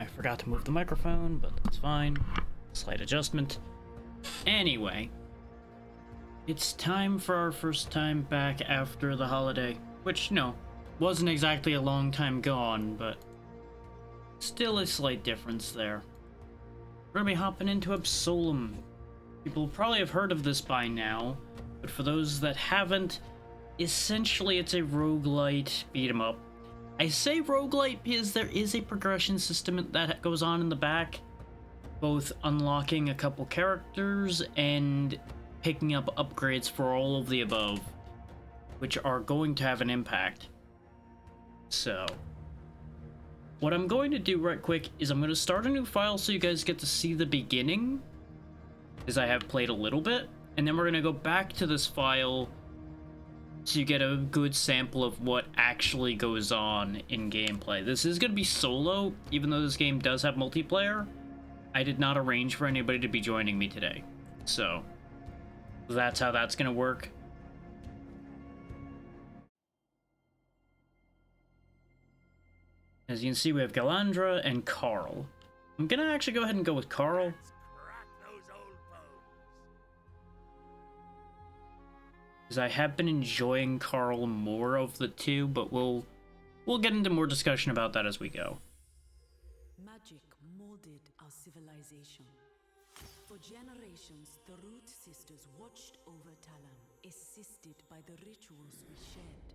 I forgot to move the microphone, but that's fine. Slight adjustment. Anyway, it's time for our first time back after the holiday, which, wasn't exactly a long time gone, but still a slight difference there. We're gonna be hopping into Absolum. People probably have heard of this by now, but for those that haven't, essentially it's a roguelite beat 'em up. I say roguelite because there is a progression system that goes on in the back, both unlocking a couple characters and picking up upgrades for all of the above, which are going to have an impact. So, what I'm going to do right quick is I'm going to start a new file so you guys get to see the beginning, because I have played a little bit, and then we're going to go back to this file so you get a good sample of what actually goes on in gameplay. This is going to be solo, even though this game does have multiplayer. I did not arrange for anybody to be joining me today, so that's how that's going to work. As you can see, we have Galandra and Carl. I'm going to actually go ahead and go with Carl. Because I have been enjoying Carl more of the two, but we'll get into more discussion about that as we go. Magic molded our civilization. For generations, the Root Sisters watched over Talam, assisted by the rituals we shared.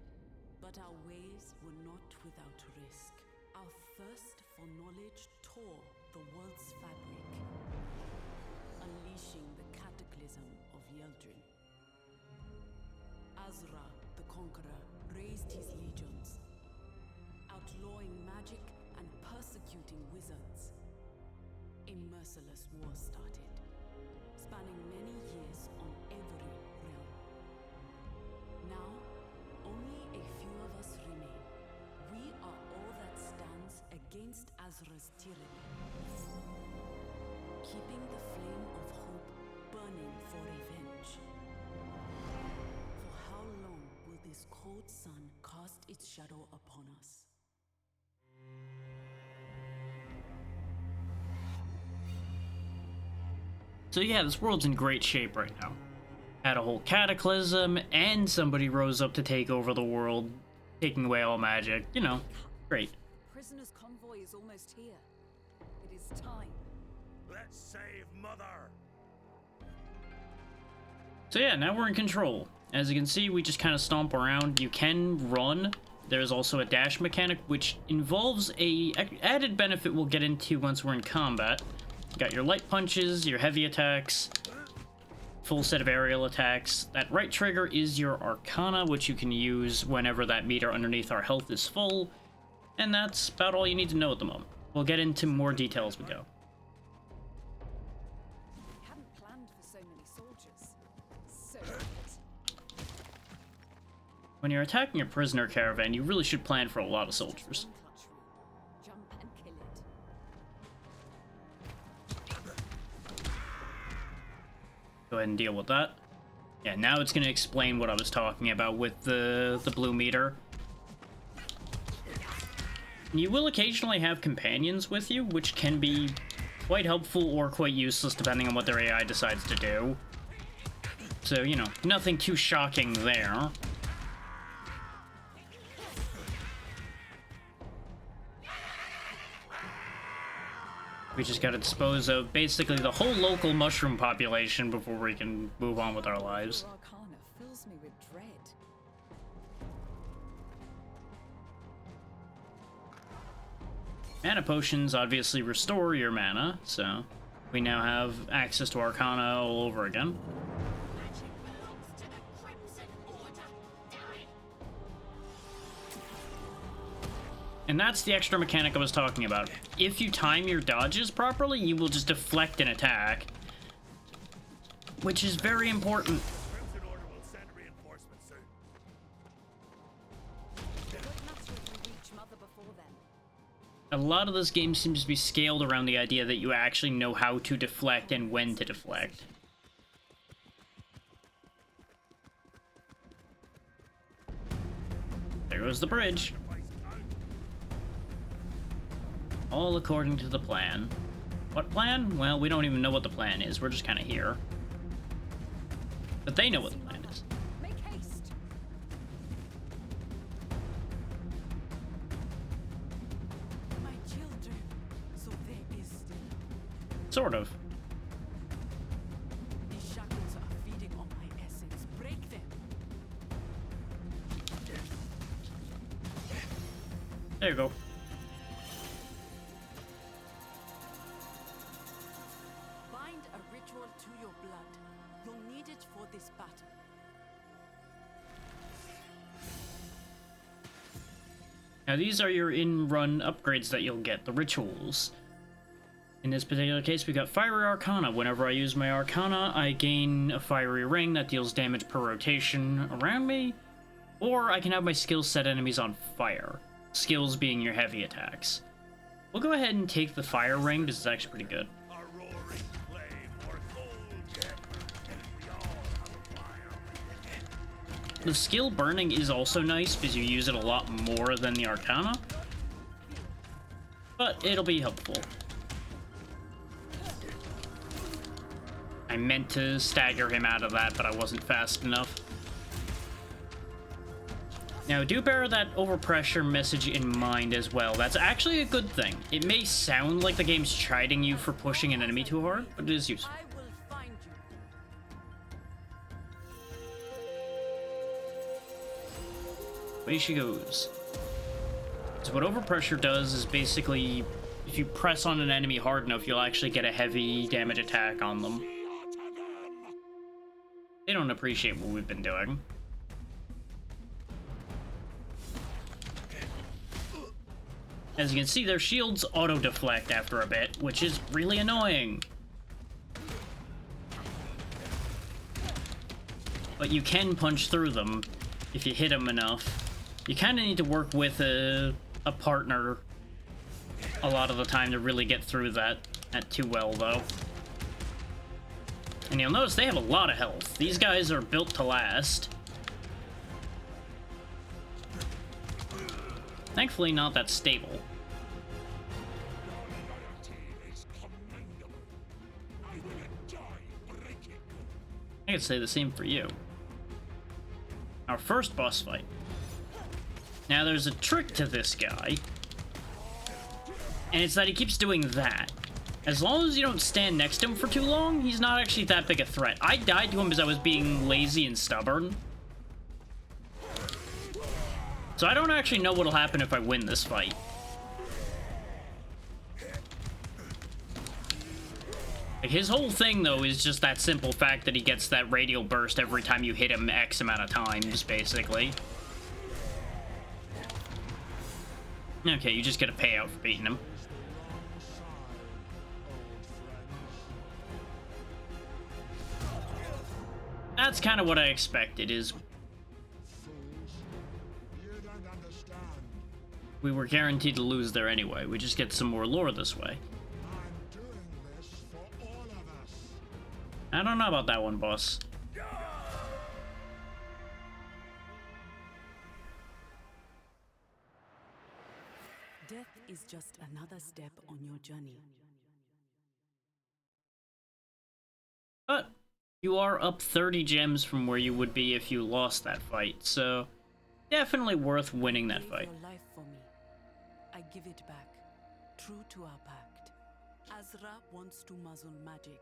But our ways were not without risk. Our thirst for knowledge tore the world's fabric, unleashing the cataclysm of Yeldrin. Azra, the Conqueror, raised his legions, outlawing magic and persecuting wizards. A merciless war started, spanning many years on every realm. Now, only a few of us remain. We are all that stands against Azra's tyranny, keeping the flame of hope burning for revenge. For how long will this cold sun cast its shadow upon us? So yeah, this world's in great shape right now. Had a whole cataclysm, and somebody rose up to take over the world, taking away all magic. Great. Prisoner's convoy is almost here. It is time. Let's save Mother! So yeah, now we're in control. As you can see, we just kind of stomp around. You can run. There's also a dash mechanic, which involves a added benefit we'll get into once we're in combat. You got your light punches, your heavy attacks, full set of aerial attacks. That right trigger is your Arcana, which you can use whenever that meter underneath our health is full. And that's about all you need to know at the moment. We'll get into more detail as we go. Hadn't planned for so many soldiers. So good. When you're attacking a prisoner caravan, you really should plan for a lot of soldiers. Jump and kill it. Go ahead and deal with that. Yeah, now it's going to explain what I was talking about with the blue meter. You will occasionally have companions with you, which can be quite helpful or quite useless depending on what their AI decides to do. So, nothing too shocking there. We just gotta dispose of basically the whole local mushroom population before we can move on with our lives. Your Arcana fills me with dread. Mana potions obviously restore your mana, so we now have access to Arcana all over again. And that's the extra mechanic I was talking about. If you time your dodges properly, you will just deflect an attack, which is very important. Crimson Order will send reinforcements soon. What matter if we reach Mother before then? A lot of this game seems to be scaled around the idea that you actually know how to deflect and when to deflect. There goes the bridge. All according to the plan. What plan? Well, we don't even know what the plan is. We're just kind of here. But they know what the plan is. Make haste. My children. So there is still. Sort of. These shackles are feeding on my essence. Break them. There you go. Bind a ritual to your blood. You'll need it for this battle. Now these are your in-run upgrades that you'll get, the rituals. In this particular case, we got Fiery Arcana. Whenever I use my Arcana, I gain a fiery ring that deals damage per rotation around me. Or I can have my skills set enemies on fire. Skills being your heavy attacks. We'll go ahead and take the fire ring, because it's actually pretty good. A roaring flame or cold jet. We all have a fire. The skill burning is also nice, because you use it a lot more than the Arcana. But it'll be helpful. I meant to stagger him out of that, but I wasn't fast enough. Now, do bear that overpressure message in mind as well. That's actually a good thing. It may sound like the game's chiding you for pushing an enemy too hard, but it is useful. I will find you. Away she goes. So what overpressure does is basically, if you press on an enemy hard enough, you'll actually get a heavy damage attack on them. They don't appreciate what we've been doing. As you can see, their shields auto-deflect after a bit, which is really annoying. But you can punch through them if you hit them enough. You kind of need to work with a partner a lot of the time to really get through that too well, though. And you'll notice they have a lot of health. These guys are built to last. Thankfully, not that stable. I could say the same for you. Our first boss fight. Now, there's a trick to this guy, and it's that he keeps doing that. As long as you don't stand next to him for too long, he's not actually that big a threat. I died to him because I was being lazy and stubborn. So I don't actually know what'll happen if I win this fight. Like, his whole thing, though, is just that simple fact that he gets that radial burst every time you hit him X amount of times, basically. Okay, you just get a payout for beating him. That's kind of what I expected, is we were guaranteed to lose there anyway. We just get some more lore this way. I don't know about that one, boss. Death is just another step on your journey. But you are up 30 gems from where you would be if you lost that fight, so definitely worth winning that fight. Your life for me. I give it back, true to our pact. Azra wants to muzzle magic.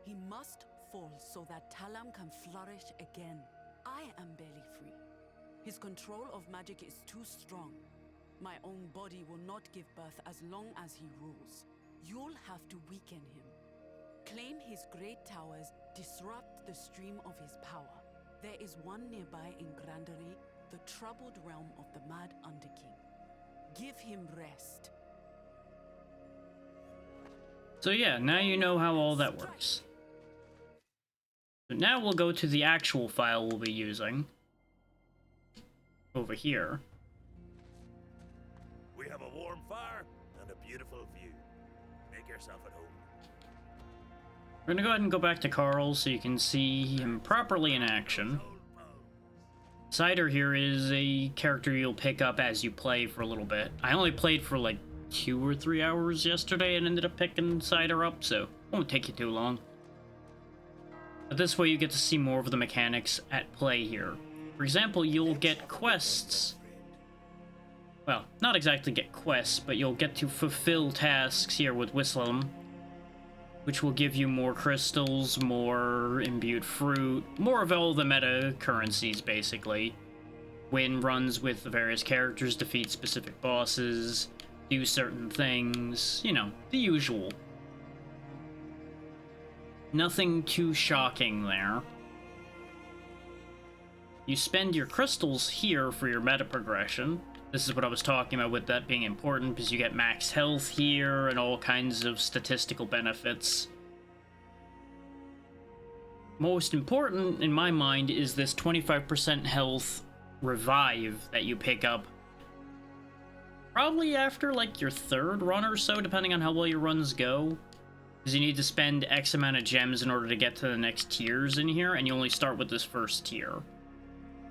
He must fall so that Talam can flourish again. I am barely free. His control of magic is too strong. My own body will not give birth as long as he rules. You'll have to weaken him. Claim his great towers, disrupt the stream of his power. There is one nearby in Grandery, the troubled realm of the Mad Underking. Give him rest. So yeah, now you know how all that works. So now we'll go to the actual file we'll be using. Over here. We have a warm fire and a beautiful view. Make yourself at home. We're gonna go ahead and go back to Carl so you can see him properly in action. Cider here is a character you'll pick up as you play for a little bit. I only played for like 2 or 3 hours yesterday and ended up picking Cider up, so it won't take you too long. But this way you get to see more of the mechanics at play here. For example, you'll get quests. Well, not exactly get quests, but you'll get to fulfill tasks here with Absolum, which will give you more crystals, more imbued fruit, more of all the meta currencies, basically. Win runs with the various characters, defeat specific bosses, do certain things, you know, the usual. Nothing too shocking there. You spend your crystals here for your meta progression. This is what I was talking about with that being important, because you get max health here and all kinds of statistical benefits. Most important, in my mind, is this 25% health revive that you pick up. Probably after, like, your 3rd run or so, depending on how well your runs go. Because you need to spend X amount of gems in order to get to the next tiers in here, and you only start with this first tier.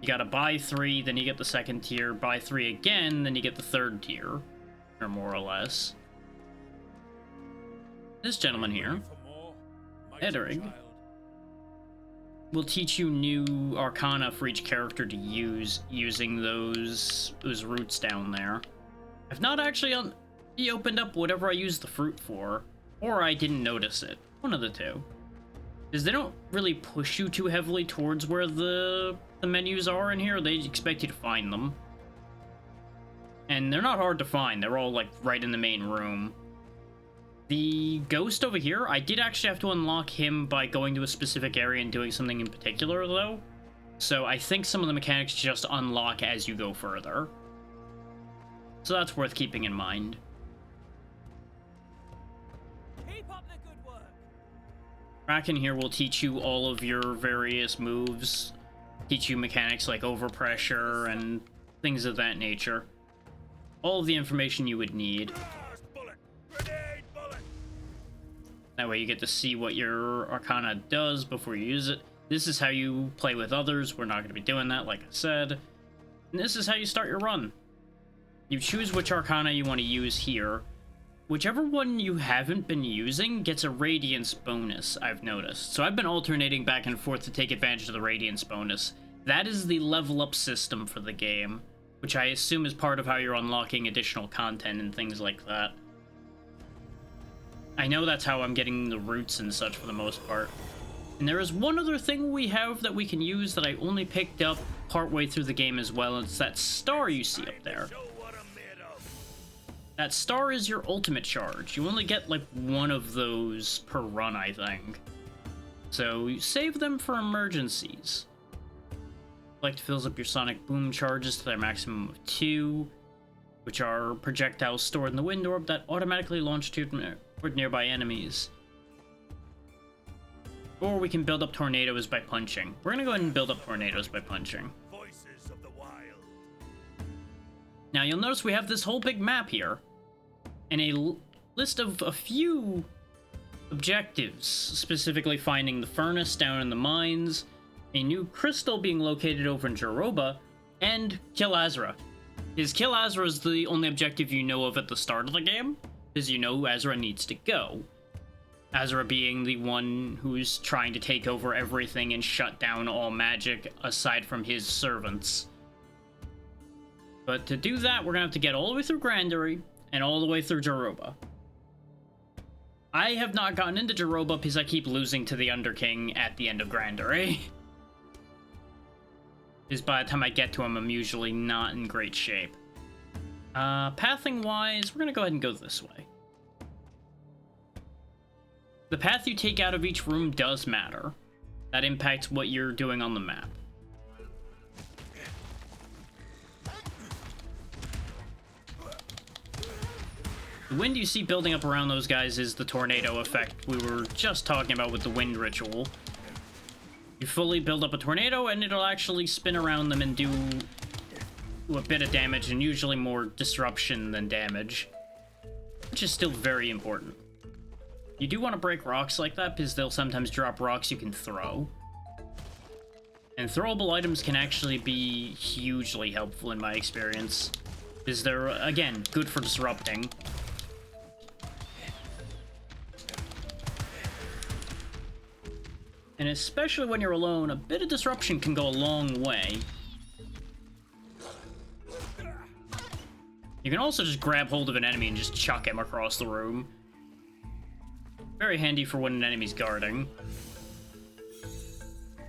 You gotta buy 3, then you get the 2nd tier, buy 3 again, then you get the 3rd tier. Or more or less. This gentleman here, Edrig, will teach you new arcana for each character to use using those roots down there. I've not actually opened up whatever I used the fruit for, or I didn't notice it. One of the two. Because they don't really push you too heavily towards where the menus are in here. They expect you to find them. And they're not hard to find. They're all, like, right in the main room. The ghost over here, I did actually have to unlock him by going to a specific area and doing something in particular, though. So I think some of the mechanics just unlock as you go further. So that's worth keeping in mind. Keep up the good work. Kraken here will teach you all of your various moves, teach you mechanics like overpressure and things of that nature. All of the information you would need. That way you get to see what your arcana does before you use it. This is how you play with others. We're not going to be doing that, like I said. And this is how you start your run. You choose which arcana you want to use here. Whichever one you haven't been using gets a radiance bonus, I've noticed. So I've been alternating back and forth to take advantage of the radiance bonus. That is the level up system for the game, which I assume is part of how you're unlocking additional content and things like that. I know that's how I'm getting the roots and such for the most part. And there is one other thing we have that we can use that I only picked up partway through the game as well, and it's that star you see up there. That star is your ultimate charge. You only get like one of those per run, I think. So you save them for emergencies. Select fills up your sonic boom charges to their maximum of 2, which are projectiles stored in the wind orb that automatically launch toward nearby enemies. Or we can build up tornadoes by punching. We're gonna go ahead and build up tornadoes by punching. Voices of the wild. Now you'll notice we have this whole big map here, and a list of a few objectives, specifically finding the furnace down in the mines, a new crystal being located over in Jaroba, and kill Azra. Because kill Azra is the only objective you know of at the start of the game, because you know Azra needs to go. Azra being the one who's trying to take over everything and shut down all magic aside from his servants. But to do that, we're gonna have to get all the way through Grandery and all the way through Jaroba. I have not gotten into Jaroba because I keep losing to the Underking at the end of Grandery. Because by the time I get to him, I'm usually not in great shape. Pathing-wise, we're gonna go ahead and go this way. The path you take out of each room does matter. That impacts what you're doing on the map. The wind you see building up around those guys is the tornado effect we were just talking about with the wind ritual. You fully build up a tornado and it'll actually spin around them and do a bit of damage, and usually more disruption than damage, which is still very important. You do want to break rocks like that because they'll sometimes drop rocks you can throw. And throwable items can actually be hugely helpful in my experience, because they're, again, good for disrupting. And especially when you're alone, a bit of disruption can go a long way. You can also just grab hold of an enemy and just chuck him across the room. Very handy for when an enemy's guarding.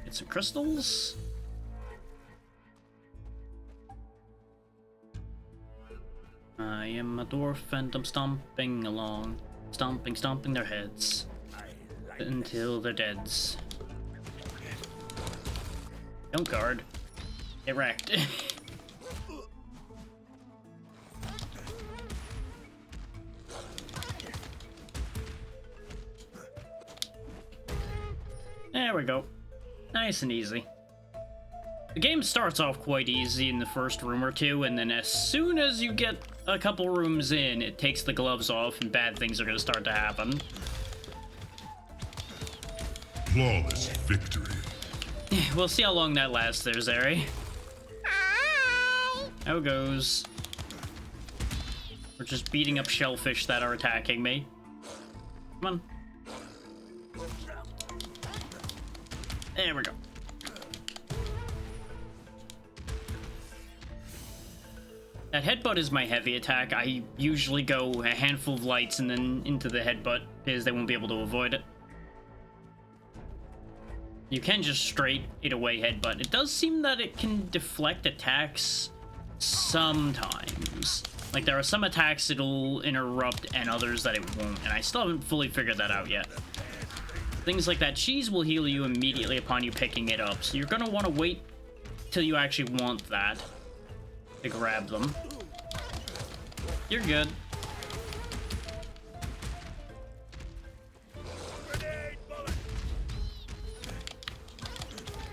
Get some crystals. I am a dwarf and I'm stomping along. Stomping their heads. Until they're deads. Don't guard. Get wrecked. There we go. Nice and easy. The game starts off quite easy in the first room or two, and then as soon as you get a couple rooms in, it takes the gloves off and bad things are going to start to happen. Flawless victory. We'll see how long that lasts there, Zeri. How it goes. We're just beating up shellfish that are attacking me. Come on. There we go. That headbutt is my heavy attack. I usually go a handful of lights and then into the headbutt because they won't be able to avoid it. You can just straight it away headbutt. It does seem that it can deflect attacks sometimes. Like, there are some attacks it'll interrupt and others that it won't, and I still haven't fully figured that out yet. Things like that cheese will heal you immediately upon you picking it up, so you're gonna want to wait till you actually want that to grab them. You're good.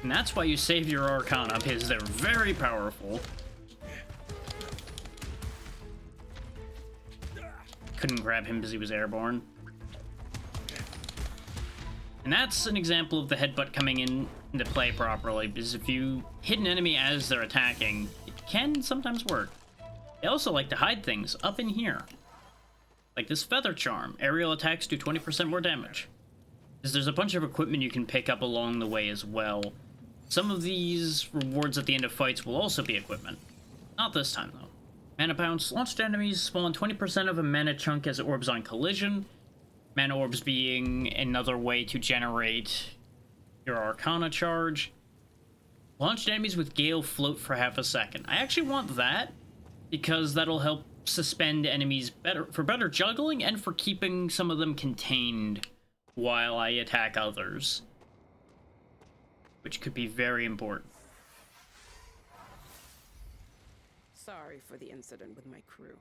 And that's why you save your Arcana, because they're very powerful. Couldn't grab him because he was airborne. And that's an example of the headbutt coming into play properly, because if you hit an enemy as they're attacking, it can sometimes work. They also like to hide things up in here. Like this feather charm. Aerial attacks do 20% more damage. Because there's a bunch of equipment you can pick up along the way as well. Some of these rewards at the end of fights will also be equipment. Not this time, though. Mana Bounce. Launched enemies spawn 20% of a mana chunk as orbs on collision. Mana orbs being another way to generate your Arcana charge. Launched enemies with Gale float for half a second. I actually want that, because that'll help suspend enemies for better juggling and for keeping some of them contained while I attack others. Which could be very important. Sorry for the incident with my crew.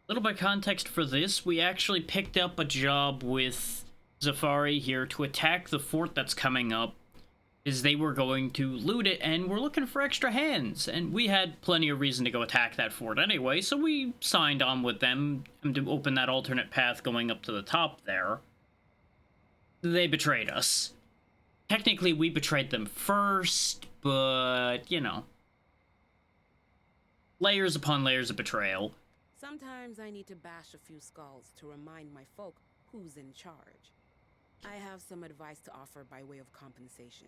Little bit of context for this, we actually picked up a job with Zafari here to attack the fort that's coming up, is they were going to loot it, and we're looking for extra hands, and we had plenty of reason to go attack that fort anyway, so we signed on with them to open that alternate path going up to the top there. They betrayed us. Technically, we betrayed them first, but, you know. Layers upon layers of betrayal. Sometimes I need to bash a few skulls to remind my folk who's in charge. I have some advice to offer by way of compensation.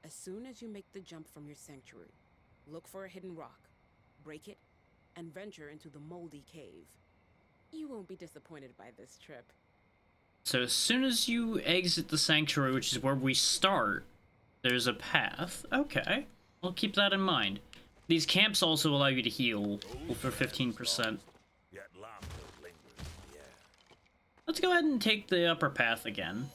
As soon as you make the jump from your sanctuary, look for a hidden rock, break it, and venture into the moldy cave. You won't be disappointed by this trip. So as soon as you exit the sanctuary, which is where we start, there's a path. Okay, I'll keep that in mind. These camps also allow you to heal for 15%. Let's go ahead and take the upper path again.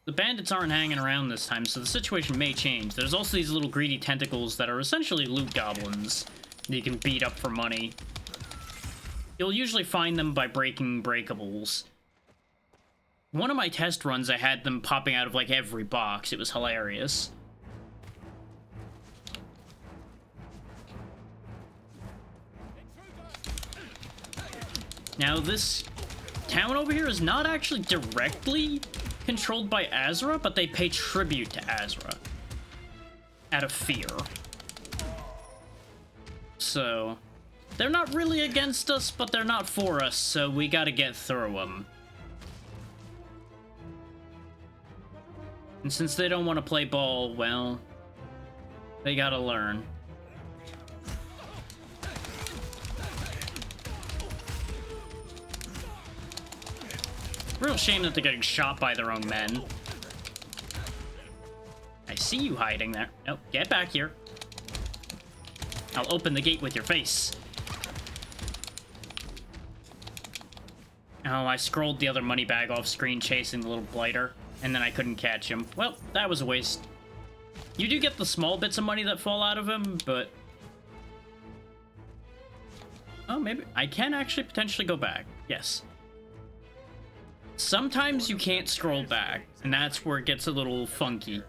The bandits aren't hanging around this time, so the situation may change. There's also these little greedy tentacles that are essentially loot goblins that you can beat up for money. You'll usually find them by breaking breakables. One of my test runs, I had them popping out of like every box. It was hilarious. Now this town over here is not actually directly controlled by Azra, but they pay tribute to Azra out of fear. So they're not really against us, but they're not for us, so we gotta get through them. And since they don't want to play ball, well, they gotta learn. Real shame that they're getting shot by their own men. I see you hiding there. Oh, get back here. I'll open the gate with your face. Oh, I scrolled the other money bag off screen chasing the little blighter, and then I couldn't catch him. Well, that was a waste. You do get the small bits of money that fall out of him, but... Oh, maybe... I can actually potentially go back. Yes. Sometimes you can't scroll back, and that's where it gets a little funky.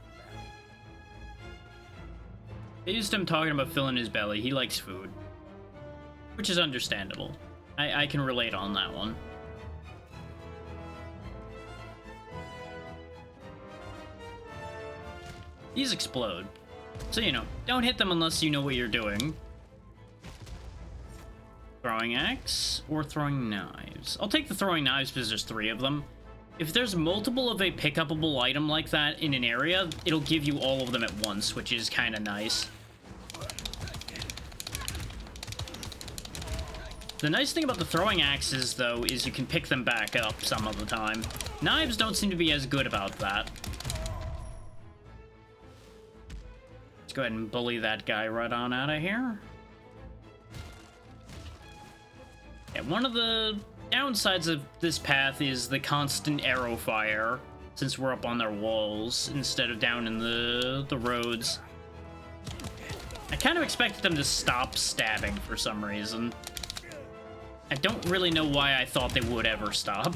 They used him talking about filling his belly. He likes food. Which is understandable. I can relate on that one. These explode. So, you know, don't hit them unless you know what you're doing. Throwing axe or throwing knives? I'll take the throwing knives because there's 3 of them. If there's multiple of a pick-upable item like that in an area, it'll give you all of them at once, which is kind of nice. The nice thing about the throwing axes, though, is you can pick them back up some of the time. Knives don't seem to be as good about that. Let's go ahead and bully that guy right on out of here. Yeah, one of the downsides of this path is the constant arrow fire, since we're up on their walls instead of down in the roads. I kind of expected them to stop stabbing for some reason. I don't really know why I thought they would ever stop.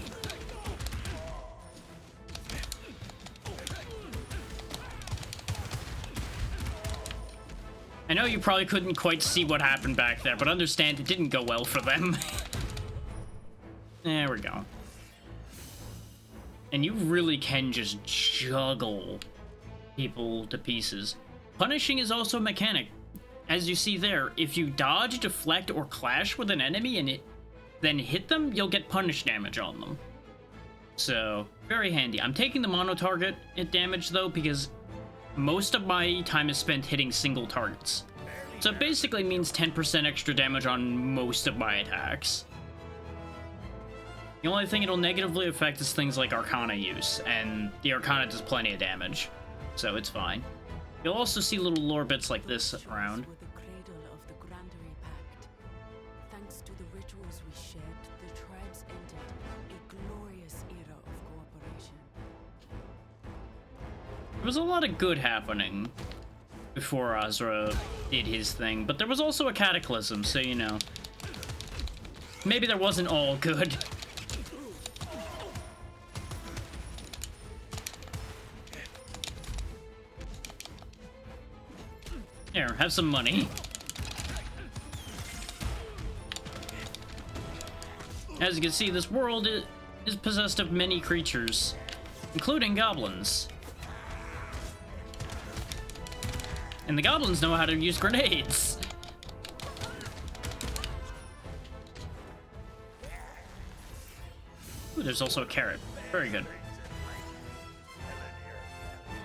I know you probably couldn't quite see what happened back there, but understand it didn't go well for them. There we go. And you really can just juggle people to pieces. Punishing is also a mechanic. As you see there, if you dodge, deflect, or clash with an enemy and then hit them, you'll get punish damage on them. So, very handy. I'm taking the mono-target damage, though, because most of my time is spent hitting single targets. So it basically means 10% extra damage on most of my attacks. The only thing it'll negatively affect is things like Arcana use, and the Arcana does plenty of damage, so it's fine. You'll also see little lore bits like this around. Were the cradle of the Grandery Pact. Thanks to the rituals we shared, the tribes entered a glorious era of cooperation. There was a lot of good happening before Azra did his thing, but there was also a cataclysm, so you know. Maybe there wasn't all good. Here, have some money. As you can see, this world is possessed of many creatures, including goblins. And the goblins know how to use grenades. Ooh, there's also a carrot. Very good.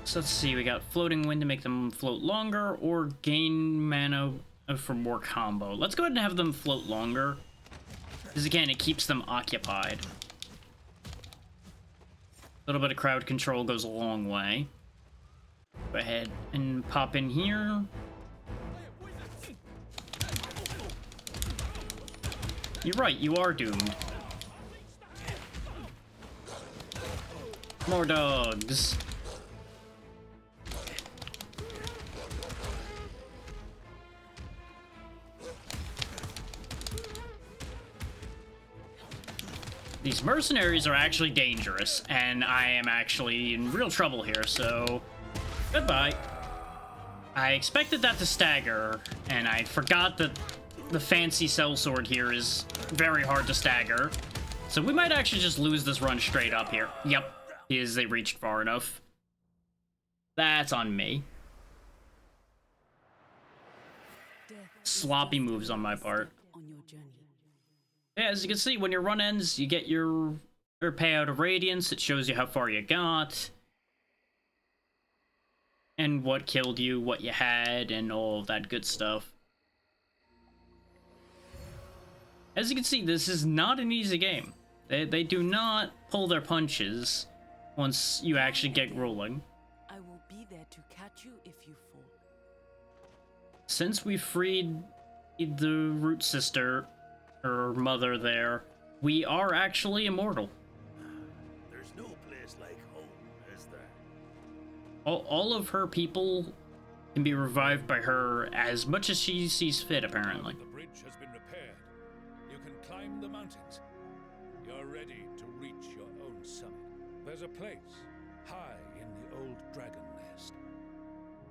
So let's see, we got floating wind to make them float longer, or gain mana for more combo. Let's go ahead and have them float longer, because again, it keeps them occupied. A little bit of crowd control goes a long way. Go ahead and pop in here. You're right, you are doomed. More dogs. These mercenaries are actually dangerous, and I am actually in real trouble here, so goodbye. I expected that to stagger, and I forgot that the fancy sellsword here is very hard to stagger. So we might actually just lose this run straight up here. Yep, is they reached far enough. That's on me. Sloppy moves on my part. On your journey. Yeah, as you can see, when your run ends, you get your payout of Radiance. It shows you how far you got. and what killed you, what you had, and all of that good stuff. As you can see, this is not an easy game. They do not pull their punches once you actually get rolling. I will be there to catch you if you fall. Since we freed the root sister, or mother there, we are actually immortal. There's no place like home, is there? All of her people can be revived by her as much as she sees fit, apparently. The bridge has been repaired. You can climb the mountains. You're ready to reach your own summit. There's a place high in the old dragon nest.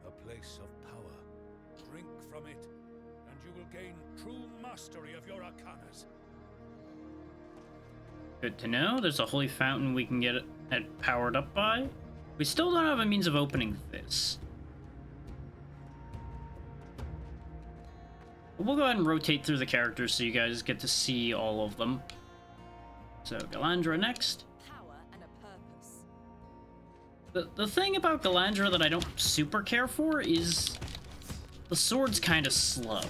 A place of power. Drink from it, and you will gain true mastery of your arcanas. Good to know. There's a holy fountain we can get it powered up by. We still don't have a means of opening this. We'll go ahead and rotate through the characters so you guys get to see all of them. So, Galandra next. Power and a purpose. The thing about Galandra that I don't super care for is the sword's kind of slow.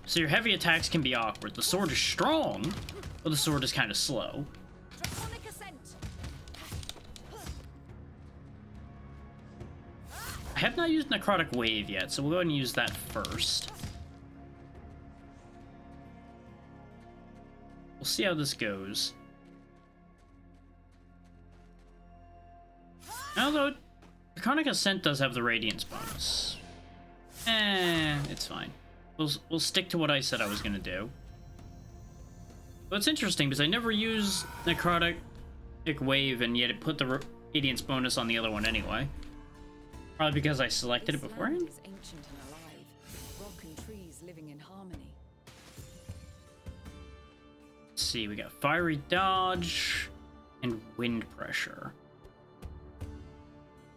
So your heavy attacks can be awkward. The sword is strong, but the sword is kind of slow. Draconic ascent. I have not used Necrotic Wave yet, so we'll go ahead and use that first. We'll see how this goes. Although, Draconic Ascent does have the Radiance bonus. It's fine. We'll stick to what I said I was gonna do. But it's interesting, because I never use Necrotic Wave, and yet it put the Radiance bonus on the other one anyway. Probably because I selected it This beforehand. land is ancient and alive. Rock and trees living in harmony. Let's see, we got Fiery Dodge and Wind Pressure.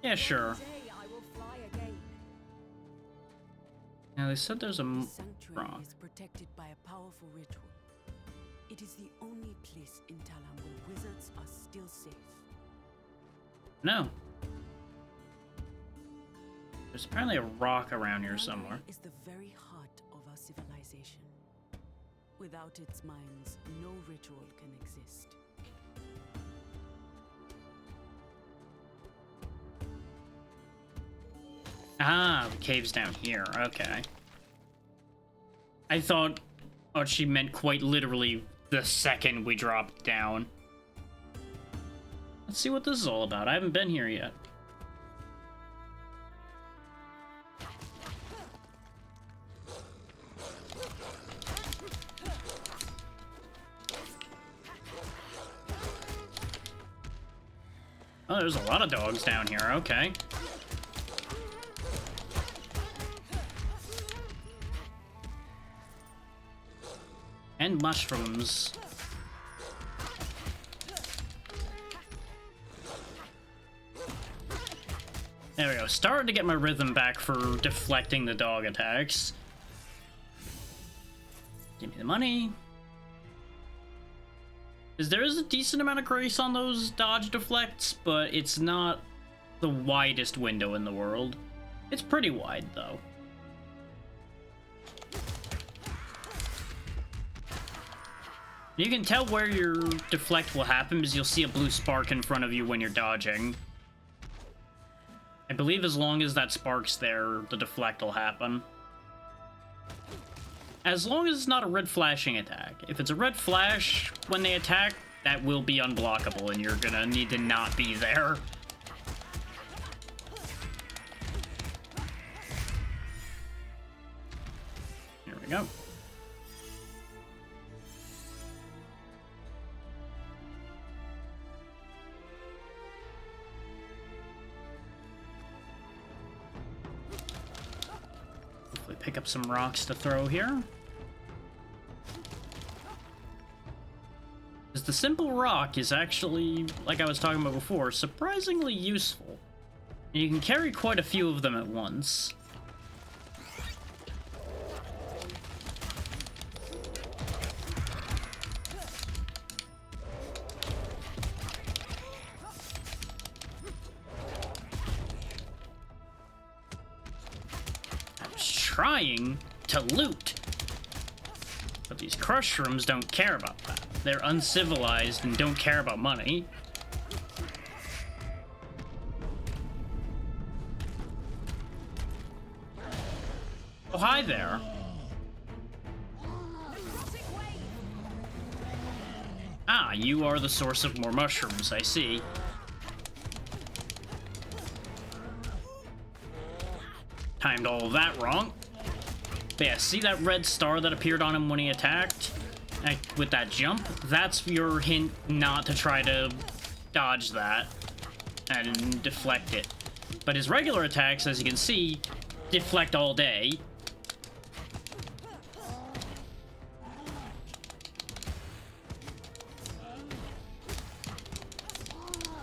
Yeah, sure. Today I will fly again. Now, they said there's a The sanctuary rock. is protected by a powerful ritual. It is the only place in Talam where wizards are still safe. No. There's apparently a rock around here Talam somewhere. is the very heart of our civilization. Without its mines, no ritual can exist. Ah, the cave's down here. Okay. I thought she meant quite literally the second we dropped down. Let's see what this is all about. I haven't been here yet. Oh, there's a lot of dogs down here. Okay. And mushrooms. There we go. Starting to get my rhythm back for deflecting the dog attacks. Give me the money. There is a decent amount of grace on those dodge deflects, but it's not the widest window in the world. It's pretty wide, though. You can tell where your deflect will happen because you'll see a blue spark in front of you when you're dodging. I believe as long as that spark's there, the deflect will happen. As long as it's not a red flashing attack. If it's a red flash when they attack, that will be unblockable and you're gonna need to not be there. Here we go. Hopefully pick up some rocks to throw here. Because the simple rock is actually, like I was talking about before, surprisingly useful. And you can carry quite a few of them at once. trying to loot. But these crush rooms don't care about that. They're uncivilized and don't care about money. Oh, hi there. Ah, you are the source of more mushrooms, I see. Timed all of that wrong. But yeah, see that red star that appeared on him when he attacked? With that jump? That's your hint not to try to dodge that and deflect it. But his regular attacks, as you can see, deflect all day.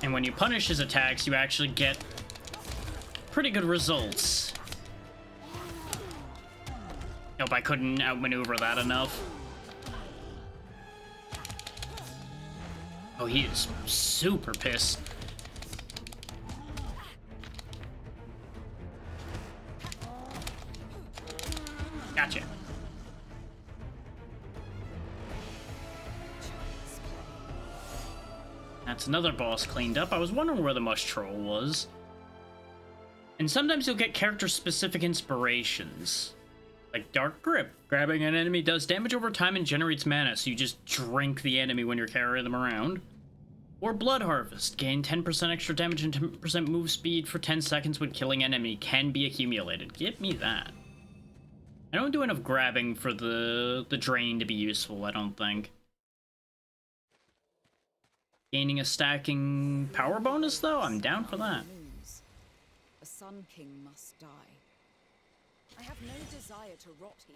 And when you punish his attacks, you actually get pretty good results. Nope, I couldn't outmaneuver that enough. Oh, he is super pissed. Gotcha. That's another boss cleaned up. I was wondering where the mush troll was. And sometimes you'll get character-specific inspirations. Like Dark Grip. Grabbing an enemy does damage over time and generates mana, so you just drink the enemy when you're carrying them around. Or Blood Harvest. Gain 10% extra damage and 10% move speed for 10 seconds when killing enemy can be accumulated. Give me that. I don't do enough grabbing for the drain to be useful, I don't think. Gaining a stacking power bonus, though? I'm down for that. A Sun King must die. I have no desire to rot here.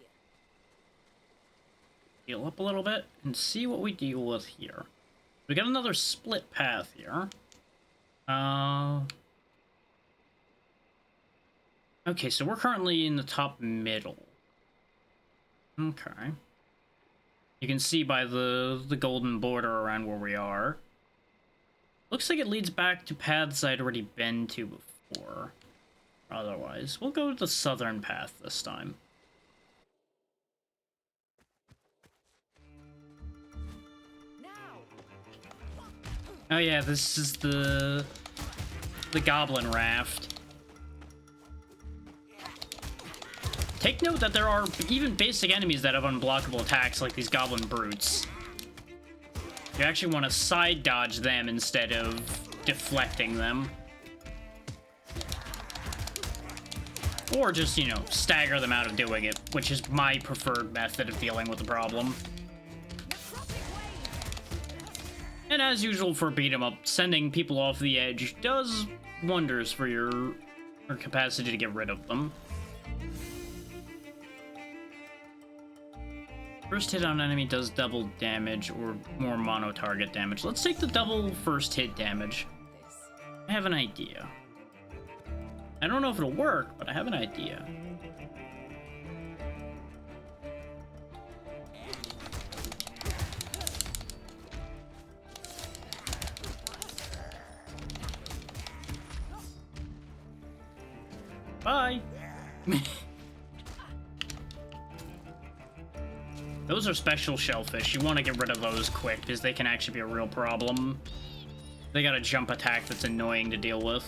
Heal up a little bit and see what we deal with here. We got another split path here. Okay, so we're currently in the top middle. Okay. You can see by the golden border around where we are. Looks like it leads back to paths I'd already been to before. Otherwise, we'll go to the southern path this time. Oh yeah, this is the goblin raft. Take note that there are even basic enemies that have unblockable attacks, like these goblin brutes. You actually want to side dodge them instead of deflecting them. Or just, you know, stagger them out of doing it, which is my preferred method of dealing with the problem. And as usual for beat 'em up, sending people off the edge does wonders for your capacity to get rid of them. First hit on enemy does double damage or more mono-target damage. Let's take the double first hit damage. I have an idea. I don't know if it'll work, but I have an idea. Bye! Those are special shellfish. You want to get rid of those quick, because they can actually be a real problem. They got a jump attack that's annoying to deal with.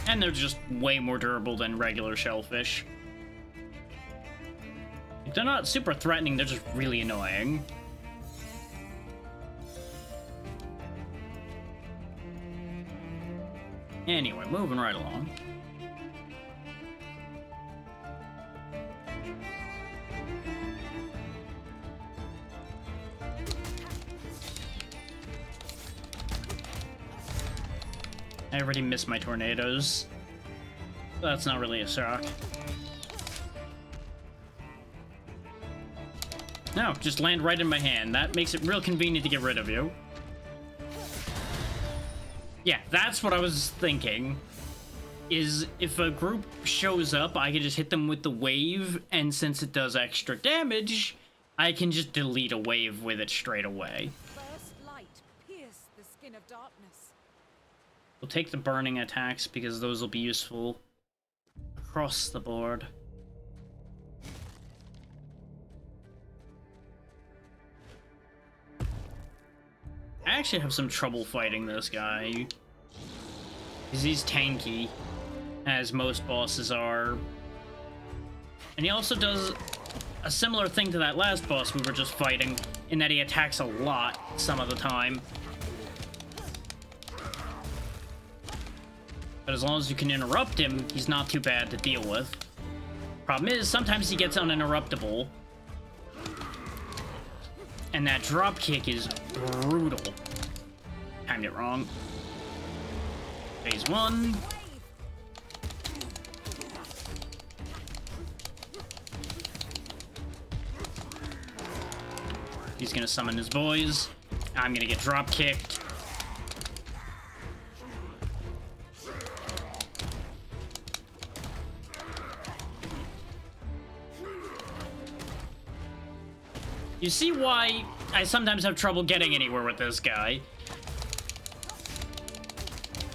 And they're just way more durable than regular shellfish. If they're not super threatening, they're just really annoying. Anyway, moving right along. I already missed my tornadoes. That's not really a shock. No, just land right in my hand. That makes it real convenient to get rid of you. Yeah, that's what I was thinking. Is if a group shows up, I can just hit them with the wave, and since it does extra damage, I can just delete a wave with it straight away. First light pierce the skin of darkness. We'll take the burning attacks because those will be useful across the board. I actually have some trouble fighting this guy. Because he's tanky, as most bosses are. And he also does a similar thing to that last boss we were just fighting, in that he attacks a lot some of the time. But as long as you can interrupt him, he's not too bad to deal with. Problem is, sometimes he gets uninterruptible. And that drop kick is brutal. Timed it wrong. Phase 1. He's gonna summon his boys. I'm gonna get drop kicked. You see why I sometimes have trouble getting anywhere with this guy.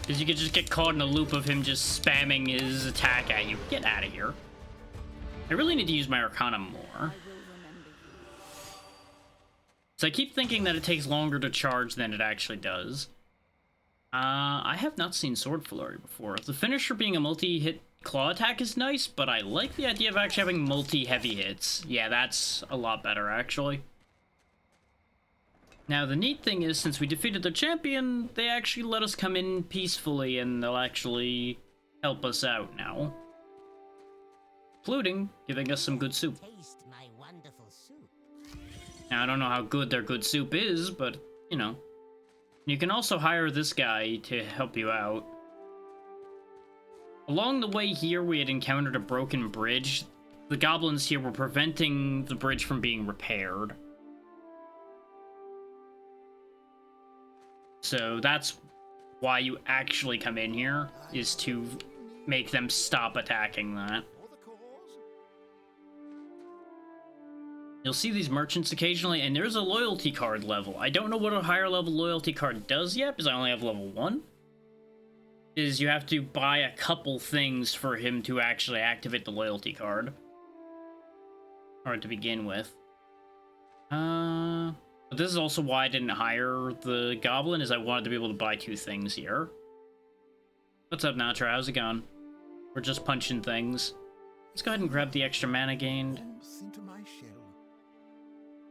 Because you could just get caught in a loop of him just spamming his attack at you. Get out of here. I really need to use my Arcana more. So I keep thinking that it takes longer to charge than it actually does. I have not seen Sword Flurry before. The finisher being a multi-hit claw attack is nice, but I like the idea of actually having multi-heavy hits. Yeah, that's a lot better, actually. Now, the neat thing is, since we defeated the champion, they actually let us come in peacefully, and they'll actually help us out now. Including giving us some good soup. Taste my wonderful soup. Now, I don't know how good their good soup is, but, you know. You can also hire this guy to help you out. Along the way here, we had encountered a broken bridge. The goblins here were preventing the bridge from being repaired. So that's why you actually come in here, is to make them stop attacking that. You'll see these merchants occasionally, and there's a loyalty card level. I don't know what a higher level loyalty card does yet, because I only have level 1. Is you have to buy a couple things for him to actually activate the loyalty card. Or to begin with. But this is also why I didn't hire the goblin, is I wanted to be able to buy 2 things here. What's up, Natra? How's it going? We're just punching things. Let's go ahead and grab the extra mana gained. Into my shell.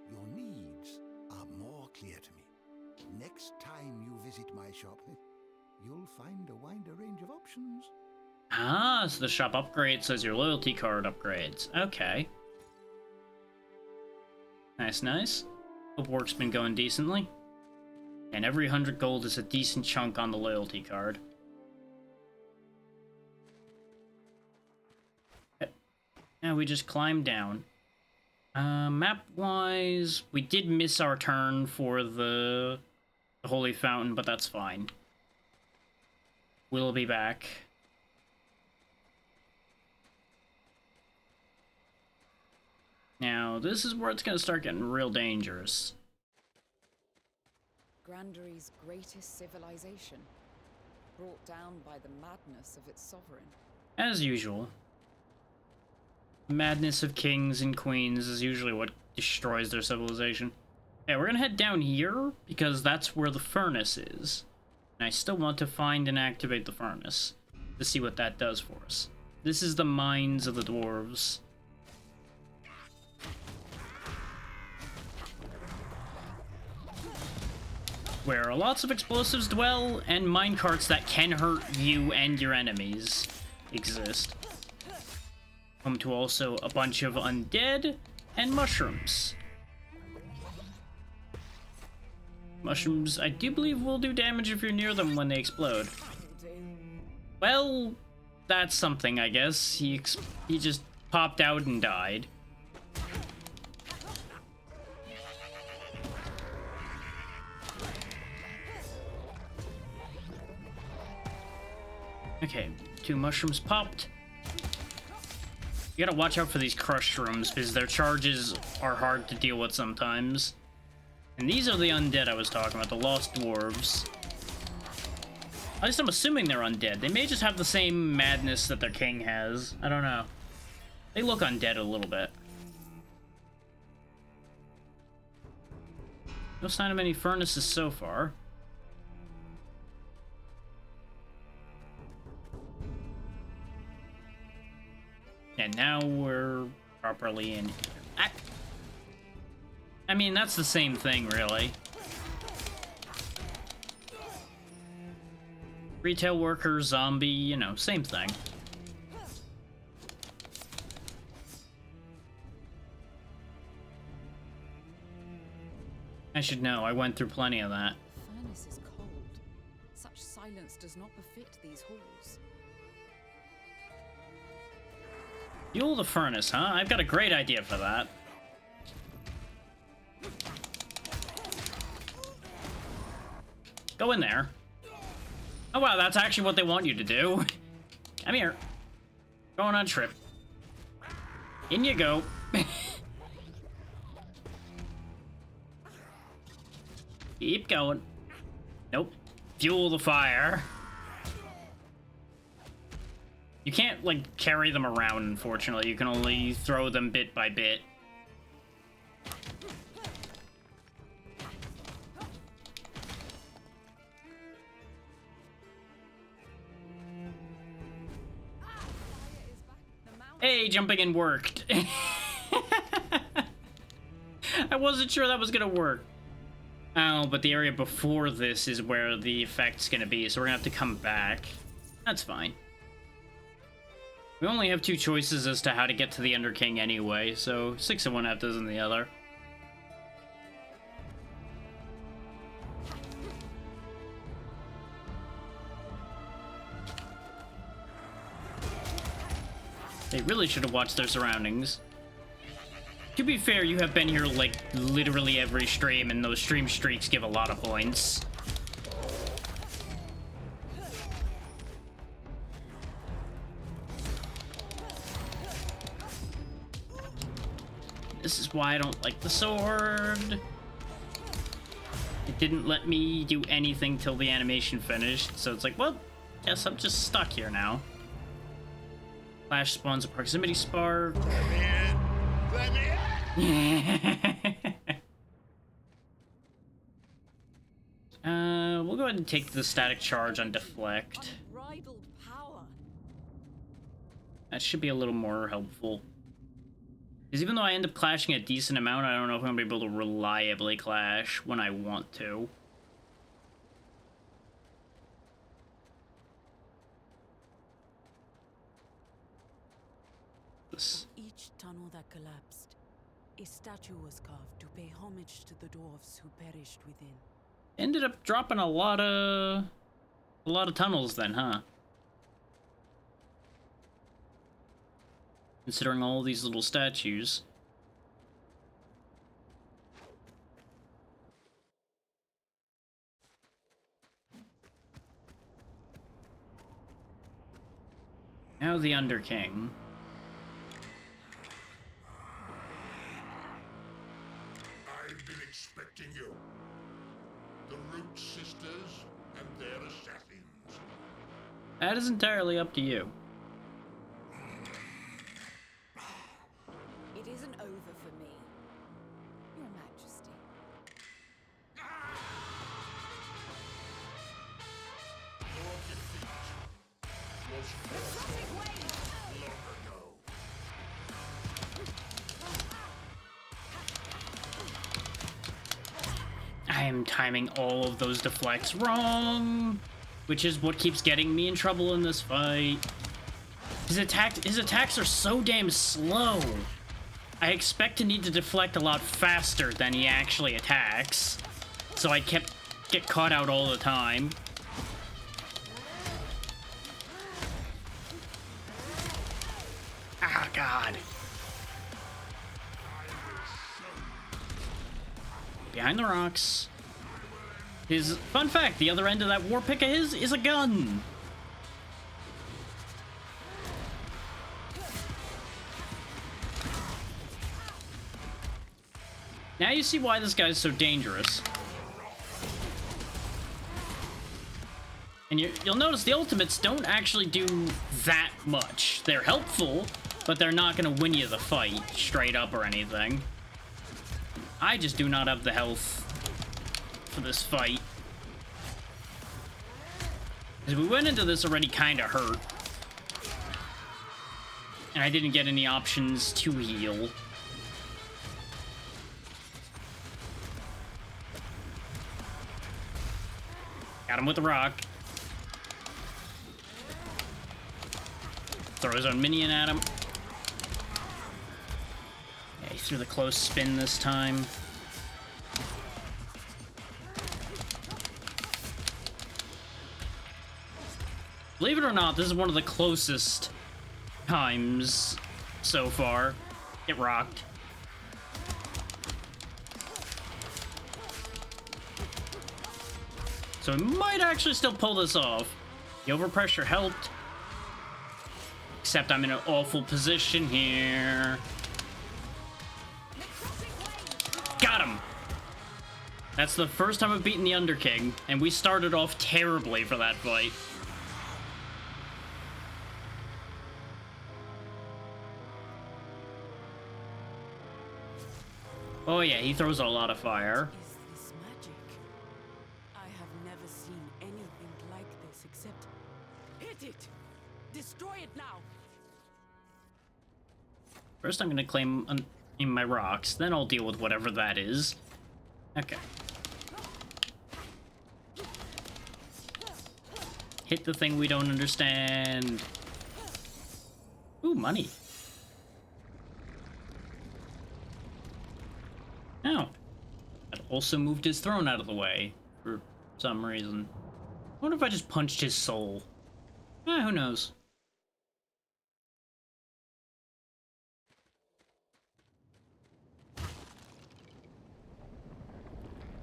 Your needs are more clear to me. Next time you visit my shop, you'll find a wider range of options. Ah, so the shop upgrades as your loyalty card upgrades. Okay. Nice, nice. Hope work's been going decently. And every 100 gold is a decent chunk on the loyalty card. Now we just climb down. Map-wise, we did miss our turn for the Holy Fountain, but that's fine. We'll be back. Now, this is where it's going to start getting real dangerous. Grandary's greatest civilization, brought down by the madness of its sovereign. As usual. Madness of kings and queens is usually what destroys their civilization. Okay, we're going to head down here, because that's where the furnace is. And I still want to find and activate the furnace, to see what that does for us. This is the mines of the dwarves. Where lots of explosives dwell, and minecarts that can hurt you and your enemies exist. Home to also a bunch of undead and mushrooms. Mushrooms, I do believe, will do damage if you're near them when they explode. Well, that's something, I guess. He just popped out and died. Okay, 2 mushrooms popped. You gotta watch out for these crushed rooms, because their charges are hard to deal with sometimes. And these are the undead I was talking about, the lost dwarves. At least I'm assuming they're undead. They may just have the same madness that their king has. I don't know. They look undead a little bit. No sign of any furnaces so far. And now we're properly in. I mean, that's the same thing, really. Retail worker, zombie, you know, same thing. I should know, I went through plenty of that. The furnace is cold. Such silence does not befit these halls. Fuel the furnace, huh? I've got a great idea for that. Go in there. Oh wow, that's actually what they want you to do. Come here. Going on a trip. In you go. Keep going. Nope. Fuel the fire. You can't, like, carry them around, unfortunately. You can only throw them bit by bit. Hey, jumping in worked. I wasn't sure that was gonna work. Oh, but the area before this is where the effect's gonna be, so we're gonna have to come back. That's fine. We only have two choices as to how to get to the Underking anyway, so 6 in one, half dozen the other. They really should have watched their surroundings. To be fair, you have been here, like, literally every stream, and those stream streaks give a lot of points. This is why I don't like the sword. It didn't let me do anything till the animation finished, so it's like, well, guess I'm just stuck here now. Flash spawns a proximity spark. Let me We'll go ahead and take the static charge on deflect. Unbridled power. That should be a little more helpful. Because even though I end up clashing a decent amount, I don't know if I'm going to be able to reliably clash when I want to. This. Each tunnel that collapsed, a statue was carved to pay homage to the dwarves who perished within. Ended up dropping a lot of tunnels then, huh? Considering all these little statues. Now the Underking. I've been expecting you. The Root Sisters and their assassins. That is entirely up to you. It isn't over for me, Your Majesty. Your defeat was fought long ago. I am timing all of those deflects wrong, which is what keeps getting me in trouble in this fight. His attacks are so damn slow. I expect to need to deflect a lot faster than he actually attacks, so I get caught out all the time. Ah, God. Behind the rocks. His fun fact, the other end of that war pick of his is a gun. Now you see why this guy's so dangerous. And you'll notice the ultimates don't actually do that much. They're helpful, but they're not going to win you the fight straight up or anything. I just do not have the health for this fight. Because we went into this already kind of hurt. And I didn't get any options to heal. Got him with the rock. Throw his own minion at him. Yeah, he threw the close spin this time. Believe it or not, this is one of the closest times so far. Get rocked. So we might actually still pull this off. The overpressure helped. Except I'm in an awful position here. Got him! That's the first time I've beaten the Underking, and we started off terribly for that fight. Oh yeah, he throws a lot of fire. Is this magic? I have never seen anything like this except... Hit it! Destroy it now! First I'm gonna claim in my rocks, then I'll deal with whatever that is. Okay. Hit the thing we don't understand. Ooh, money. Oh. That also moved his throne out of the way for some reason. I wonder if I just punched his soul. Who knows?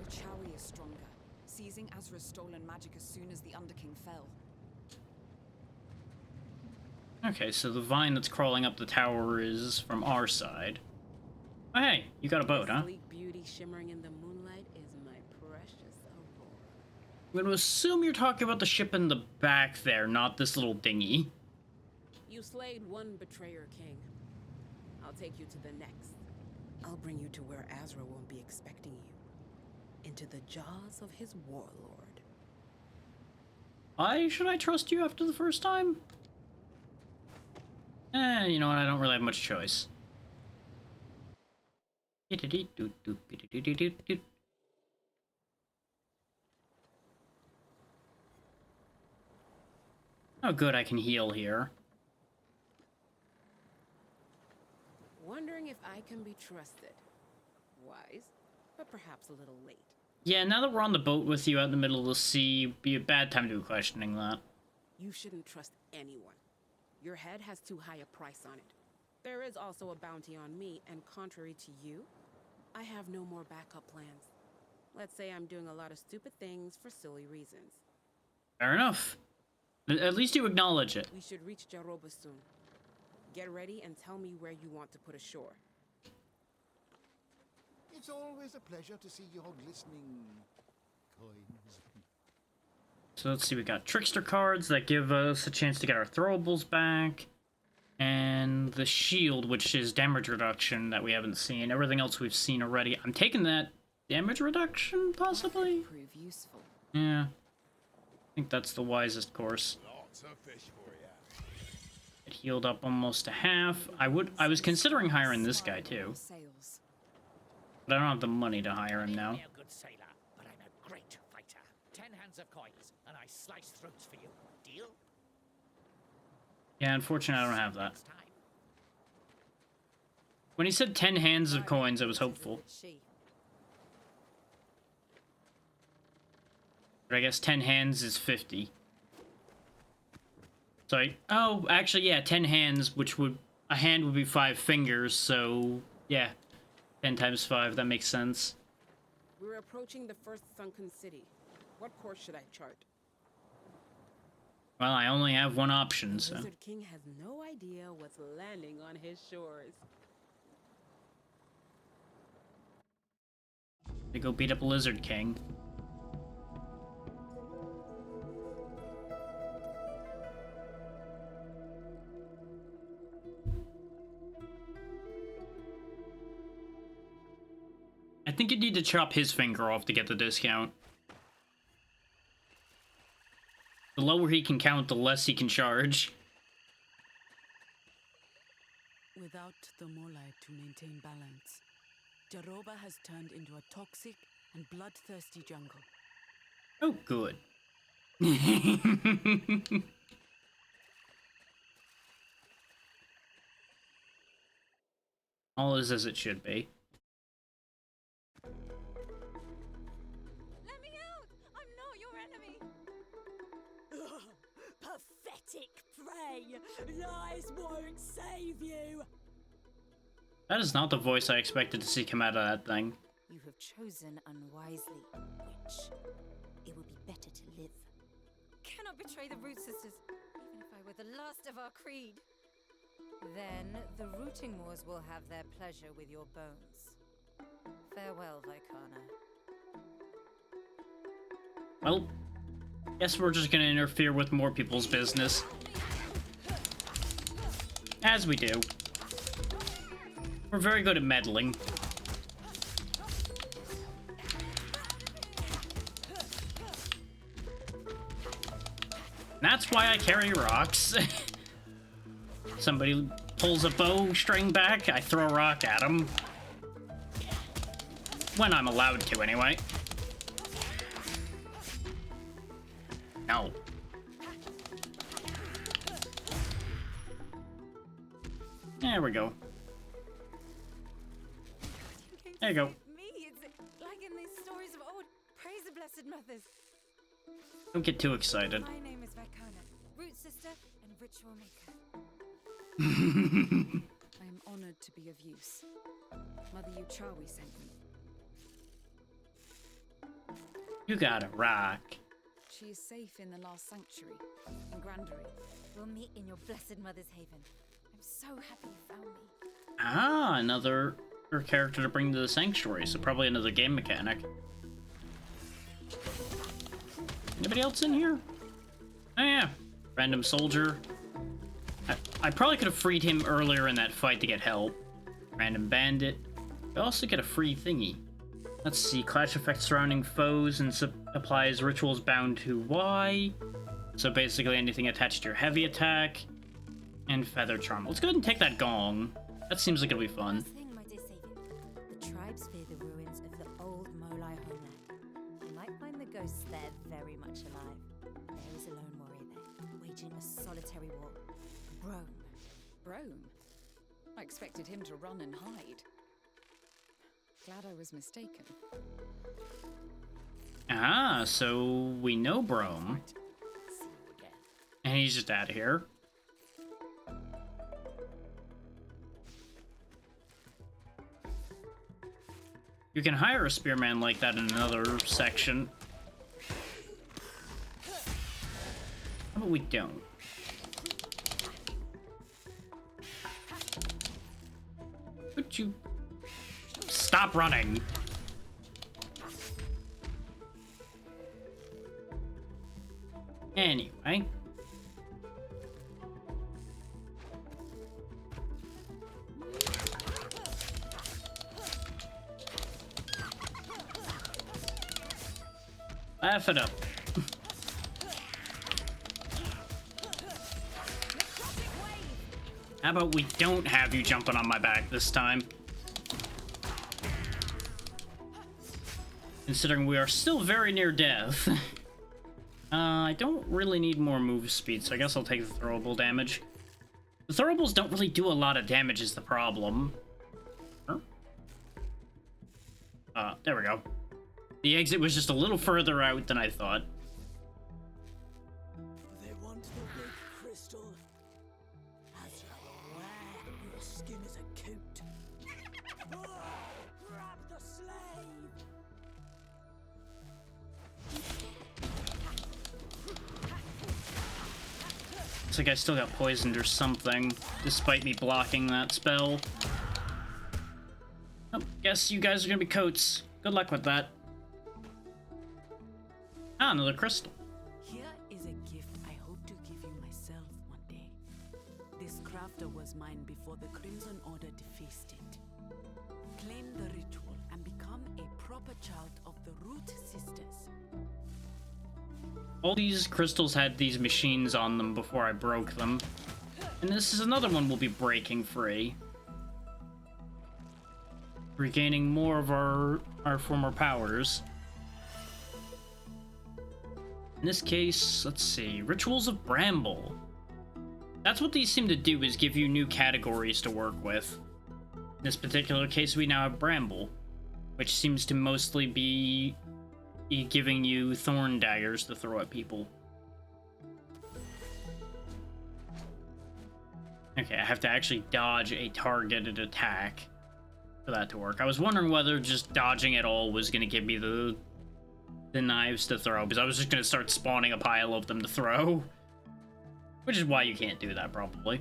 Chowie is stronger, seizing Azra's stolen magic as soon as the Underking fell. Okay, so the vine that's crawling up the tower is from our side. Oh, hey, you got a boat, huh? Sleek beauty shimmering in the moonlight is my precious Aurora. I'm gonna assume you're talking about the ship in the back there, not this little dinghy. You slayed one betrayer king. I'll take you to the next. I'll bring you to where Azra won't be expecting you. Into the jaws of his warlord. Should I trust you after the first time? You know what, I don't really have much choice. Oh good, I can heal here. Wondering if I can be trusted. Wise, but perhaps a little late. Yeah, now that we're on the boat with you out in the middle of the sea, be a bad time to be questioning that. You shouldn't trust anyone. Your head has too high a price on it. There is also a bounty on me, and contrary to you, I have no more backup plans. Let's say I'm doing a lot of stupid things for silly reasons. Fair enough. At least you acknowledge it. We should reach Jaroba soon. Get ready and tell me where you want to put ashore. It's always a pleasure to see your glistening coins. So let's see, we got trickster cards that give us a chance to get our throwables back. And the shield, which is damage reduction that we haven't seen. Everything else we've seen already. I'm taking that damage reduction, possibly? Prove useful. Yeah. I think that's the wisest course. Lots of fish for ya. It healed up almost to half. I was considering hiring this guy too. Sails. But I don't have the money to hire him now. I'm a good sailor, but I'm a great fighter. 10 hands of coins, and I slice throats for you. Deal? Yeah, unfortunately I don't have that. Next time. When he said 10 hands of coins, I was hopeful. But I guess 10 hands is 50. Sorry. Oh, actually, yeah, 10 hands, which would... A hand would be 5 fingers, so... Yeah. 10 times 5, that makes sense. We're approaching the first sunken city. What course should I chart? Well, I only have one option, so... Lizard King has no idea what's landing on his shores. To go beat up Lizard King. At think you need to chop his finger off to get the discount. The lower he can count, the less he can charge. Without the Molai to maintain balance, Jaroba has turned into a toxic and bloodthirsty jungle. Oh, good. All is as it should be. Let me out! I'm not your enemy! Pathetic prey! Lies won't save you! That is not the voice I expected to see come out of that thing. You have chosen unwisely, witch. It would be better to live. Cannot betray the Root Sisters, even if I were the last of our creed. Then the Rooting Moors will have their pleasure with your bones. Farewell, Vicana. Well, guess we're just gonna interfere with more people's business. As we do. We're very good at meddling. That's why I carry rocks. Somebody pulls a bowstring back, I throw a rock at him. When I'm allowed to, anyway. No. There we go. There you go. Me, it's like in these stories of old. Praise the Blessed Mothers. Don't get too excited. My name is Vicana, Root Sister and Ritual Maker. I am honored to be of use. Mother Yuchawi sent me. You got a rock. She is safe in the last sanctuary, in Grandery. We'll meet in your Blessed Mother's haven. I'm so happy you found me. Ah, another character to bring to the sanctuary, so probably another game mechanic. Anybody else in here? Oh yeah, random soldier. I probably could have freed him earlier in that fight to get help. Random bandit. I also get a free thingy. Let's see, clash effects surrounding foes and applies rituals bound to Y. So basically anything attached to your heavy attack. And feather charm. Let's go ahead and take that gong. That seems like it'll be fun. Last thing, my dear savior. The tribes fear the ruins of the old Molai homeland. You might find the ghosts there very much alive. There is a lone warrior there, waging a solitary war. Rome. Rome? I expected him to run and hide. Glad I was mistaken. Ah, so we know Brome. See you again. And he's just out of here. You can hire a spearman like that in another section. How about we don't? Would you stop running? Anyway. Laugh it up. How about we don't have you jumping on my back this time? Considering we are still very near death. I don't really need more move speed, so I guess I'll take the throwable damage. The throwables don't really do a lot of damage is the problem. Huh? There we go. The exit was just a little further out than I thought. They want the big crystal. As you're aware, your skin is a coat. Grab the slave! Looks like I still got poisoned or something, despite me blocking that spell. Oh, guess you guys are gonna be coats. Good luck with that. Ah, another crystal. Here is a gift I hope to give you myself one day. This crafter was mine before the Crimson Order defaced it. Claim the ritual and become a proper child of the Root Sisters. All these crystals had these machines on them before I broke them. And this is another one we'll be breaking free. Regaining more of our former powers. In this case, let's see, Rituals of Bramble. That's what these seem to do, is give you new categories to work with. In this particular case, we now have Bramble, which seems to mostly be giving you thorn daggers to throw at people. Okay, I have to actually dodge a targeted attack for that to work. I was wondering whether just dodging at all was going to give me the knives to throw, because I was just going to start spawning a pile of them to throw. Which is why you can't do that, probably.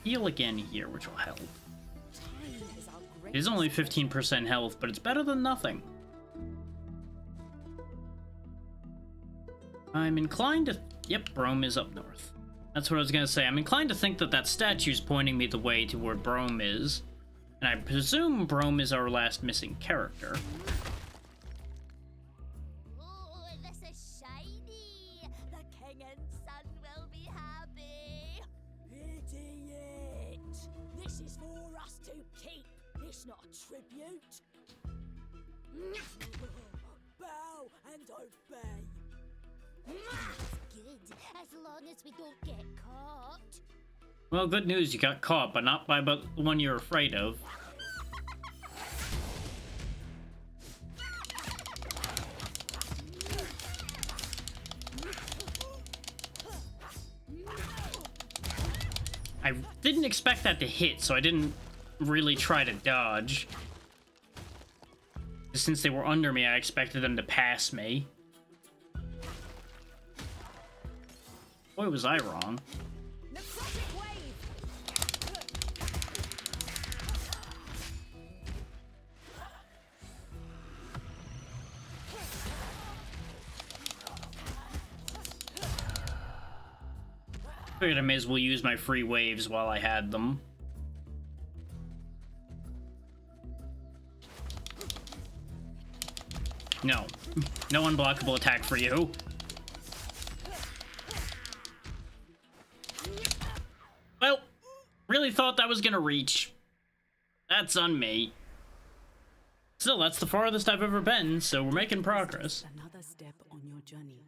Heal again here, which will help. It is only 15% health, but it's better than nothing. I'm inclined to... Yep, Brome is up north. That's what I was going to say. I'm inclined to think that that statue's pointing me the way to where Brome is. And I presume Brome is our last missing character. Not a tribute. Bow and obey. Good, as long as we don't get caught. Well, good news, you got caught, but not by the one you're afraid of. I didn't expect that to hit, so I didn't really try to dodge. Since they were under me, I expected them to pass me. Boy, was I wrong. Figured I may as well use my free waves while I had them. No. No unblockable attack for you. Well, really thought that was gonna reach. That's on me. Still, that's the farthest I've ever been, so we're making progress. Another step on your journey.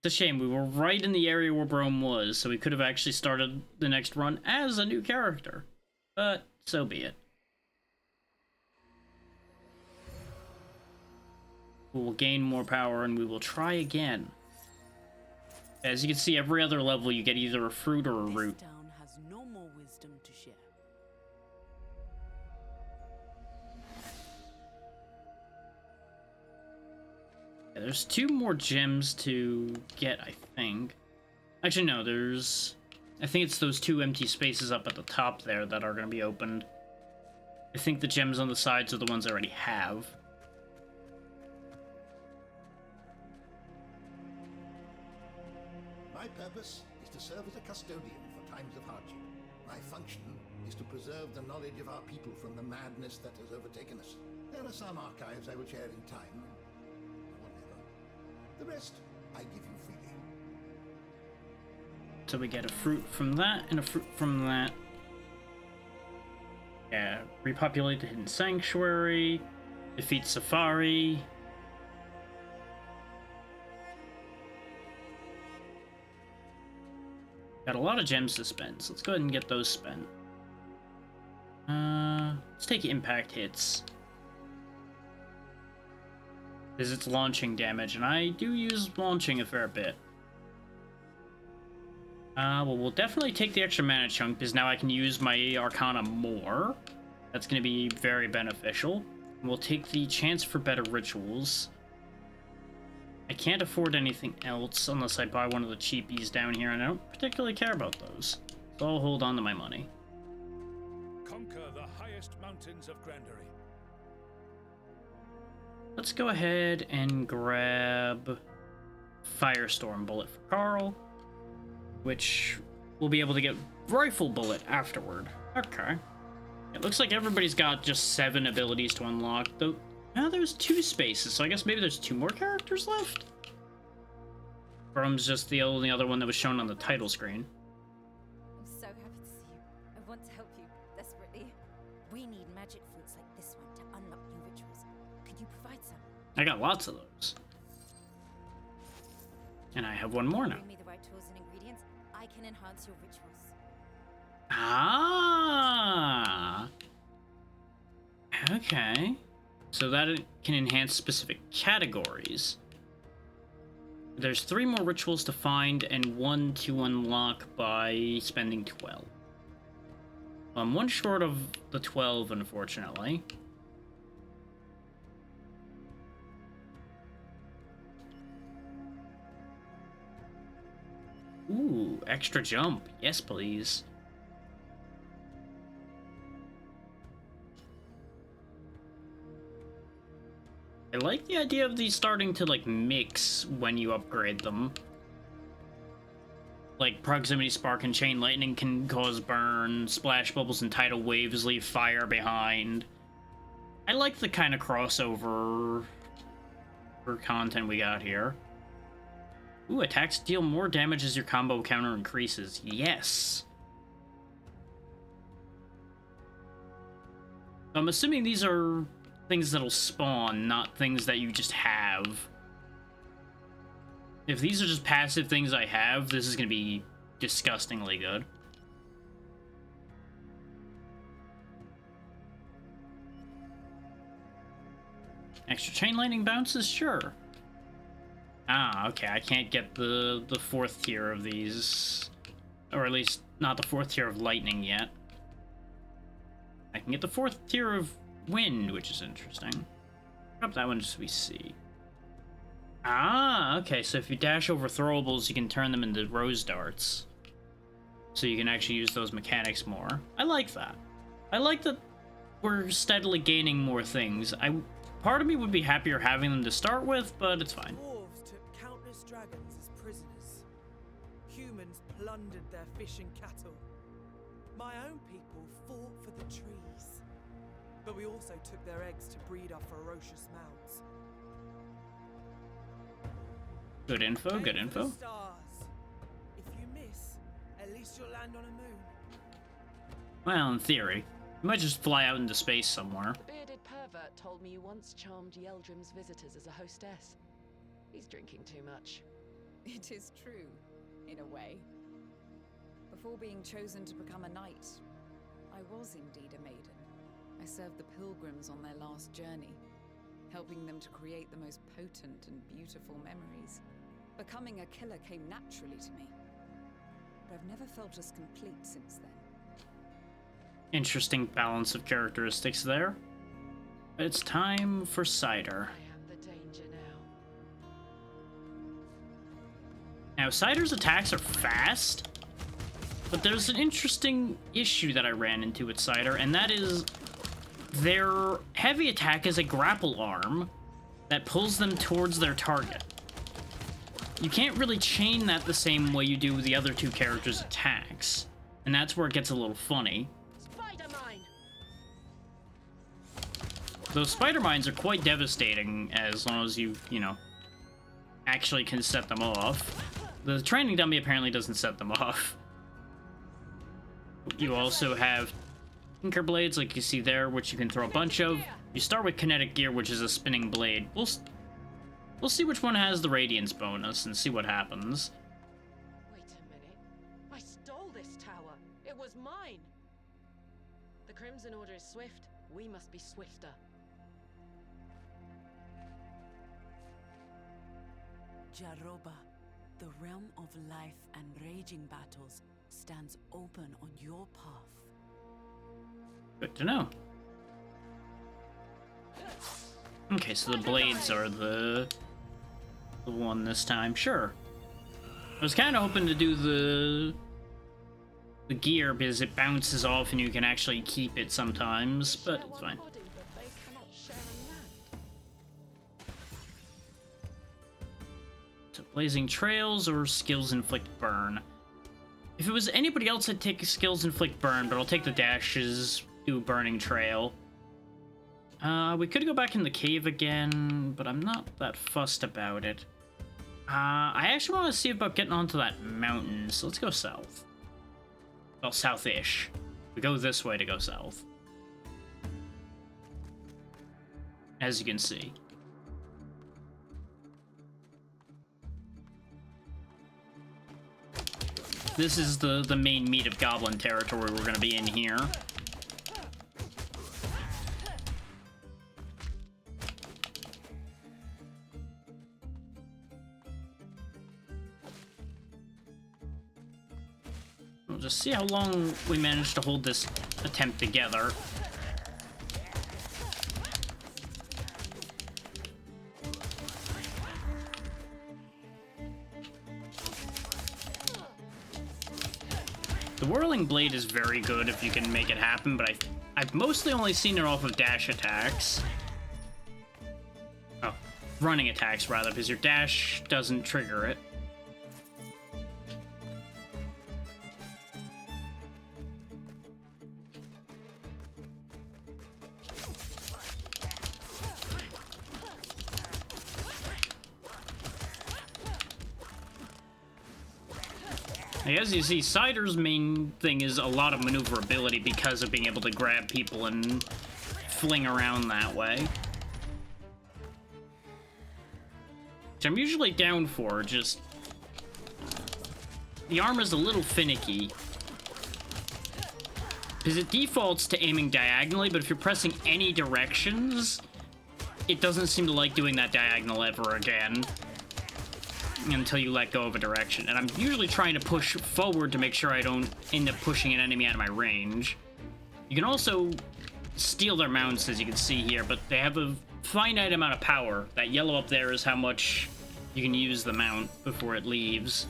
It's a shame, we were right in the area where Brome was, so we could have actually started the next run as a new character. But, so be it. We will gain more power and we will try again. As you can see, every other level you get either a fruit or a root. This town has no more wisdom to share. Yeah, there's 2 more gems to get, I think. Actually, no, there's... I think it's those 2 empty spaces up at the top there that are going to be opened. I think the gems on the sides are the ones I already have. My purpose is to serve as a custodian for times of hardship. My function is to preserve the knowledge of our people from the madness that has overtaken us. There are some archives I will share in time, or never. The rest I give you freely. So we get a fruit from that and a fruit from that. Yeah, repopulate the hidden sanctuary, defeat Safari. Got a lot of gems to spend, so let's go ahead and get those spent. Let's take impact hits. Because it's launching damage, and I do use launching a fair bit. Well, we'll definitely take the extra mana chunk, because now I can use my Arcana more. That's going to be very beneficial. We'll take the chance for better rituals. I can't afford anything else unless I buy one of the cheapies down here, and I don't particularly care about those. So I'll hold on to my money. Conquer the highest mountains of Grandery. Let's go ahead and grab Firestorm Bullet for Carl, which we'll be able to get Rifle Bullet afterward. Okay. Yeah, It looks like everybody's got just 7 abilities to unlock, though. Now there's 2 spaces, so I guess maybe there's 2 more characters left? Brum's just the only other one that was shown on the title screen. I'm so happy to see you. I want to help you desperately. We need magic fruits like this one to unlock new rituals. Could you provide some? I got lots of those. And I have one more now. Bring me the right tools and ingredients. I can enhance your rituals. Ah. Okay. So that it can enhance specific categories. There's 3 more rituals to find and 1 to unlock by spending 12. I'm 1 short of the 12, unfortunately. Ooh, extra jump. Yes, please. I like the idea of these starting to, like, mix when you upgrade them. Like, Proximity Spark and Chain Lightning can cause burn, Splash Bubbles and Tidal Waves leave fire behind. I like the kind of crossover for content we got here. Ooh, attacks deal more damage as your combo counter increases. Yes! I'm assuming these are things that'll spawn, not things that you just have. If these are just passive things I have, this is gonna be disgustingly good. Extra chain lightning bounces? Sure. Ah, okay, I can't get the 4th tier of these. Or at least, not the 4th tier of lightning yet. I can get the 4th tier of wind, which is interesting. Drop that one just so we see. Ah, okay, so if you dash over throwables, you can turn them into rose darts. So you can actually use those mechanics more. I like that. I like that we're steadily gaining more things. Part of me would be happier having them to start with, but it's fine. Dwarves took countless dragons as prisoners. Humans plundered their fish and cattle. My own people fought for the trees. But we also took their eggs to breed our ferocious mounts. Good info, good Aim for the info. stars. If you miss, at least you'll land on a moon. Well, in theory. You might just fly out into space somewhere. The bearded pervert told me you once charmed Yeldrim's visitors as a hostess. He's drinking too much. It is true, in a way. Before being chosen to become a knight, I was indeed a maiden. I served the pilgrims on their last journey, helping them to create the most potent and beautiful memories. Becoming a killer came naturally to me, but I've never felt as complete since then. Interesting balance of characteristics there. It's time for cider. I am the danger now. Now, cider's attacks are fast, but there's an interesting issue that I ran into with cider, and that is their heavy attack is a grapple arm that pulls them towards their target. You can't really chain that the same way you do with the other 2 characters' attacks, and that's where it gets a little funny. Spider mine! Those spider mines are quite devastating as long as you know, actually can set them off. The training dummy apparently doesn't set them off. You also have Tinker Blades, like you see there, which you can throw a bunch of. You start with Kinetic Gear, which is a spinning blade. We'll see which one has the Radiance bonus and see what happens. Wait a minute. I stole this tower. It was mine. The Crimson Order is swift. We must be swifter. Jaroba, the realm of life and raging battles stands open on your path. Good to know. Okay, so the blades are the one this time. Sure. I was kind of hoping to do the gear because it bounces off and you can actually keep it sometimes, but it's fine. So Blazing Trails or Skills Inflict Burn. If it was anybody else, I'd take Skills Inflict Burn, but I'll take the dashes do a burning trail. We could go back in the cave again, but I'm not that fussed about it. I actually want to see about getting onto that mountain, so let's go south. Well, south-ish. We go this way to go south. As you can see. This is the main meat of Goblin territory we're going to be in here. We'll just see how long we manage to hold this attempt together. The Whirling Blade is very good if you can make it happen, but I've mostly only seen it off of dash attacks. Oh, running attacks, rather, because your dash doesn't trigger it. As you see, Cider's main thing is a lot of maneuverability because of being able to grab people and fling around that way. Which I'm usually down for, just... The armor's a little finicky. Because it defaults to aiming diagonally, but if you're pressing any directions, it doesn't seem to like doing that diagonal ever again. Until you let go of a direction. And I'm usually trying to push forward to make sure I don't end up pushing an enemy out of my range. You can also steal their mounts, as you can see here, but they have a finite amount of power. That yellow up there is how much you can use the mount before it leaves.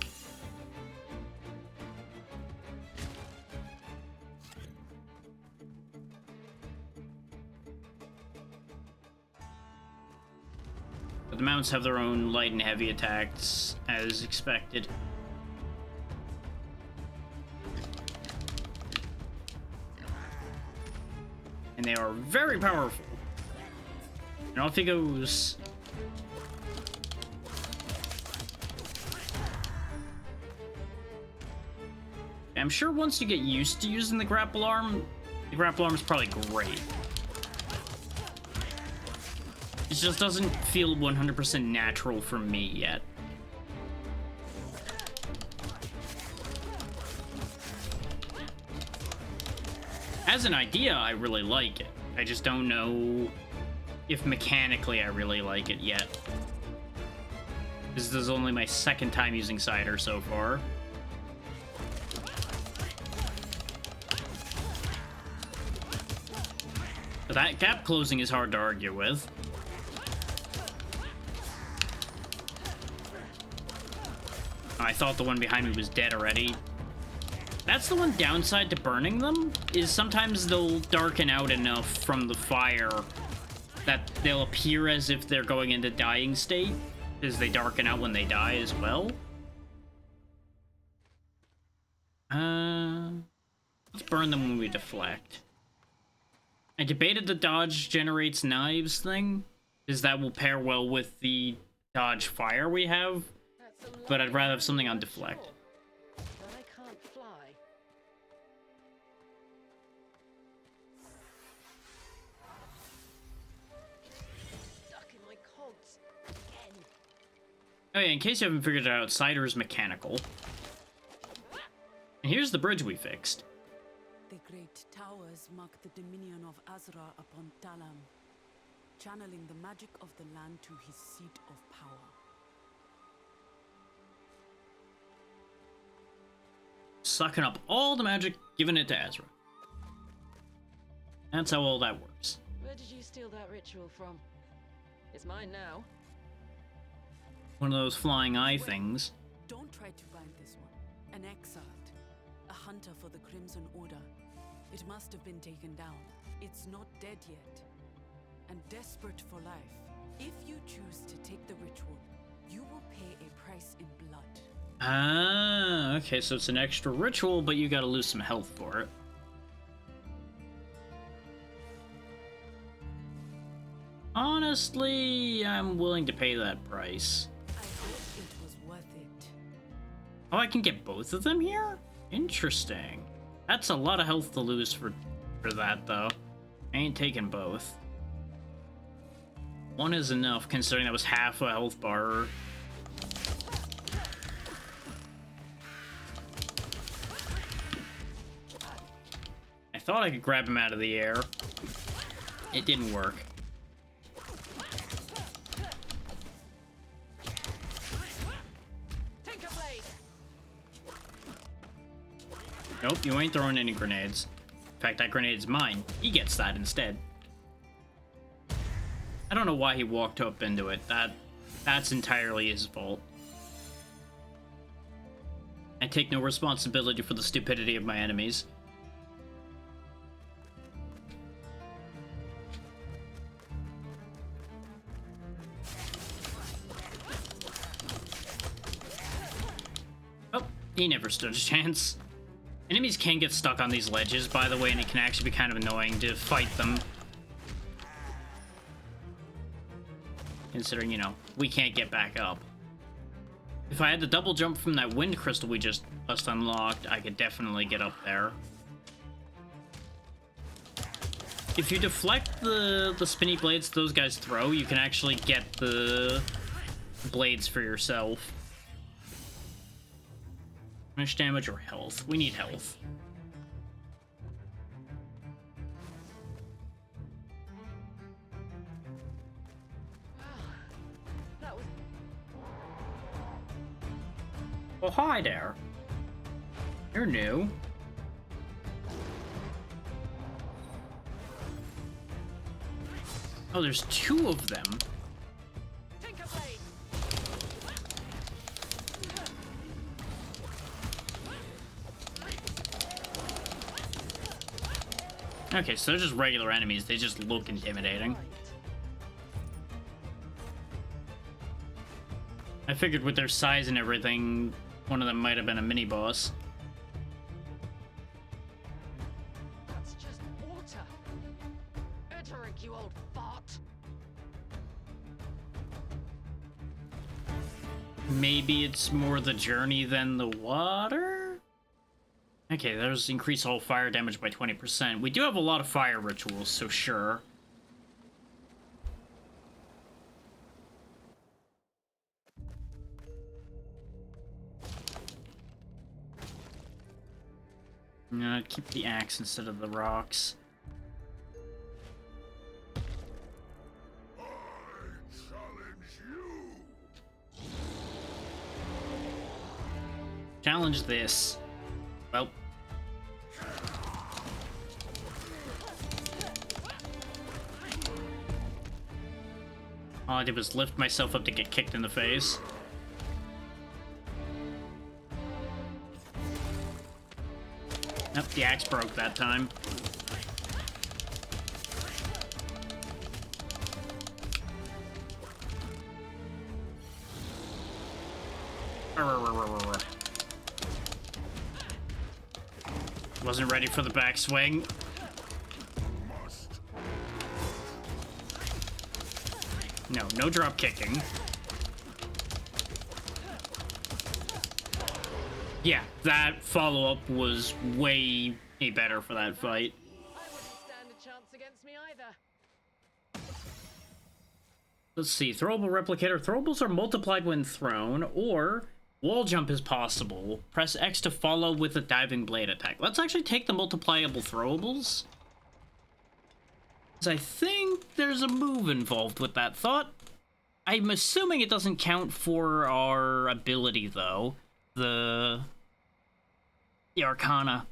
The mounts have their own light and heavy attacks, as expected. And they are very powerful. And off he goes. I'm sure once you get used to using the grapple arm is probably great. It just doesn't feel 100% natural for me yet. As an idea, I really like it. I just don't know if mechanically I really like it yet. This is only my second time using Cider so far. But that gap closing is hard to argue with. I thought the one behind me was dead already. That's the one downside to burning them, is sometimes they'll darken out enough from the fire that they'll appear as if they're going into dying state, as they darken out when they die as well. Let's burn them when we deflect. I debated the dodge generates knives thing, because that will pair well with the dodge fire we have. But I'd rather have something on deflect. But I can't fly. Stuck in my cogs again. Oh yeah, in case you haven't figured it out, Cider is mechanical. And here's the bridge we fixed. The great towers mark the dominion of Azra upon Talam, channeling the magic of the land to his seat of power. Sucking up all the magic, giving it to Azra. That's how all that works. Where did you steal that ritual from? It's mine now. One of those flying eye things. Don't try to find this one. An exiled. A hunter for the Crimson Order. It must have been taken down. It's not dead yet. And desperate for life. If you choose to take the ritual, you will pay a price in blood. Ah, okay, so it's an extra ritual, but you gotta lose some health for it. honestly, I'm willing to pay that price. I hope it was worth it. Oh, I can get both of them here? Interesting. That's a lot of health to lose for that, though. I ain't taking both. One is enough, considering that was half a health bar. I thought I could grab him out of the air. It didn't work. Nope, you ain't throwing any grenades. In fact, that grenade's mine. He gets that instead. I don't know why he walked up into it. That's entirely his fault. I take no responsibility for the stupidity of my enemies. Oh, he never stood a chance. Enemies can get stuck on these ledges, by the way, and it can actually be kind of annoying to fight them. Considering, you know, we can't get back up. If I had the double jump from that wind crystal we just unlocked, I could definitely get up there. If you deflect the spinny blades those guys throw, you can actually get the blades for yourself. How much damage or health? We need health. Oh, hi there. You're new. Oh, there's two of them. Okay, so they're just regular enemies. They just look intimidating. I figured with their size and everything, one of them might have been a mini-boss. That's just water. A drink, you old fart. Maybe it's more the journey than the water? Okay, there's increased all fire damage by 20%. We do have a lot of fire rituals, so sure. No, keep the axe instead of the rocks. I challenge you. Challenge this. Well. All I did was lift myself up to get kicked in the face. Nope, the axe broke that time. Wasn't ready for the backswing. No drop kicking. Yeah, that follow-up was way better for that fight. I wouldn't stand a chance against me either. Let's see, throwable replicator. Throwables are multiplied when thrown, or wall jump is possible. Press X to follow with a diving blade attack. Let's actually take the multipliable throwables. Because I think there's a move involved with that thought. I'm assuming it doesn't count for our ability, though. The Arcana.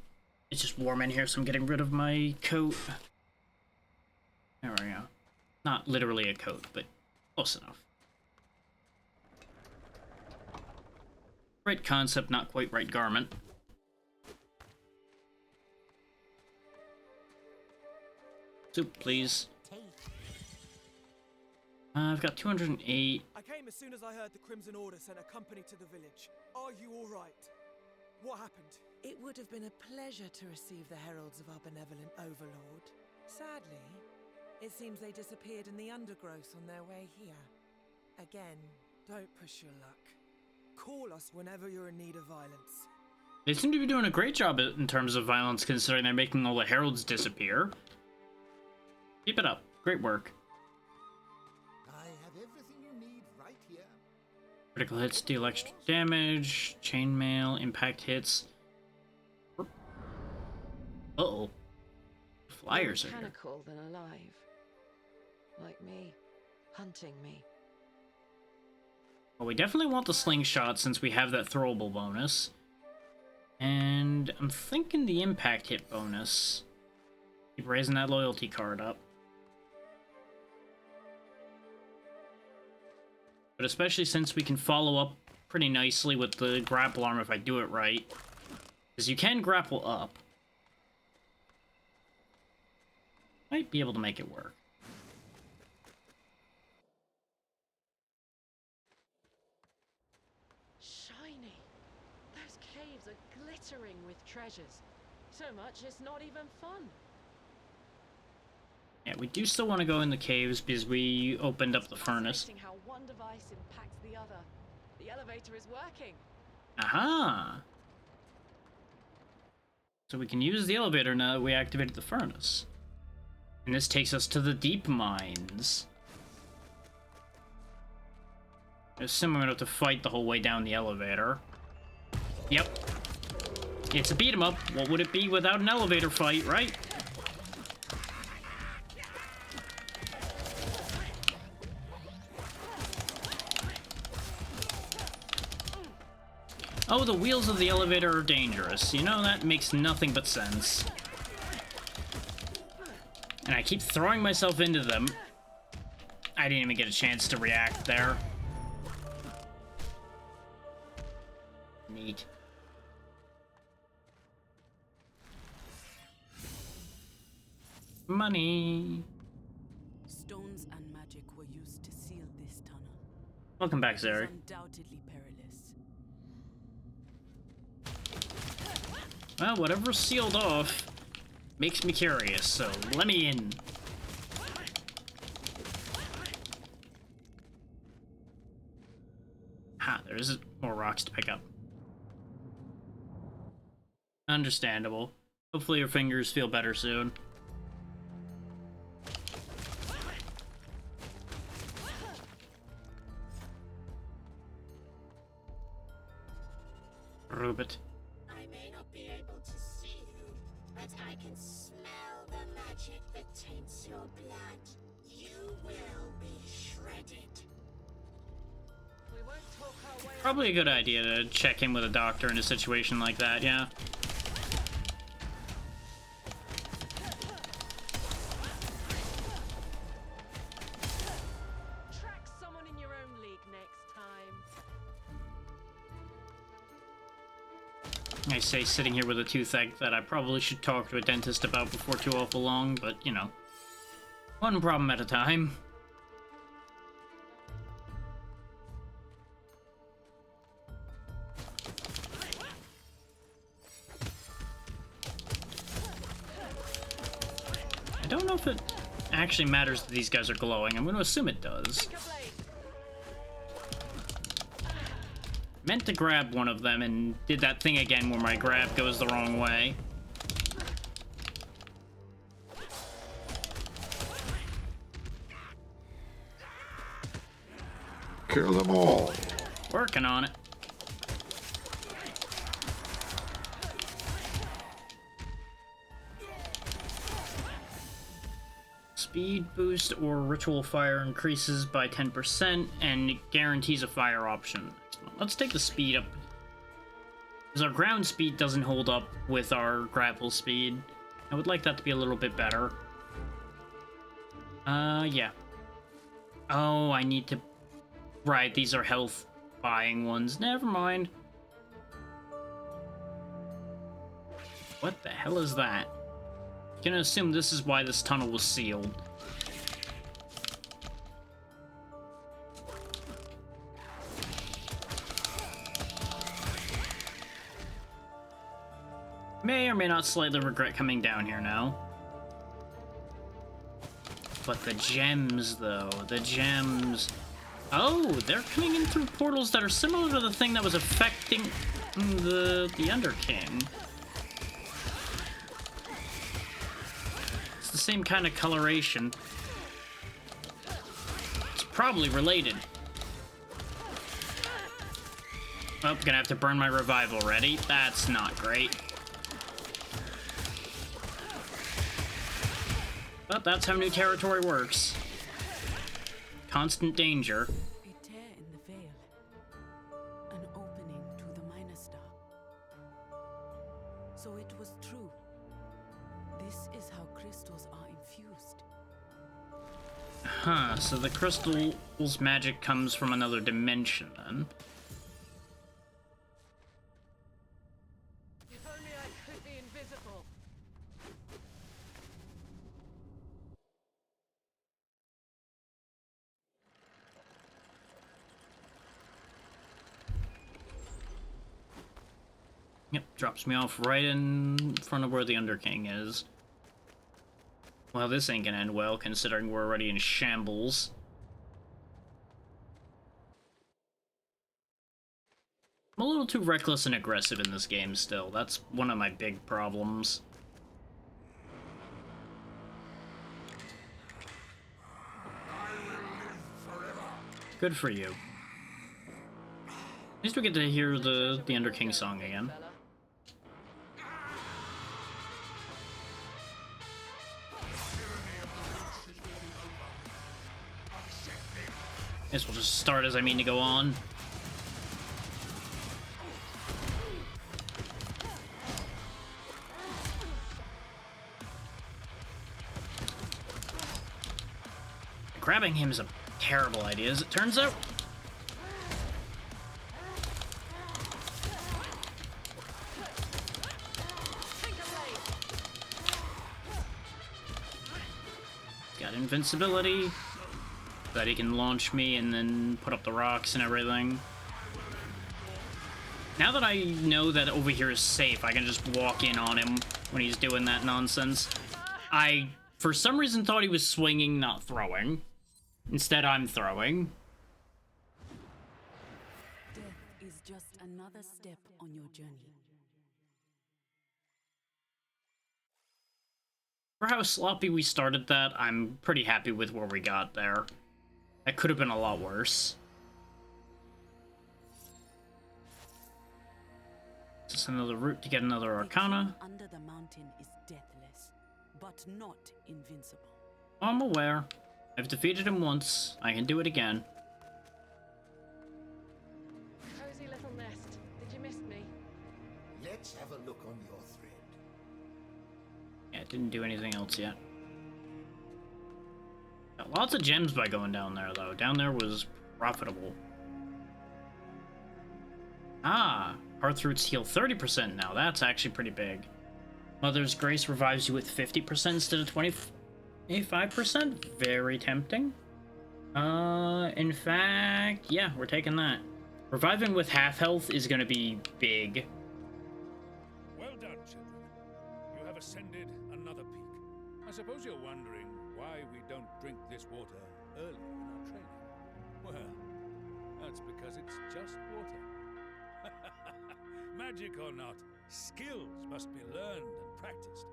It's just warm in here, so I'm getting rid of my coat. There we go. Not literally a coat, but close enough. Right concept, not quite right garment. Soup, please. I've got 208. I came as soon as I heard the Crimson Order sent a company to the village. Are you all right? What happened? It would have been a pleasure to receive the heralds of our benevolent overlord. Sadly, It seems they disappeared in the undergrowth on their way here. Again, don't push your luck. Call us whenever you're in need of violence. They seem to be doing a great job in terms of violence, considering they're making all the heralds disappear. Keep it up. Great work. I have everything you need right here. Critical hits deal extra damage. Chainmail, impact hits. Uh-oh. Flyers are here. Mechanical than alive. Like me. Hunting me. Well, we definitely want the slingshot since we have that throwable bonus. And I'm thinking the impact hit bonus. Keep raising that loyalty card up. But especially since we can follow up pretty nicely with the grapple arm if I do it right. Because you can grapple up. Might be able to make it work. Shiny. Those caves are glittering with treasures. So much it's not even fun. Yeah, we do still want to go in the caves because we opened up the furnace. Fascinating how one device impacts the other. The elevator is working. Aha! So we can use the elevator now that we activated the furnace. And this takes us to the deep mines. I assume I'm gonna have to fight the whole way down the elevator. Yep. It's a beat 'em up. What would it be without an elevator fight, right? Oh, the wheels of the elevator are dangerous. You know, that makes nothing but sense. And I keep throwing myself into them. I didn't even get a chance to react there. Neat. Money. Stones and magic were used to seal this tunnel. Welcome back, It Zeri. is undoubtedly perilous. Well, whatever's sealed off makes me curious, so let me in. Ha, there's more rocks to pick up. Understandable. Hopefully your fingers feel better soon. Rubit. I may not be able to see you, but I can smell the magic that taints your blood. You will be shredded. We won't talk our way. Probably a good idea to check in with a doctor in a situation like that, yeah. Track someone in your own league next time. I say sitting here with a toothache that I probably should talk to a dentist about before too awful long, but, you know, one problem at a time. I don't know if it actually matters that these guys are glowing. I'm going to assume it does. Meant to grab one of them and did that thing again where my grab goes the wrong way. Kill them all. Working on it. Speed boost or ritual fire increases by 10% and it guarantees a fire option. Let's take the speed up. Because our ground speed doesn't hold up with our grapple speed. I would like that to be a little bit better. Yeah. Oh, I need to... Right, these are health buying ones. Never mind. What the hell is that? Gonna assume this is why this tunnel was sealed. May or may not slightly regret coming down here now. but the gems, though. The gems. Oh, they're coming in through portals that are similar to the thing that was affecting the Under King. It's the same kind of coloration. It's probably related. Oh, gonna have to burn my revival ready. That's not great. But that's how new territory works. Constant danger. A tear in the veil. An opening to the minor star. So it was true. This is how crystals are infused. Huh, so the crystal's magic comes from another dimension, then. If only I could be invisible. Yep, drops me off right in front of where the Underking is. Well, this ain't gonna end well, considering we're already in shambles. I'm a little too reckless and aggressive in this game still. That's one of my big problems. Good for you. At least we get to hear the Underking song again. Guess we'll just start as I mean to go on. Grabbing him is a terrible idea, as it turns out. Got invincibility, that he can launch me and then put up the rocks and everything. Now that I know that over here is safe, I can just walk in on him when he's doing that nonsense. I, for some reason, thought he was swinging, not throwing. Instead, I'm throwing. Death is just another step on your journey. For how sloppy we started that, I'm pretty happy with where we got there. That could have been a lot worse. Is this another route to get another Arcana? The king under the mountain is deathless, but not invincible. I'm aware. I've defeated him once. I can do it again. Cozy little nest. Did you miss me? Let's have a look on your thread. Yeah, it didn't do anything else yet. Got lots of gems by going down there, though. Down there was profitable. Ah, Hearth Roots heal 30% now. That's actually pretty big. Mother's Grace revives you with 50% instead of 25%? Very tempting. In fact, yeah, we're taking that. Reviving with half health is going to be big. Well done, children. You have ascended another peak. I suppose you're wondering why we don't drink this water early in our training. Well, that's because it's just water. Magic or not, skills must be learned and practiced.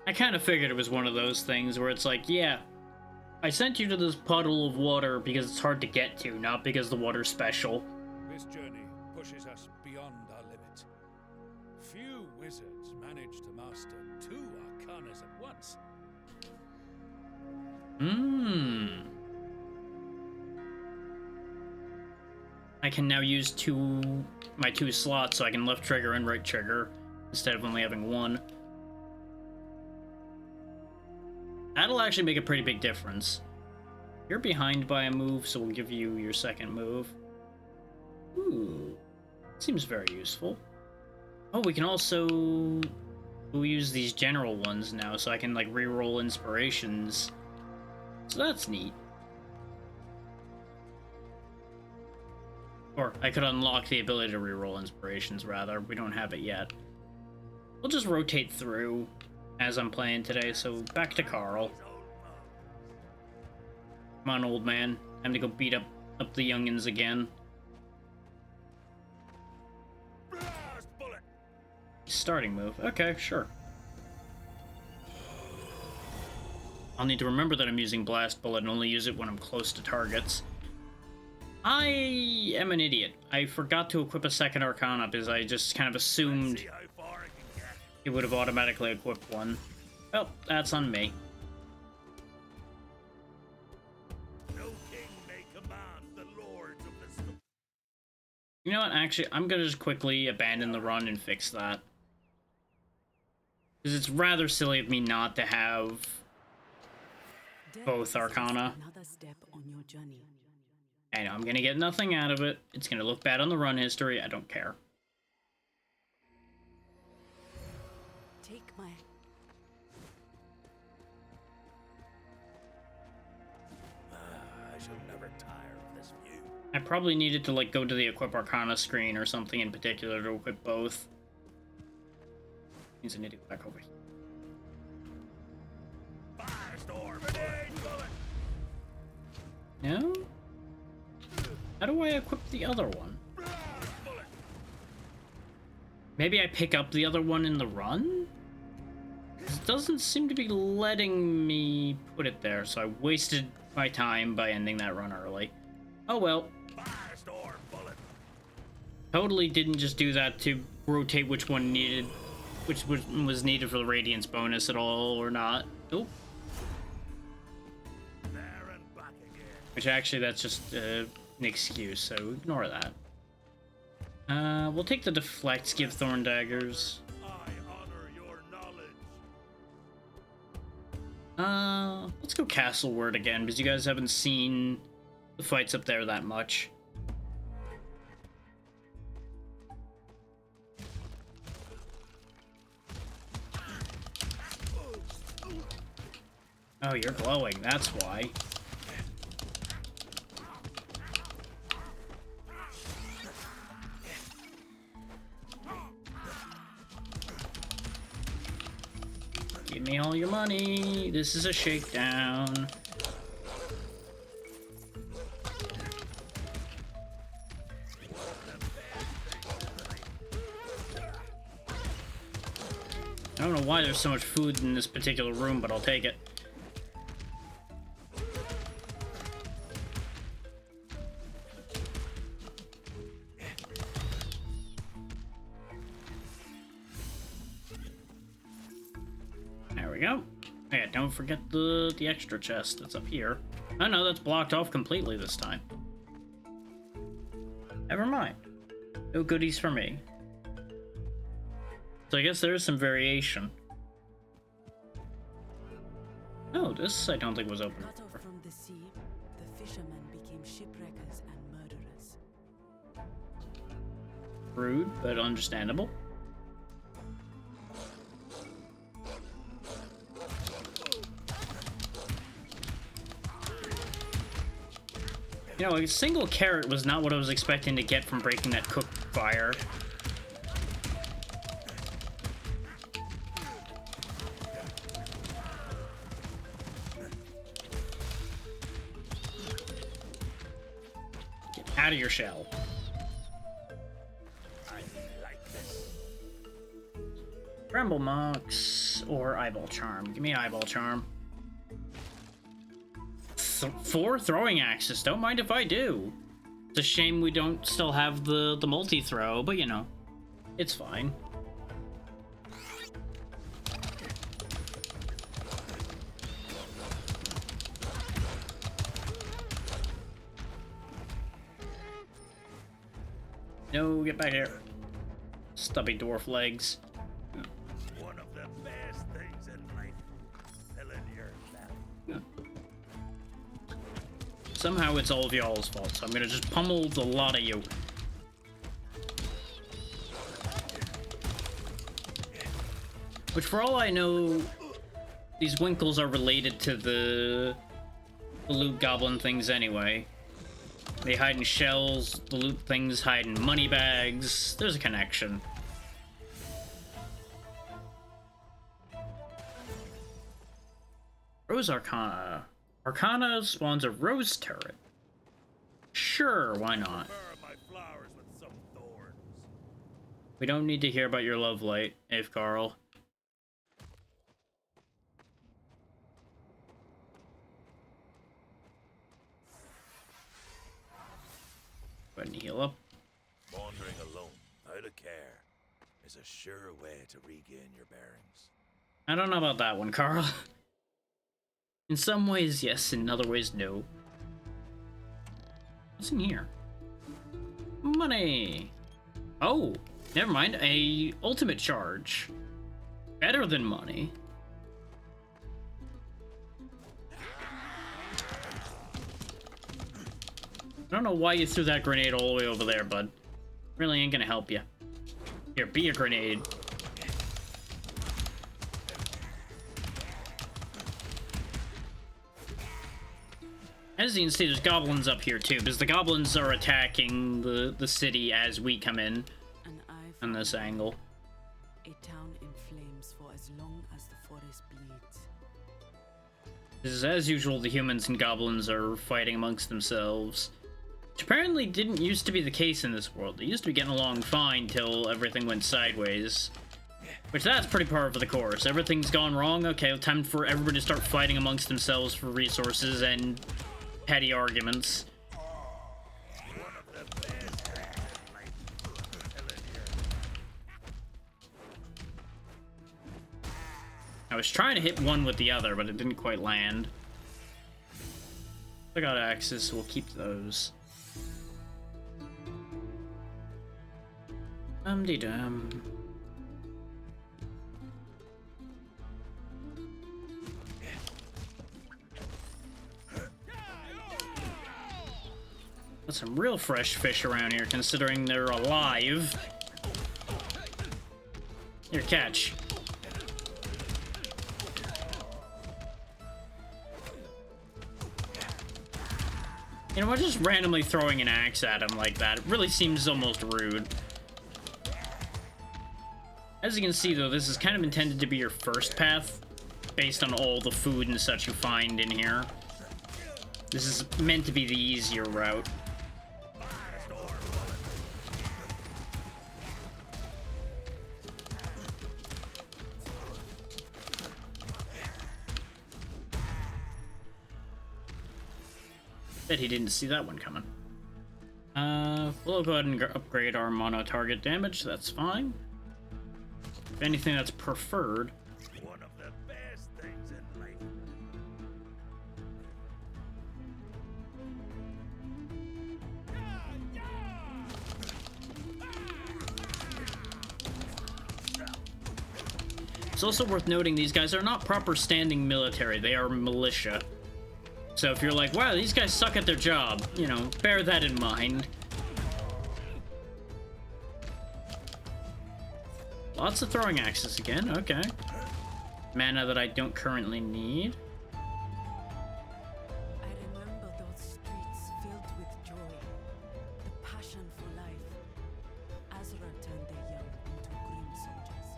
I kind of figured it was one of those things where it's like, yeah, I sent you to this puddle of water because it's hard to get to, not because the water's special. This journey pushes us beyond our limits. Few wizards manage to master 2 arcanas at once. I can now use my two slots, so I can left trigger and right trigger instead of only having one. That'll actually make a pretty big difference. You're behind by a move, so we'll give you your second move. Ooh, seems very useful. Oh, we can also we'll use these general ones now, so I can like reroll inspirations. So that's neat. Or I could unlock the ability to reroll inspirations, rather. We don't have it yet. We'll just rotate through as I'm playing today, so back to Carl. Come on, old man. Time to go beat up the youngins again. Blast bullet! Starting move. Okay, sure. I'll need to remember that I'm using Blast Bullet and only use it when I'm close to targets. I am an idiot. I forgot to equip a second Arcana because I just kind of assumed it would have automatically equipped one. Well, that's on me. No king may command the lords of the storm. You know what? Actually, I'm gonna just quickly abandon the run and fix that. Because it's rather silly of me not to have both Arcana. Another step on your journey. I know I'm gonna get nothing out of it. It's gonna look bad on the run history. I don't care. Take my I shall never tire of this view. I probably needed to like go to the Equip Arcana screen or something in particular to equip both. Means I need to go back over here. Firestorm! Grenade bullet! No? How do I equip the other one? Maybe I pick up the other one in the run? It doesn't seem to be letting me put it there, so I wasted my time by ending that run early. Oh well. Firestorm bullet! Totally didn't just do that to rotate which one needed, which was needed for the Radiance bonus at all, or not. Nope. There and back again. Which actually, that's just an excuse, so ignore that. We'll take the deflects, give Thorn Daggers. I honor your knowledge. Let's go Castle Word again, because you guys haven't seen the fights up there that much. Oh, you're glowing, that's why. Give me all your money. This is a shakedown. I don't know why there's so much food in this particular room, but I'll take it. There we go. Yeah, don't forget the extra chest that's up here. Oh no, that's blocked off completely this time. Never mind. No goodies for me. So I guess there is some variation. Oh, this I don't think was open cut before. off from the sea, the fishermen became shipwreckers and murderers. Rude, but understandable. You know, a single carrot was not what I was expecting to get from breaking that cook fire. Get out of your shell. I like this. Bramble Mox or Eyeball Charm. Give me Eyeball Charm. 4 throwing axes. Don't mind if I do. It's a shame we don't still have the multi-throw, but you know, it's fine. No, get back here. Stubby dwarf legs. One of the best things in life. Filling your belly. Somehow it's all of y'all's fault, so I'm gonna just pummel the lot of you. Which, for all I know, these Winkles are related to the loot goblin things anyway. They hide in shells, the loot things hide in money bags. There's a connection. Rose Arcana. Arcana spawns a rose turret. Sure, why not? We don't need to hear about your love light, Ave Carl. Go ahead and heal up. Wandering alone, out of care, is a sure way to regain your bearings. I don't know about that one, Carl. In some ways, yes. In other ways, no. What's in here? Money! Oh, never mind. A ultimate charge. Better than money. I don't know why you threw that grenade all the way over there, bud. Really ain't gonna help you. Here, be a grenade. As you can see, there's goblins up here too, because the goblins are attacking the city as we come in on this angle. A town in flames for as long as the forest bleeds. This is, as usual, the humans and goblins are fighting amongst themselves. Which apparently didn't used to be the case in this world. They used to be getting along fine till everything went sideways. Which, that's pretty par for the course. Everything's gone wrong. Okay, time for everybody to start fighting amongst themselves for resources and petty arguments. I was trying to hit one with the other, but it didn't quite land. I got axes, so we'll keep those. Dum-de-dum. Got some real fresh fish around here, considering they're alive. Here, catch. You know what, just randomly throwing an axe at him like that, it really seems almost rude. As you can see, though, this is kind of intended to be your first path, based on all the food and such you find in here. This is meant to be the easier route. Bet he didn't see that one coming. We'll go ahead and upgrade our mono target damage, that's fine. If anything, that's preferred. One of the best things in life. It's also worth noting these guys are not proper standing military, they are militia. So if you're like, wow, these guys suck at their job, you know, bear that in mind. Lots of throwing axes again, okay. Mana that I don't currently need. I remember those streets filled with joy, the passion for life. Azra turned their young into green soldiers.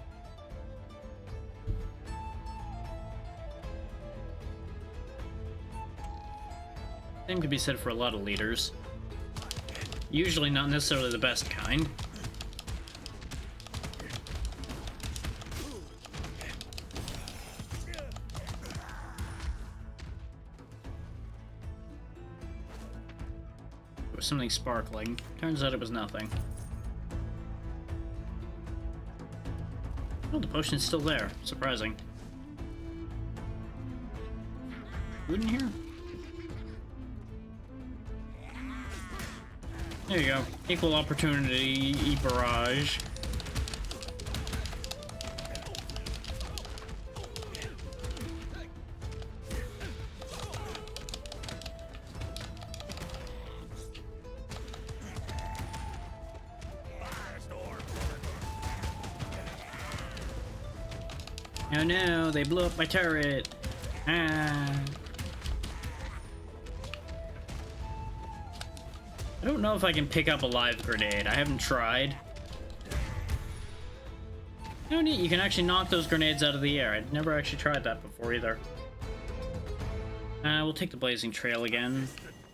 Same could be said for a lot of leaders. Usually not necessarily the best kind. There was something sparkling. Turns out it was nothing. Oh, the potion's still there. Surprising. Food in here? There you go. Equal opportunity barrage. Oh no, they blew up my turret. Ah. I don't know if I can pick up a live grenade. I haven't tried. Oh neat, you can actually knock those grenades out of the air. I'd never actually tried that before either. We'll take the Blazing Trail again.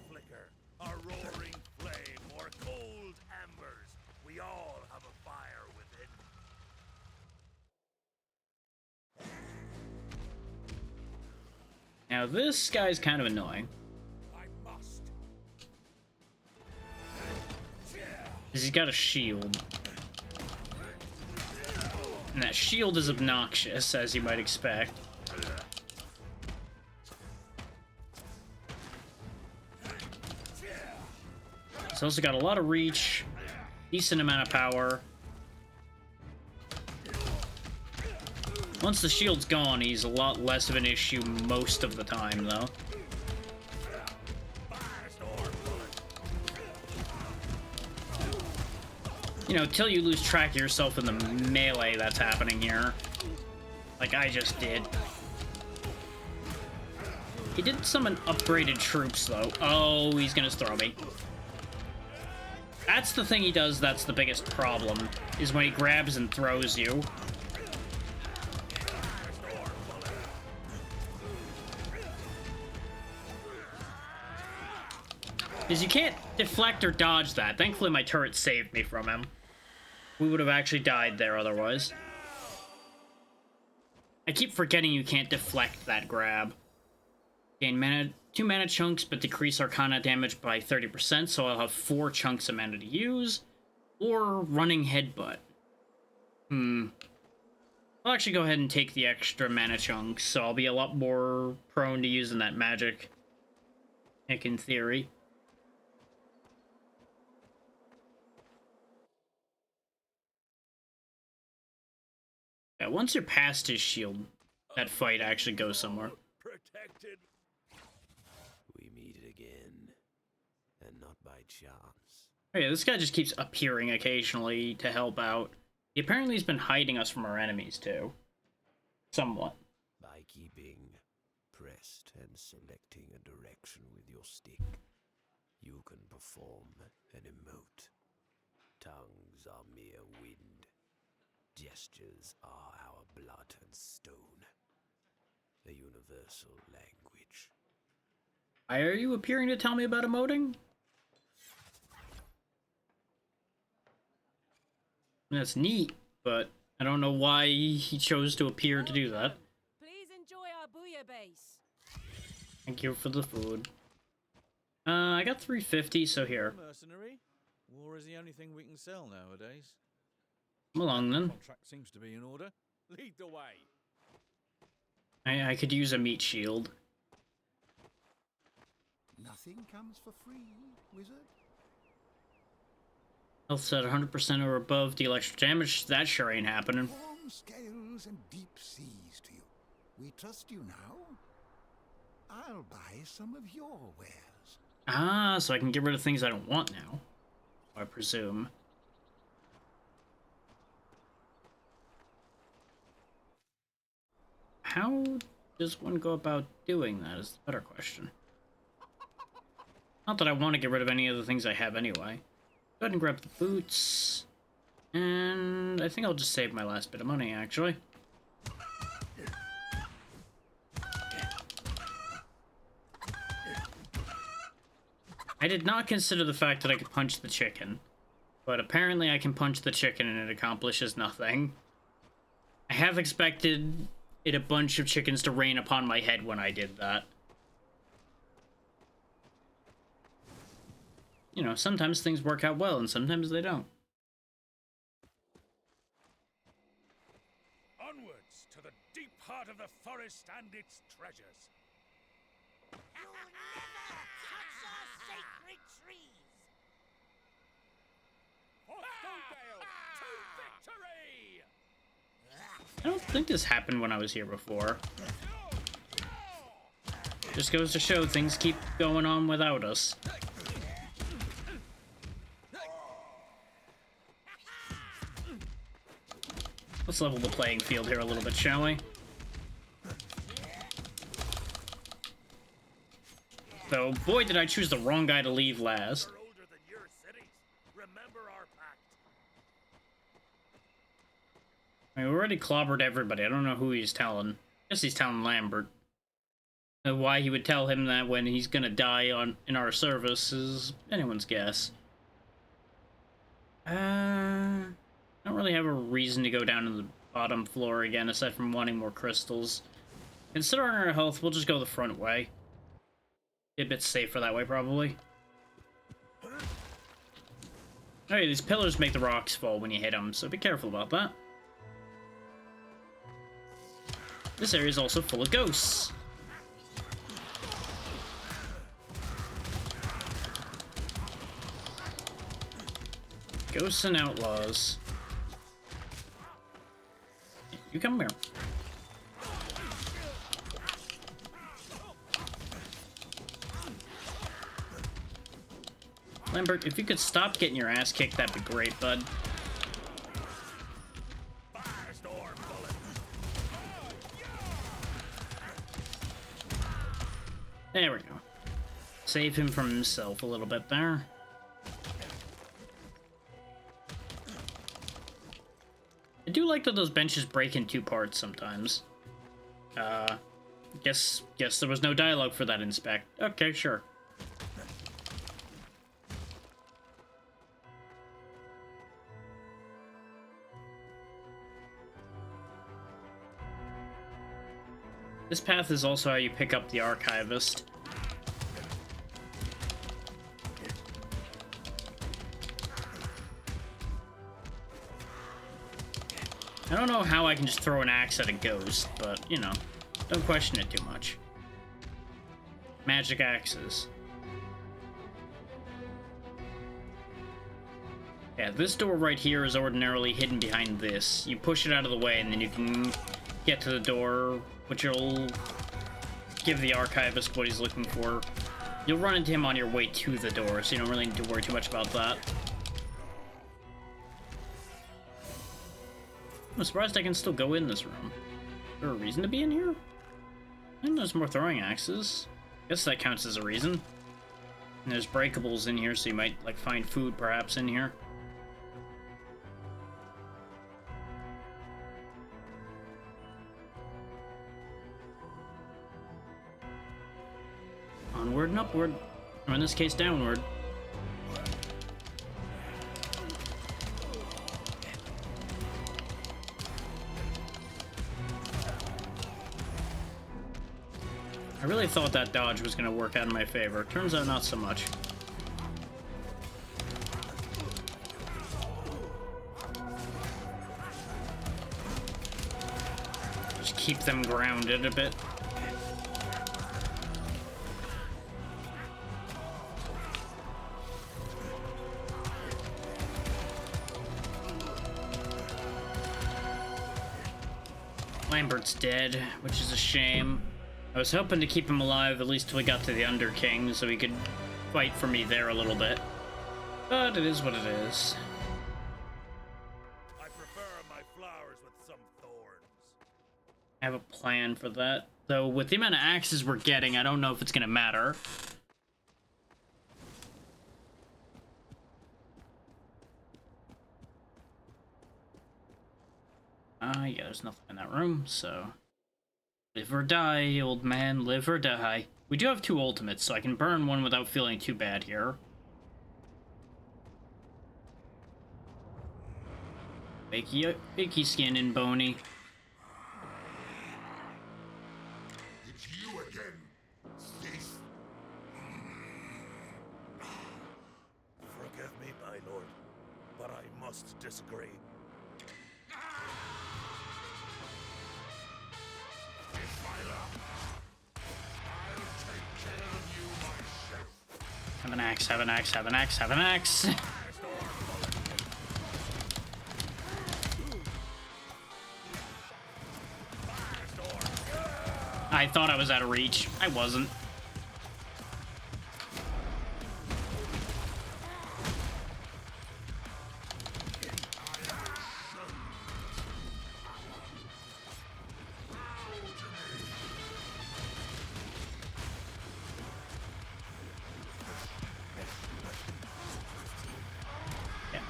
Flicker, a roaring flame, or cold embers. We all have a fire within. Now this guy's kind of annoying. I must. Because he's got a shield. And that shield is obnoxious, as you might expect. He's also got a lot of reach, decent amount of power. Once the shield's gone, he's a lot less of an issue most of the time, though. You know, till you lose track of yourself in the melee that's happening here. Like I just did. He did summon upgraded troops, though. Oh, he's gonna throw me. That's the thing he does that's the biggest problem, is when he grabs and throws you. Because you can't deflect or dodge that. Thankfully, my turret saved me from him. We would have actually died there otherwise. I keep forgetting you can't deflect that grab. Gain mana, 2 mana chunks, but decrease Arcana damage by 30%, so I'll have 4 chunks of mana to use. Or running headbutt. I'll actually go ahead and take the extra mana chunks, so I'll be a lot more prone to using that magic. Like in theory. Yeah, once you're past his shield, that fight actually goes somewhere. Protected. We meet again, and not by chance. Oh yeah, this guy just keeps appearing occasionally to help out. He apparently has been hiding us from our enemies, too. Somewhat. By keeping pressed and selecting a direction with your stick, you can perform an emote. Tongues are mere wind. Gestures are our blood and stone. A universal language. Why are you appearing to tell me about emoting? That's neat, but I don't know why he chose to appear to do that. Please enjoy our booyah base. Thank you for the food. I got 350, so here. Mercenary? War is the only thing we can sell nowadays. Come along then. Contract seems to be in order. Lead the way. I could use a meat shield. Nothing comes for free, wizard. Health set 100% or above, deal extra damage. That sure ain't happening. Warm scales and deep seas to you. We trust you now. I'll buy some of your wares. Ah, so I can get rid of things I don't want now, I presume. How does one go about doing that is the better question. Not that I want to get rid of any of the things I have anyway. Go ahead and grab the boots. And I think I'll just save my last bit of money, actually. I did not consider the fact that I could punch the chicken. But apparently I can punch the chicken and it accomplishes nothing. I have expected a bunch of chickens to rain upon my head when I did that. You know, sometimes things work out well and sometimes they don't. Onwards to the deep heart of the forest and its treasures. You'll never touch our sacred trees! For Thorndale, to victory! I don't think this happened when I was here before. Just goes to show things keep going on without us. Let's level the playing field here a little bit, shall we? Though, boy, did I choose the wrong guy to leave last. Older than your cities. Remember our pact. I mean, we already clobbered everybody. I don't know who he's telling. I guess he's telling Lambert. Why he would tell him that when he's gonna die in our service is anyone's guess. I don't really have a reason to go down to the bottom floor again, aside from wanting more crystals. Considering our health, we'll just go the front way. Be a bit safer that way, probably. Alright, these pillars make the rocks fall when you hit them, so be careful about that. This area is also full of ghosts. Ghosts and outlaws. You come here. Lambert, if you could stop getting your ass kicked, that'd be great, bud. There we go. Save him from himself a little bit there. I do like that those benches break in two parts sometimes. Guess there was no dialogue for that inspect. Okay, sure. This path is also how you pick up the Archivist. I don't know how I can just throw an axe at a ghost, but, you know, don't question it too much. Magic axes. Yeah, this door right here is ordinarily hidden behind this. You push it out of the way, and then you can get to the door, which will give the Archivist what he's looking for. You'll run into him on your way to the door, so you don't really need to worry too much about that. I'm surprised I can still go in this room. Is there a reason to be in here? And there's more throwing axes. Guess that counts as a reason. And there's breakables in here, so you might, like, find food perhaps in here. Onward and upward. Or in this case, downward. I really thought that dodge was going to work out in my favor. Turns out not so much. Just keep them grounded a bit. Lambert's dead, which is a shame. I was hoping to keep him alive at least till we got to the Underking, so he could fight for me there a little bit. But it is what it is. I prefer my flowers with some thorns. I have a plan for that. Though, with the amount of axes we're getting, I don't know if it's gonna matter. Yeah, there's nothing in that room, so... Live or die, old man, live or die. We do have two ultimates, so I can burn one without feeling too bad here. Bakey skin and bony. It's you again, thief. Forgive me, my lord, but I must disagree. Have an axe, have an axe, have an axe, have an axe. I thought I was out of reach. I wasn't.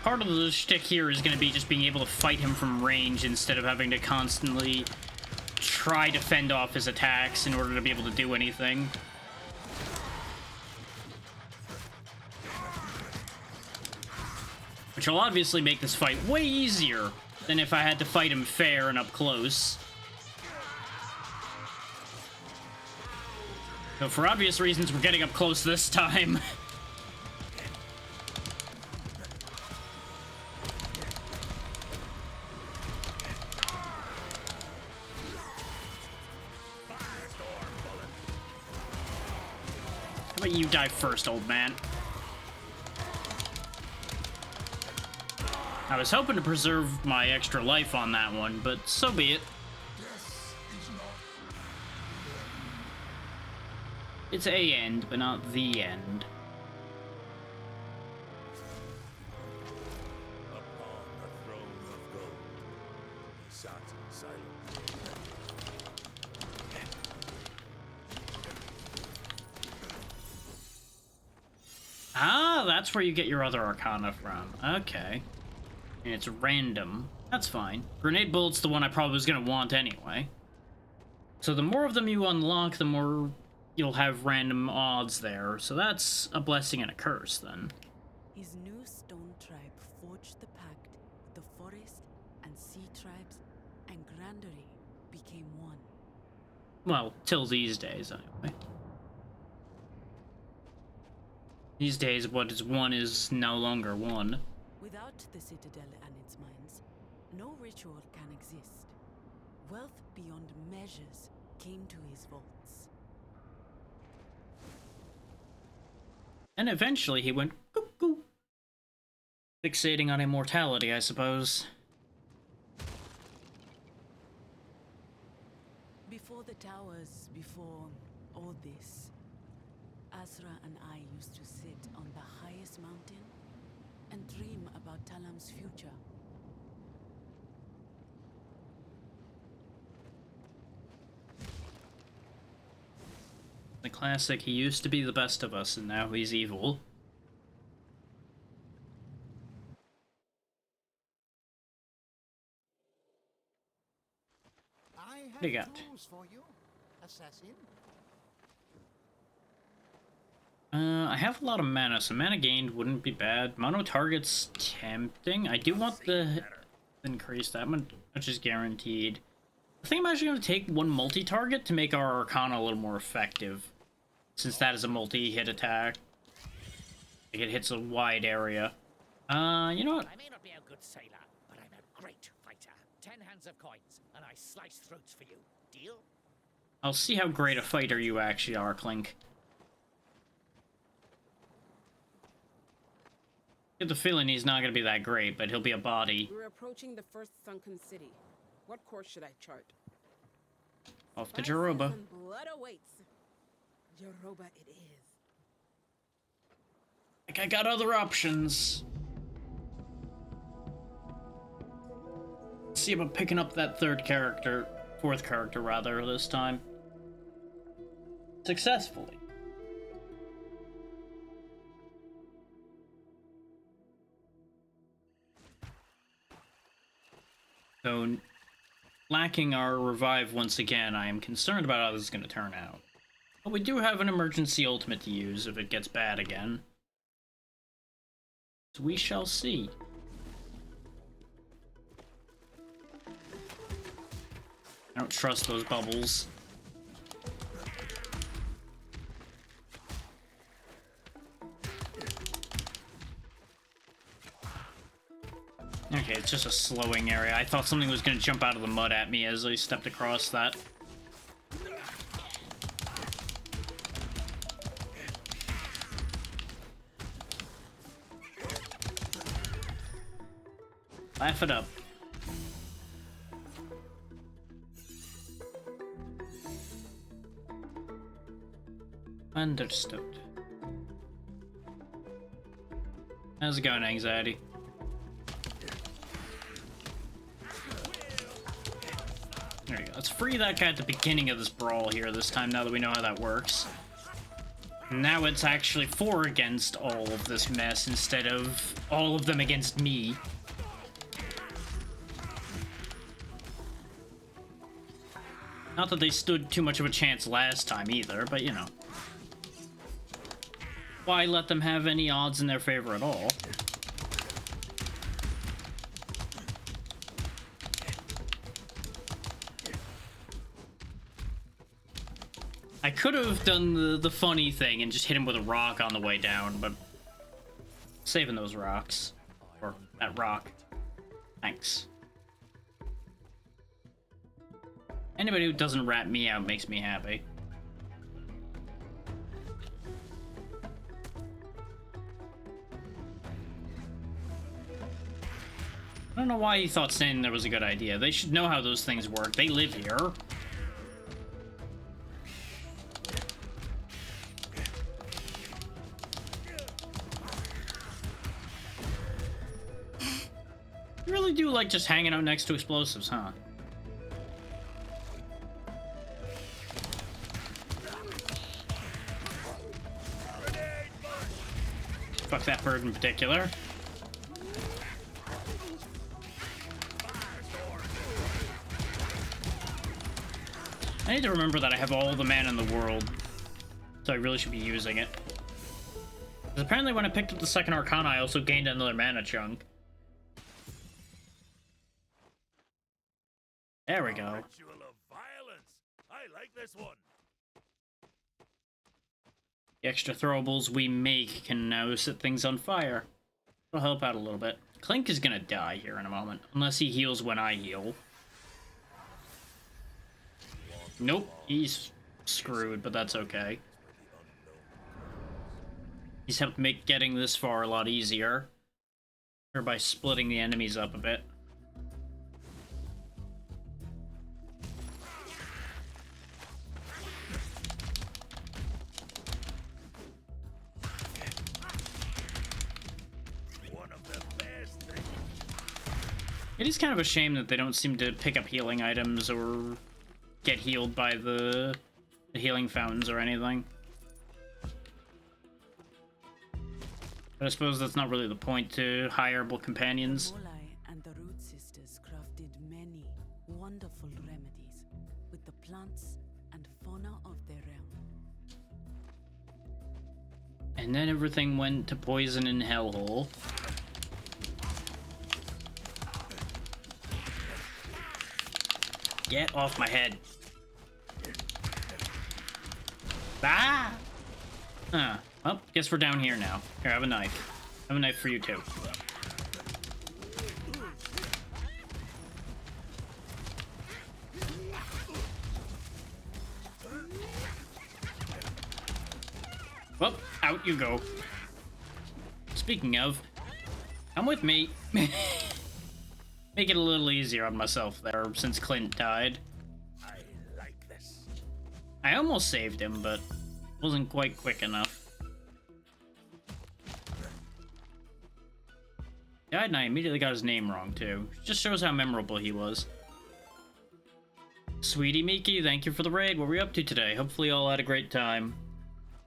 Part of the shtick here is going to be just being able to fight him from range instead of having to constantly try to fend off his attacks in order to be able to do anything. Which will obviously make this fight way easier than if I had to fight him fair and up close. So for obvious reasons, we're getting up close this time. How about you die first, old man? I was hoping to preserve my extra life on that one, but so be it. It's a end, but not the end. Upon the throne of gold, he sat in silence. Ah, that's where you get your other Arcana from. Okay. And it's random. That's fine. Grenade Bullet's the one I probably was going to want anyway. So the more of them you unlock, the more you'll have random odds there. So that's a blessing and a curse, then. His new stone tribe forged the pact. The forest and sea tribes and Grandery became one. Well, till these days, anyway. These days, what is one is no longer one. Without the citadel and its mines, no ritual can exist. Wealth beyond measures came to his vaults. And eventually he went cuckoo. Fixating on immortality, I suppose. Before the towers, before all this, Azra and I used to sit on the highest mountain and dream about Talam's future. The classic, he used to be the best of us, and now he's evil. What do you got? For you, assassin. I have a lot of mana, so mana gained wouldn't be bad. Mono target's tempting. I do want the increase that much is guaranteed. I think I'm actually going to take one multi-target to make our Arcana a little more effective, since that is a multi-hit attack. It hits a wide area. You know what? I may not be a good sailor, but I'm a great fighter. 10 hands of coins, and I slice throats for you. Deal? I'll see how great a fighter you actually are, Clink. Get the feeling he's not going to be that great, but he'll be a body. We're approaching the first sunken city. What course should I chart? Off to Jaroba. Blood awaits. Jaroba it is. Like, I got other options. Let's see about picking up that fourth character rather, this time. Successfully. So, lacking our revive once again, I am concerned about how this is going to turn out. But we do have an emergency ultimate to use if it gets bad again. So we shall see. I don't trust those bubbles. Okay, it's just a slowing area. I thought something was going to jump out of the mud at me as I stepped across that. Laugh it up. Understood. How's it going, Anxiety? There you go. Let's free that guy at the beginning of this brawl here this time, now that we know how that works. Now it's actually 4 against all of this mess instead of all of them against me. Not that they stood too much of a chance last time either, but you know. Why let them have any odds in their favor at all? I could have done the funny thing and just hit him with a rock on the way down, but saving those rocks. Or that rock. Thanks. Anybody who doesn't rat me out makes me happy. I don't know why he thought staying there was a good idea. They should know how those things work. They live here. You really do like just hanging out next to explosives, huh? Fuck that bird in particular. I need to remember that I have all the mana in the world, so I really should be using it. Because apparently when I picked up the second Arcana, I also gained another mana chunk. There we go. Ritual of violence. I like this one. The extra throwables we make can now set things on fire. It'll help out a little bit. Clink is gonna die here in a moment, unless he heals when I heal. Nope, he's screwed, but that's okay. He's helped make getting this far a lot easier. Or by splitting the enemies up a bit. It is kind of a shame that they don't seem to pick up healing items or get healed by the healing fountains or anything. But I suppose that's not really the point to hireable companions. Molai and the Root Sisters crafted many wonderful remedies with the plants and fauna of their realm. And then everything went to poison in hellhole. Get off my head. Ah! Huh. Well, guess we're down here now. Here, have a knife. Have a knife for you too. Well, out you go. Speaking of, come with me. Make it a little easier on myself there, since Clint died. I like this. I almost saved him, but wasn't quite quick enough. Died and I immediately got his name wrong, too. Just shows how memorable he was. Sweetie Miki, thank you for the raid. What were you up to today? Hopefully you all had a great time.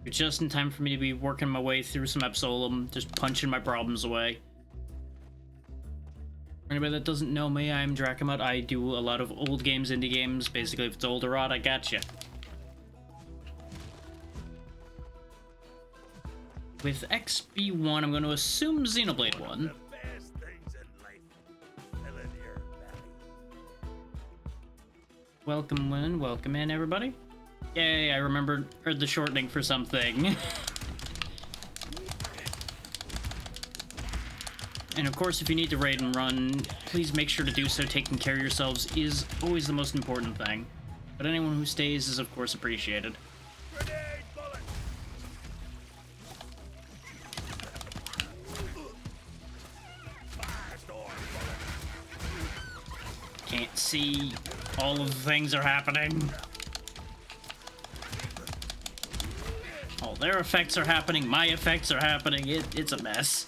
You're just in time for me to be working my way through some Absolum, just punching my problems away. For anybody that doesn't know me, I'm Dracomut. I do a lot of old games, indie games. Basically, if it's old or rot, I gotcha. With XB1, I'm going to assume Xenoblade 1. Welcome in, everybody. Yay, I heard the shortening for something. And of course, if you need to raid and run, please make sure to do so. Taking care of yourselves is always the most important thing. But anyone who stays is, of course, appreciated. Can't see. All of the things are happening. All their effects are happening. My effects are happening. It's a mess.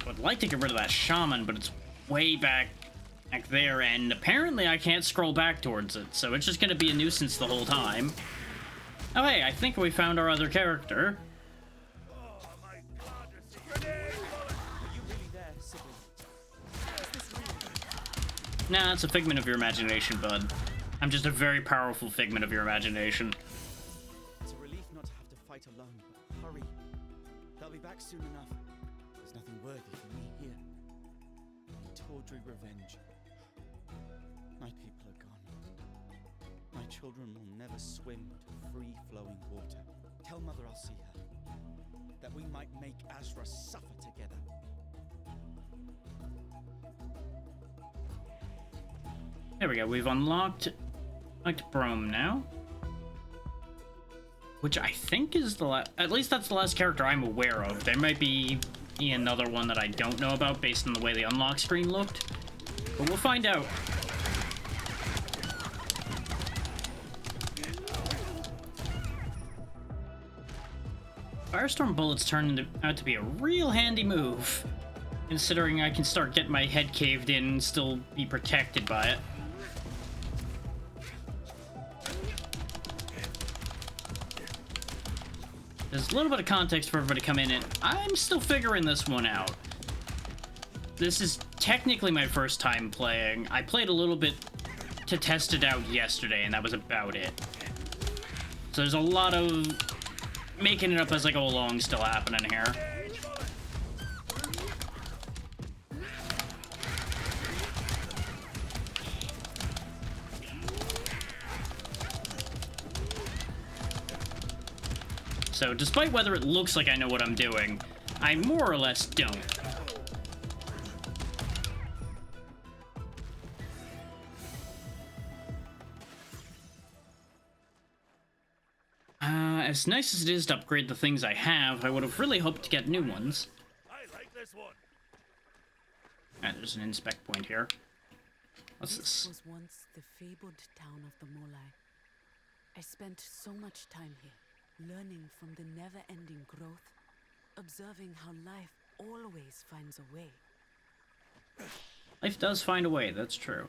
I'd like to get rid of that shaman, but it's way back there, and apparently I can't scroll back towards it, so it's just gonna be a nuisance the whole time. Oh hey, I think we found our other character. Nah, it's a figment of your imagination, bud. I'm just a very powerful figment of your imagination. It's a relief not to have to fight alone, but hurry. They'll be back soon enough. There's nothing worthy for me here. Tawdry revenge. My people are gone. My children will never swim to free-flowing water. Tell Mother I'll see her. That we might make Azra suffer together. There we go. We've unlocked Brome now. Which I think is the last... At least that's the last character I'm aware of. There might be another one that I don't know about based on the way the unlock screen looked. But we'll find out. Firestorm bullets turned out to be a real handy move. Considering I can start getting my head caved in and still be protected by it. There's a little bit of context for everybody to come in, and I'm still figuring this one out. This is technically my first time playing. I played a little bit to test it out yesterday, and that was about it. So there's a lot of making it up as I go along still happening here. So, despite whether it looks like I know what I'm doing, I more or less don't. As nice as it is to upgrade the things I have, I would have really hoped to get new ones. I like this one. There's an inspect point here. What's this? Was once the fabled town of the Molai. I spent so much time here, learning from the never-ending growth, observing how life always finds a way. Life does find a way, that's true.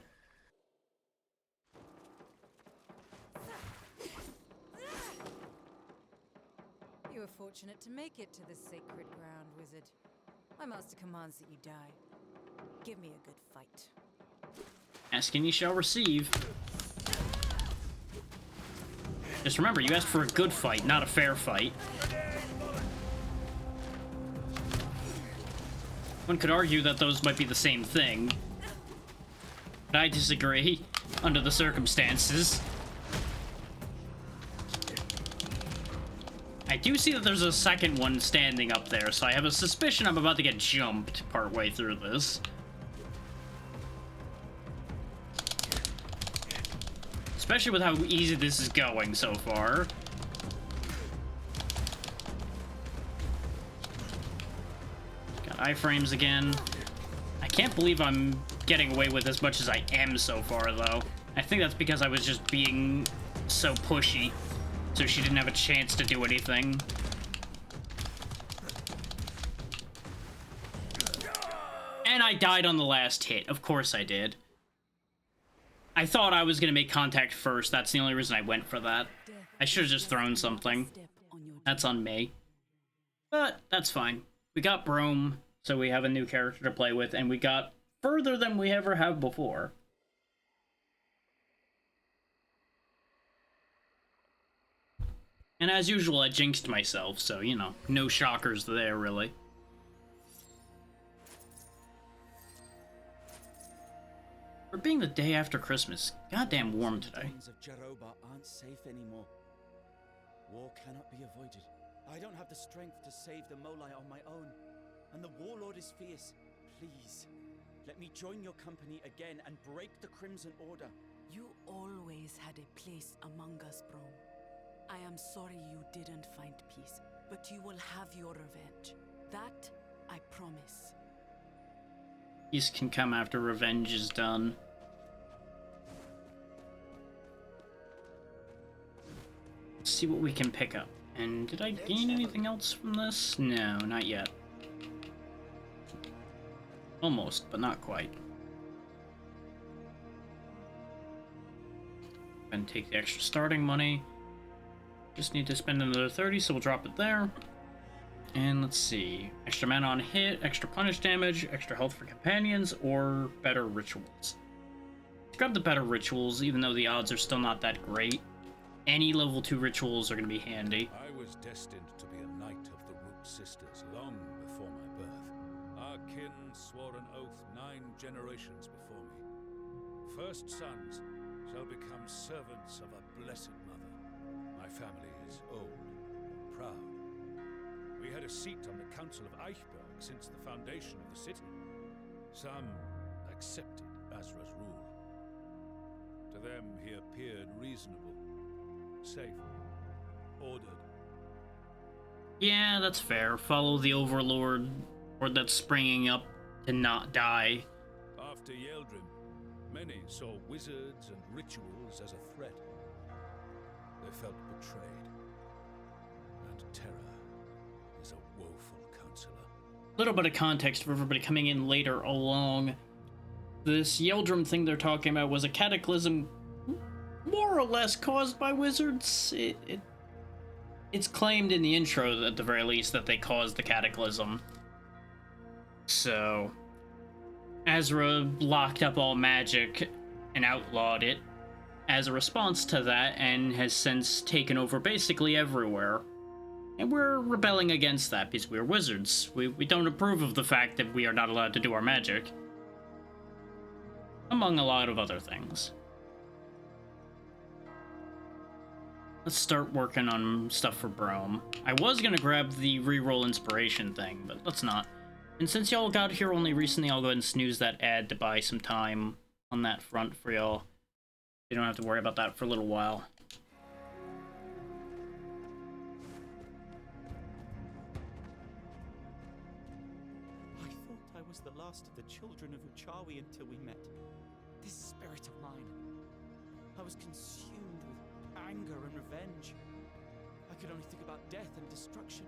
You were fortunate to make it to the sacred ground, wizard. My master commands that you die. Give me a good fight. Ask and you shall receive. Just remember, you asked for a good fight, not a fair fight. One could argue that those might be the same thing. But I disagree, under the circumstances. I do see that there's a second one standing up there, so I have a suspicion I'm about to get jumped partway through this. Especially with how easy this is going so far. Got iframes again. I can't believe I'm getting away with as much as I am so far, though. I think that's because I was just being so pushy, so she didn't have a chance to do anything. And I died on the last hit. Of course I did. I thought I was going to make contact first. That's the only reason I went for that. I should have just thrown something. That's on me. But that's fine. We got Brome, so we have a new character to play with, and we got further than we ever have before. And as usual, I jinxed myself, so, you know, no shockers there, really. For being the day after Christmas, goddamn warm today. The of Jeroba aren't safe anymore. War cannot be avoided. I don't have the strength to save the Molai on my own, and the warlord is fierce. Please, let me join your company again and break the Crimson Order. You always had a place among us, Brome. I am sorry you didn't find peace, but you will have your revenge. That, I promise. Peace can come after revenge is done. Let's see what we can pick up. And did I gain anything else from this? No, not yet. Almost, but not quite. And take the extra starting money. Just need to spend another 30, so we'll drop it there. And let's see. Extra mana on hit, extra punish damage, extra health for companions, or better rituals. grab the better rituals, even though the odds are still not that great. Any level 2 rituals are going to be handy. I was destined to be a knight of the Root Sisters long before my birth. Our kin swore an oath 9 generations before me. First sons shall become servants of a blessed mother. My family is old and proud. We had a seat on the Council of Eichberg since the foundation of the city. Some accepted Azra's rule. To them he appeared reasonable, safe, ordered. Yeah, that's fair. Follow the Overlord, or that's springing up to not die. After Yeldrim, many saw wizards and rituals as a threat. They felt betrayed, and terror is a woeful counselor. A little bit of context for everybody coming in later along. This Yeldrim thing they're talking about was a cataclysm more or less caused by wizards. It's claimed in the intro, at the very least, that they caused the cataclysm. So, Azra locked up all magic and outlawed it as a response to that, and has since taken over basically everywhere. And we're rebelling against that because we're wizards. We don't approve of the fact that we are not allowed to do our magic. Among a lot of other things. Let's start working on stuff for Brome. I was gonna grab the reroll inspiration thing, but let's not. And since y'all got here only recently, I'll go ahead and snooze that ad to buy some time on that front for y'all. You don't have to worry about that for a little while. I thought I was the last of the children of Uchawi until we met. This spirit of mine. I was consumed with anger and revenge. I could only think about death and destruction.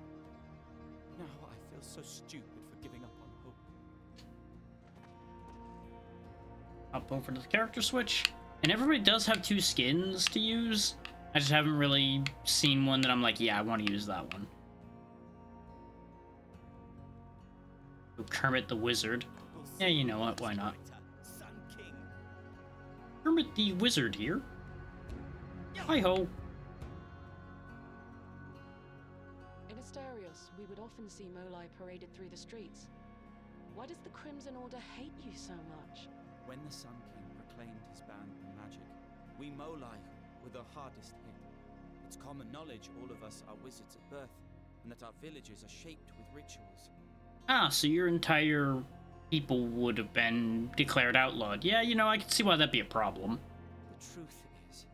Now I feel so stupid for giving up on hope. Hop over to the character switch. And everybody does have 2 skins to use. I just haven't really seen one that I'm like, yeah, I want to use that one. Kermit the Wizard. Yeah, you know what, why not? Kermit the Wizard here. Hi-ho. In Asterios, we would often see Molai paraded through the streets. Why does the Crimson Order hate you so much? When the Sun King proclaimed his ban on magic, we Molai were the hardest hit. It's common knowledge all of us are wizards at birth, and that our villages are shaped with rituals. Ah, so your entire people would have been declared outlawed. Yeah, you know, I can see why that'd be a problem. The truth is,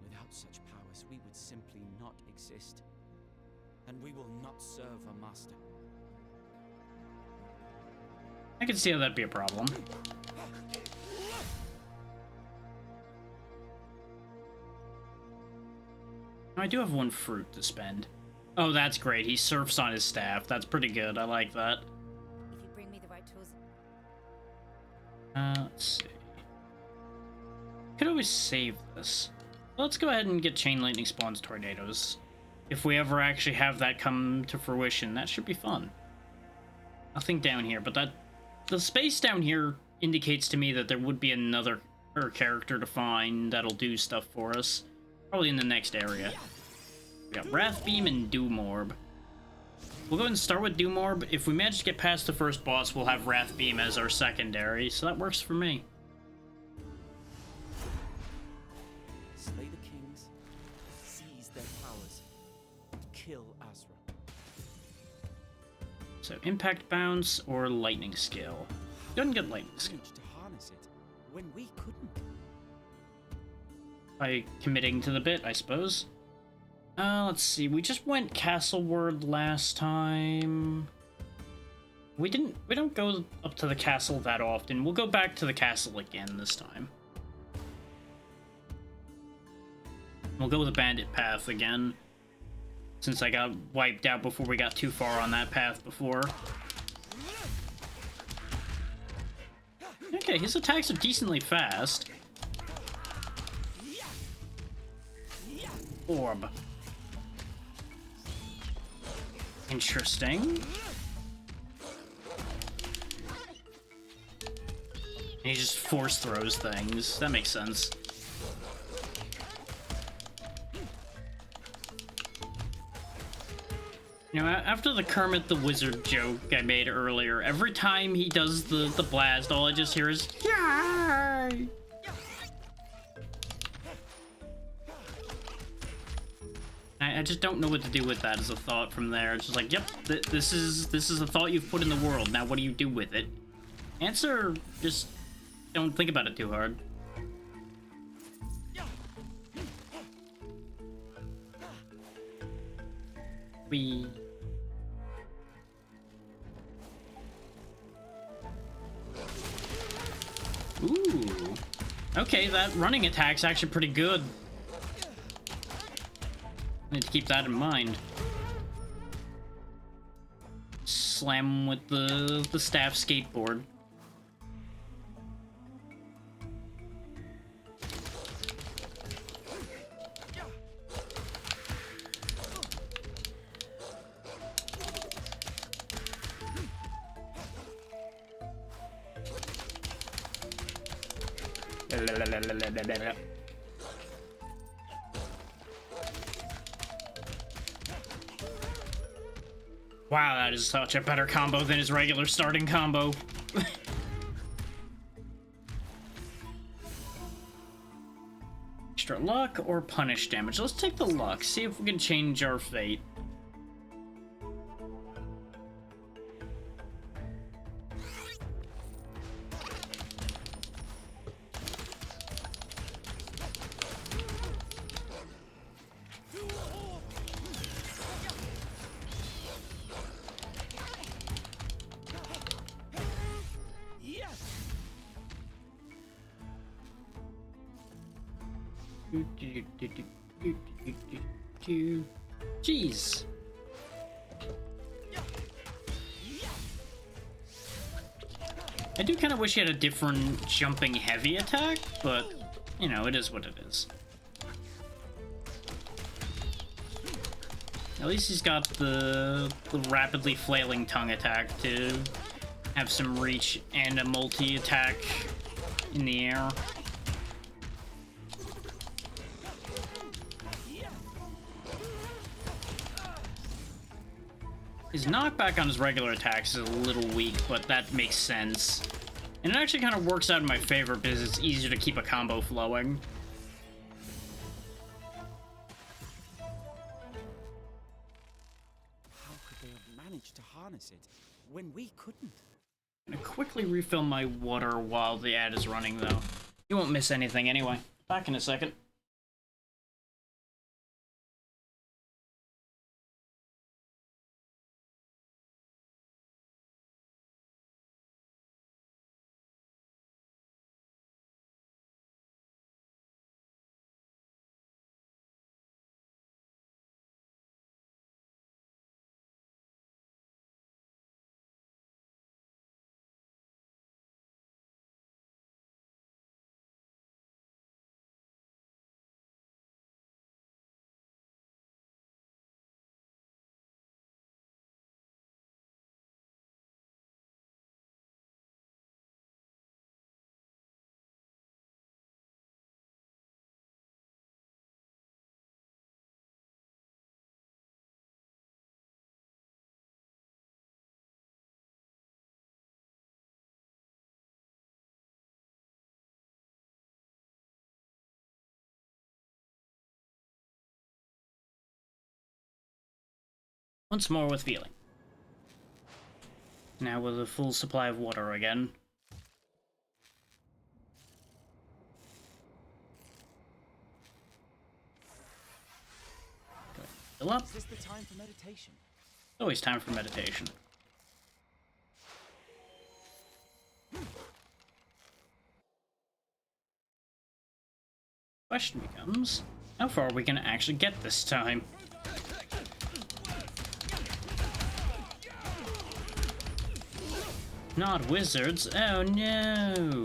without such powers, we would simply not exist. And we will not serve a master. I can see how that'd be a problem. I do have 1 fruit to spend. Oh, that's great. He surfs on his staff. That's pretty good. I like that. If you bring me the right tools. Let's see. Could always save this. Let's go ahead and get Chain Lightning Spawns Tornadoes. If we ever actually have that come to fruition, that should be fun. Nothing down here, but the space down here indicates to me that there would be another character to find that'll do stuff for us. Probably in the next area. We got Wrathbeam and Doomorb. We'll go ahead and start with Doomorb. If we manage to get past the first boss, we'll have Wrathbeam as our secondary, so that works for me. Slay the kings, seize their powers, kill Azra. So Impact Bounce or Lightning Skill. Doesn't get Lightning Skill. To harness it when we couldn't. By committing to the bit, I suppose. Let's see. We just went Castleward last time. We don't go up to the castle that often. We'll go back to the castle again this time. We'll go the bandit path again, since I got wiped out before we got too far on that path before. Okay, his attacks are decently fast. Orb. Interesting. He just force throws things. That makes sense. You know, after the Kermit the Wizard joke I made earlier, every time he does the blast, all I just hear is, yay! I just don't know what to do with that as a thought from there. It's just like, yep, this is a thought you've put in the world. Now what do you do with it? Answer, just don't think about it too hard. Ooh. Okay, that running attack's actually pretty good. Need to keep that in mind. Slam with the staff skateboard. Wow, that is such a better combo than his regular starting combo. Extra luck or punish damage? Let's take the luck, see if we can change our fate. Jeez. I do kind of wish he had a different jumping heavy attack, but, you know, it is what it is. At least he's got the rapidly flailing tongue attack to have some reach and a multi-attack in the air. His knockback on his regular attacks is a little weak, but that makes sense. And it actually kind of works out in my favor because it's easier to keep a combo flowing. How could they have managed to harness it when we couldn't? I'm gonna quickly refill my water while the ad is running, though. You won't miss anything anyway. Back in a second. Once more with feeling. Now with a full supply of water again. Fill up. Is this the time for meditation? Always time for meditation. Question becomes, how far are we gonna actually get this time? Not wizards. Oh no.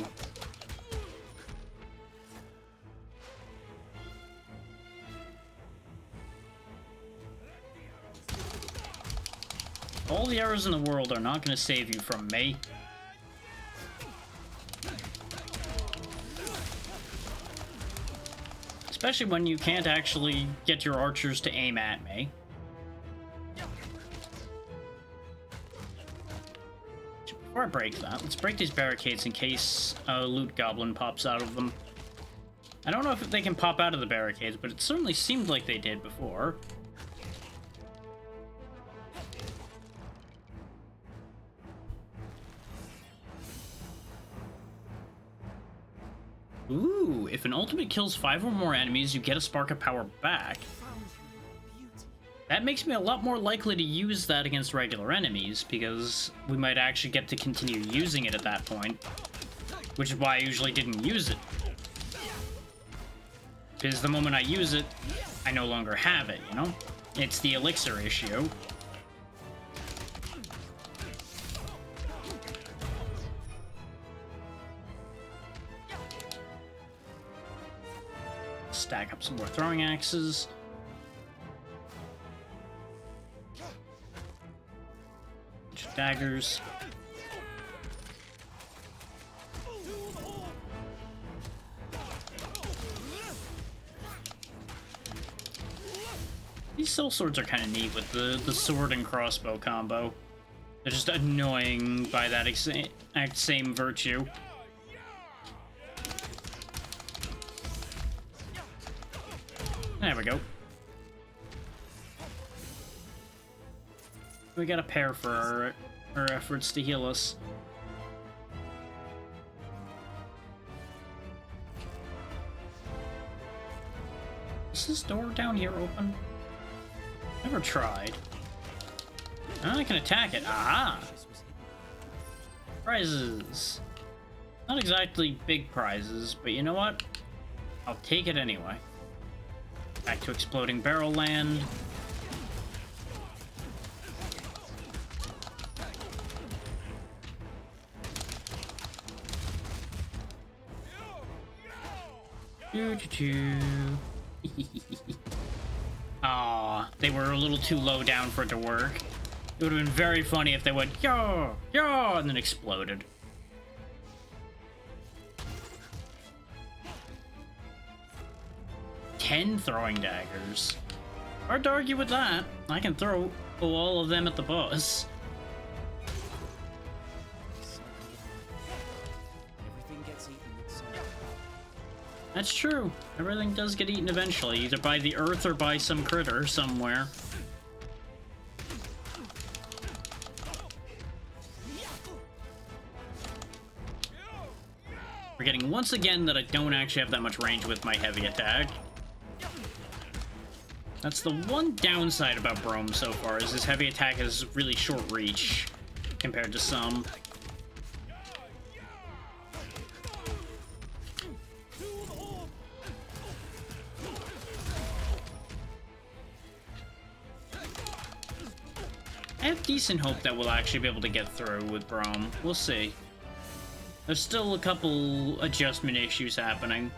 All the arrows in the world are not going to save you from me. Especially when you can't actually get your archers to aim at me. Before I break that, let's break these barricades in case a loot goblin pops out of them. I don't know if they can pop out of the barricades, but it certainly seemed like they did before. Ooh, if an ultimate kills 5 or more enemies, you get a spark of power back. That makes me a lot more likely to use that against regular enemies, because we might actually get to continue using it at that point. Which is why I usually didn't use it. Because the moment I use it, I no longer have it, you know? It's the elixir issue. Stack up some more throwing axes. Daggers. These soul swords are kind of neat with the sword and crossbow combo. They're just annoying by that exact same virtue. There we go. We got a pair for our efforts to heal us. Is this door down here open? Never tried. I can attack it. Aha! Prizes. Not exactly big prizes, but you know what? I'll take it anyway. Back to exploding barrel land. Aw, they were a little too low down for it to work. It would have been very funny if they went, yo, yo, and then exploded. Ten throwing daggers. Hard to argue with that. I can throw all of them at the boss. That's true. Everything does get eaten eventually, either by the earth or by some critter somewhere. Forgetting once again that I don't actually have that much range with my heavy attack. That's the one downside about Brome so far, is his heavy attack has really short reach compared to some. I have decent hope that we'll actually be able to get through with Brome. We'll see. There's still a couple adjustment issues happening.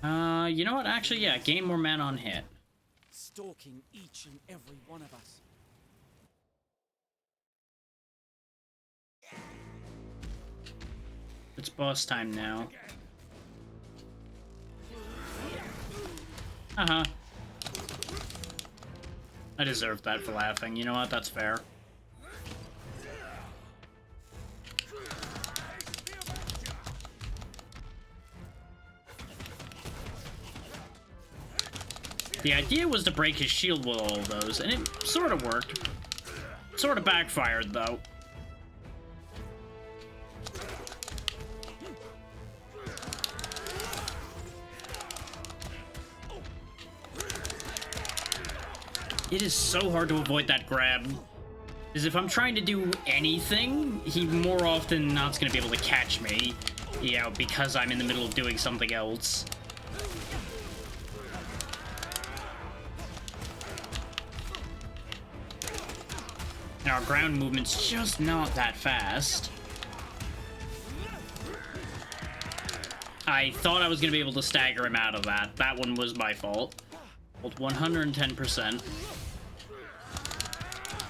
You know what? Actually, yeah, gain more mana on hit. Stalking each and every one of us. It's boss time now. Uh-huh. I deserved that for laughing. You know what? That's fair. The idea was to break his shield with all of those, and it sort of worked. Sort of backfired, though. It is so hard to avoid that grab. Because if I'm trying to do anything, he more often than not's gonna be able to catch me. You know, because I'm in the middle of doing something else. And our ground movement's just not that fast. I thought I was gonna be able to stagger him out of that. That one was my fault. Hold 110%.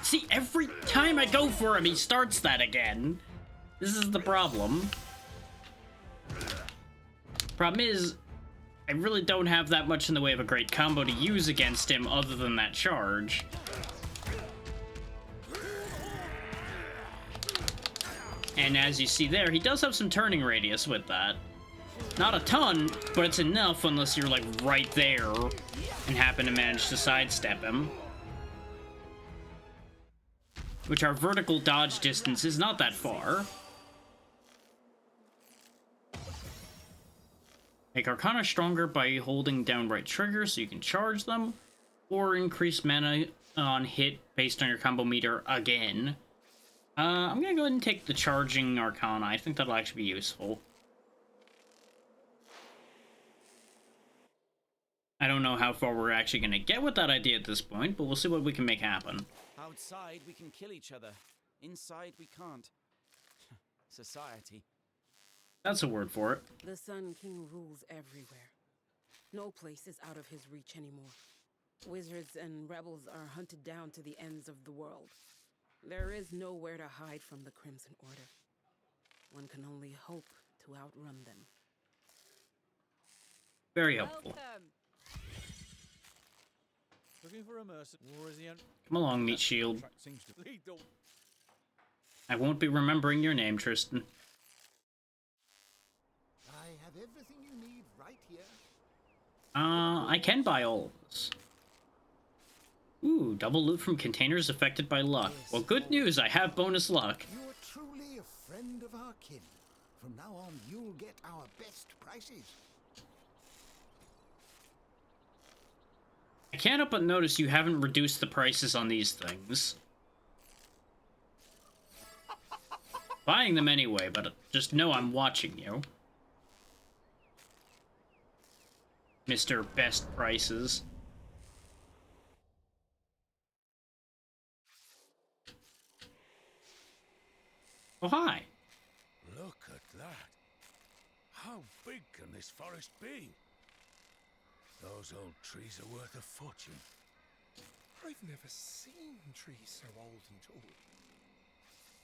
See, every time I go for him, he starts that again. This is the problem. Problem is, I really don't have that much in the way of a great combo to use against him other than that charge. And as you see there, he does have some turning radius with that. Not a ton, but it's enough unless you're like right there and happen to manage to sidestep him. Which our vertical dodge distance is not that far. Make Arcana stronger by holding down right trigger so you can charge them, or increase mana on hit based on your combo meter again. I'm gonna go ahead and take the charging Arcana. I think that'll actually be useful. I don't know how far we're actually gonna get with that idea at this point, but we'll see what we can make happen. Outside, we can kill each other. Inside, we can't. Society. That's a word for it. The Sun King rules everywhere. No place is out of his reach anymore. Wizards and rebels are hunted down to the ends of the world. There is nowhere to hide from the Crimson Order. One can only hope to outrun them. Very helpful. Looking for a mercenary. War is the end. Come along, Meat Shield. I won't be remembering your name, Tristan. I have everything you need right here. I can buy all of this. Ooh, double loot from containers affected by luck. Well, good news, I have bonus luck. You're truly a friend of our kin. From now on, you'll get our best prices. I can't help but notice you haven't reduced the prices on these things. Buying them anyway, but just know I'm watching you. Mr. Best Prices. Oh, hi. Look at that. How big can this forest be? Those old trees are worth a fortune. I've never seen trees so old and tall.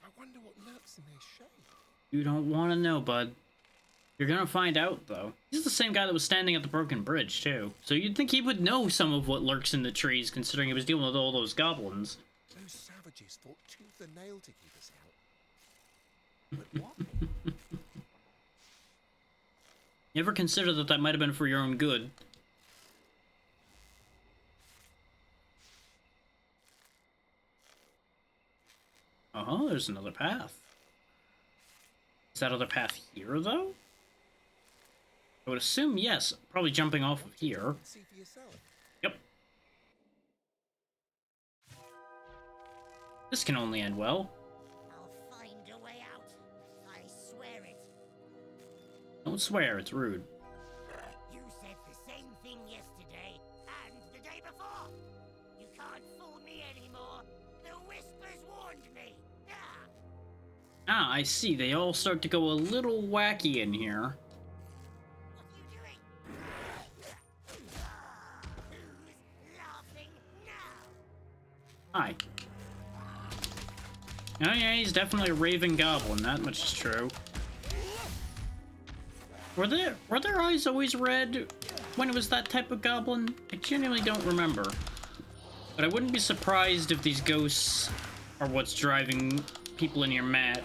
I wonder what lurks in their shade. You don't want to know, bud. You're gonna find out, though. He's the same guy that was standing at the broken bridge, too. So you'd think he would know some of what lurks in the trees, considering he was dealing with all those goblins. Those savages fought tooth and nail to keep us out. But what? You ever consider that that might have been for your own good? Oh, there's another path. Is that other path here, though? I would assume yes. Probably jumping off of here. See for yourself. Yep. This can only end well. I'll find a way out. I swear it. Don't swear, it's rude. You said the same thing yesterday and the day before. You can't fool me anymore. The whispers warned me. Ah, I see. They all start to go a little wacky in here. Hi. Oh yeah, he's definitely a raving goblin, that much is true. Were their eyes always red when it was that type of goblin? I genuinely don't remember. But I wouldn't be surprised if these ghosts are what's driving people in here mad.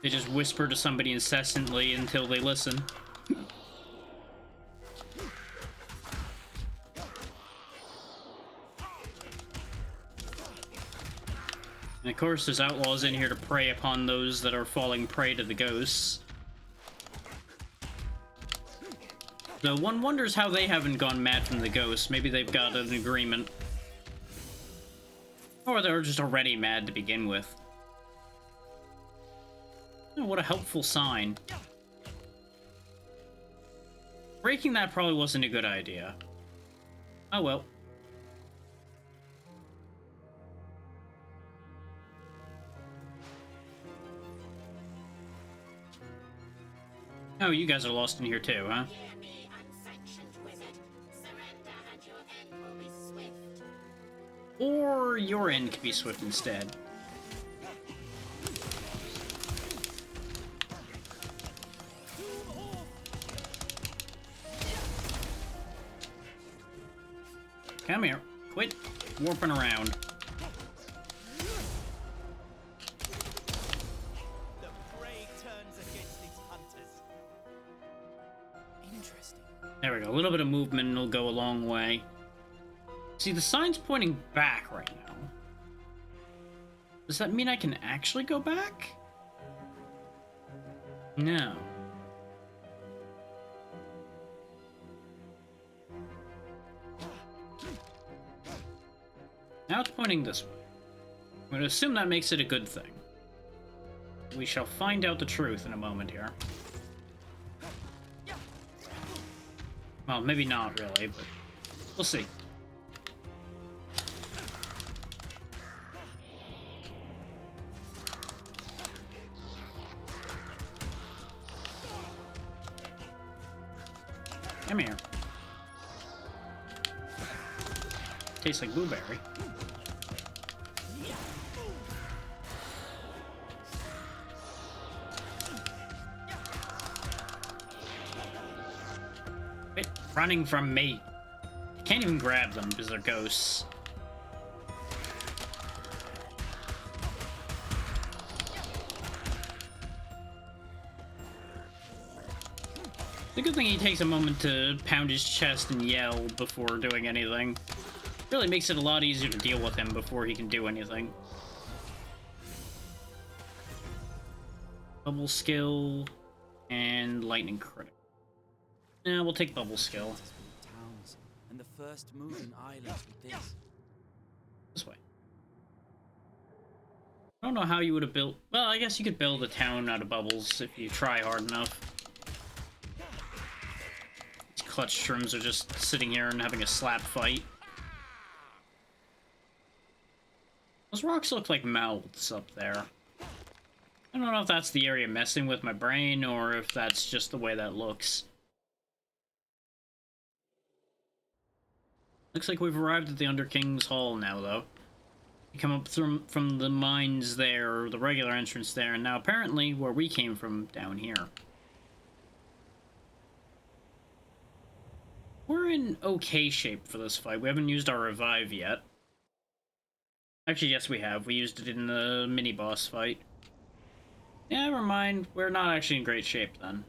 They just whisper to somebody incessantly until they listen. And of course, there's outlaws in here to prey upon those that are falling prey to the ghosts. So one wonders how they haven't gone mad from the ghosts. Maybe they've got an agreement. Or they're just already mad to begin with. Oh, what a helpful sign. Breaking that probably wasn't a good idea. Oh well. Oh, you guys are lost in here too, huh? Hear me, unsanctioned wizard. Surrender and your end will be swift. Or your end could be swift instead. Come here. Quit warping around. The prey turns against these hunters. Interesting. There we go. A little bit of movement will go a long way. See, the sign's pointing back right now. Does that mean I can actually go back? No. Now it's pointing this way. I'm going to assume that makes it a good thing. We shall find out the truth in a moment here. Well, maybe not really, but we'll see. Come here. Tastes like blueberry. Quit running from me. Can't even grab them because they're ghosts. It's a good thing he takes a moment to pound his chest and yell before doing anything. Really makes it a lot easier to deal with him before he can do anything. Bubble skill and lightning critic. Yeah, we'll take bubble skill. Towns and the first moving islands with this. This way. I don't know how you would have built... Well, I guess you could build a town out of bubbles if you try hard enough. These clutch shrooms are just sitting here and having a slap fight. Those rocks look like mouths up there. I don't know if that's the area messing with my brain or if that's just the way that looks. Looks like we've arrived at the Under King's Hall now, though. You come up from the mines there, or the regular entrance there, and now apparently where we came from down here. We're in okay shape for this fight. We haven't used our revive yet. Actually, yes, we have. We used it in the mini-boss fight. Yeah, never mind. We're not actually in great shape, then.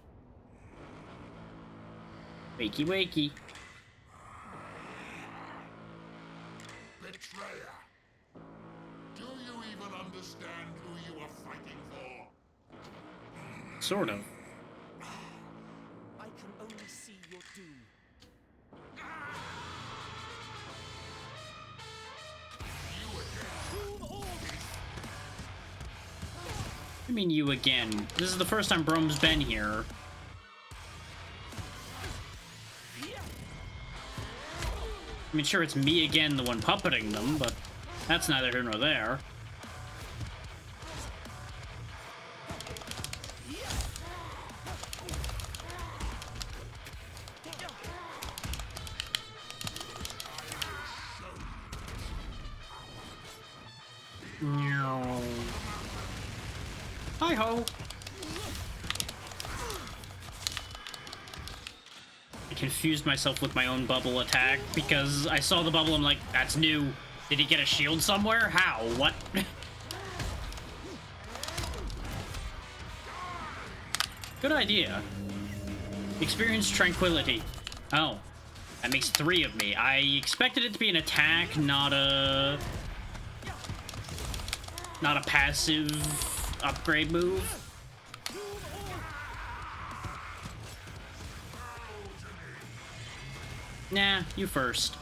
Wakey, wakey. Betrayer! Do you even understand who you are fighting for? Sort of. I can only see your doom. I mean, you again. This is the first time Brome's been here. I mean, sure, it's me again, the one puppeting them, but that's neither here nor there. No. Hi-ho! I confused myself with my own bubble attack because I saw the bubble, I'm like, that's new. Did he get a shield somewhere? How? What? Good idea. Experience tranquility. Oh. That makes 3 of me. I expected it to be an attack, not a passive upgrade move. Nah, you first.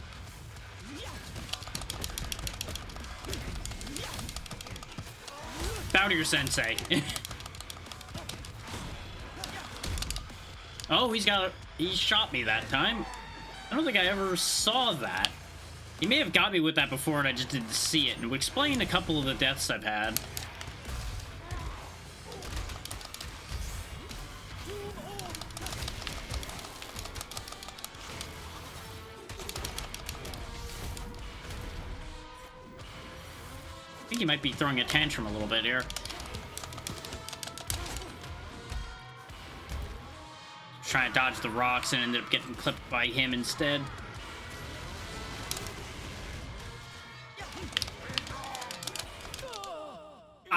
Bow to your sensei. Oh, he shot me that time. I don't think I ever saw that. He may have got me with that before and I just didn't see it. And it would explain a couple of the deaths I've had. I think he might be throwing a tantrum a little bit here. Trying to dodge the rocks and ended up getting clipped by him instead.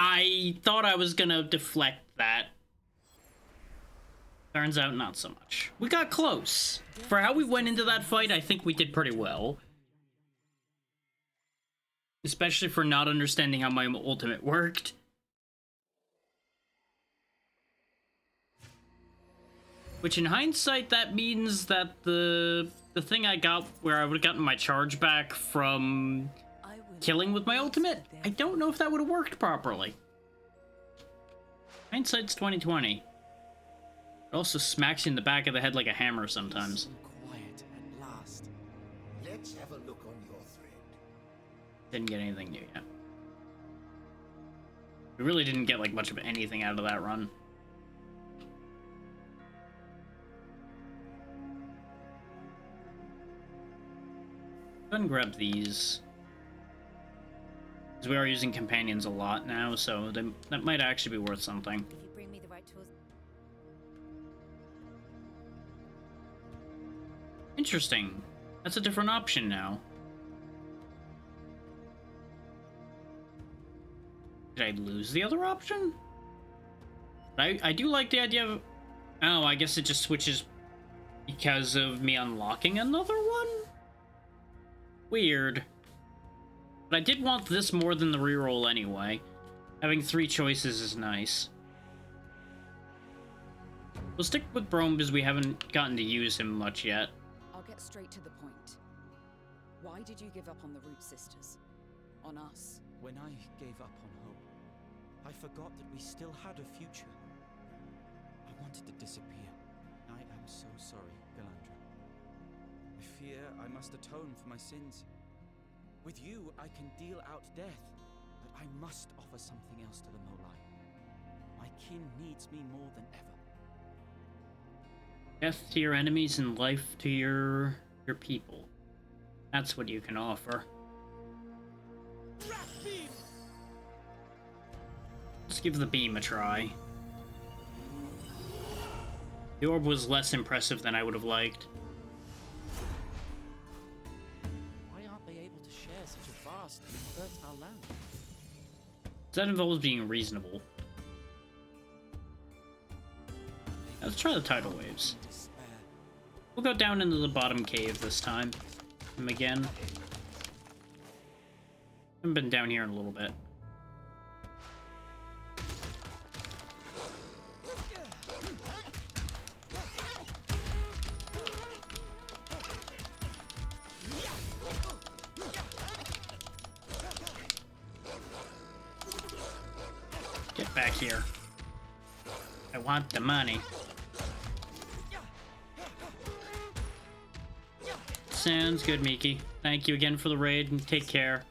I thought I was gonna deflect that. Turns out not so much. We got close. For how we went into that fight, I think we did pretty well. Especially for not understanding how my ultimate worked. Which in hindsight, that means that the thing I got where I would have gotten my charge back from killing with my ultimate, I don't know if that would have worked properly. Hindsight's 2020. It also smacks you in the back of the head like a hammer sometimes. Quiet at last. Let's have a look on your thread. Didn't get anything new yet. We really didn't get like much of anything out of that run. Go ahead and grab these. Because we are using companions a lot now, so that might actually be worth something. If you bring me the right tools. Interesting. That's a different option now. Did I lose the other option? I do like the idea of... Oh, I guess it just switches because of me unlocking another one? Weird. But I did want this more than the reroll anyway. Having 3 choices is nice. We'll stick with Brome because we haven't gotten to use him much yet. I'll get straight to the point. Why did you give up on the Root Sisters? On us? When I gave up on hope, I forgot that we still had a future. I wanted to disappear. I am so sorry, Galandra. I fear I must atone for my sins. With you, I can deal out death, but I must offer something else to the Molai. My kin needs me more than ever. Death to your enemies and life to your people. That's what you can offer. Let's give the beam a try. The orb was less impressive than I would have liked. Why aren't they able to share such a vast and fertile land? That involves being reasonable. Let's try the tidal waves. We'll go down into the bottom cave this time. And again. Haven't been down here in a little bit. Get back here. I want the money. Sounds good, Miki. Thank you again for the raid, and take care.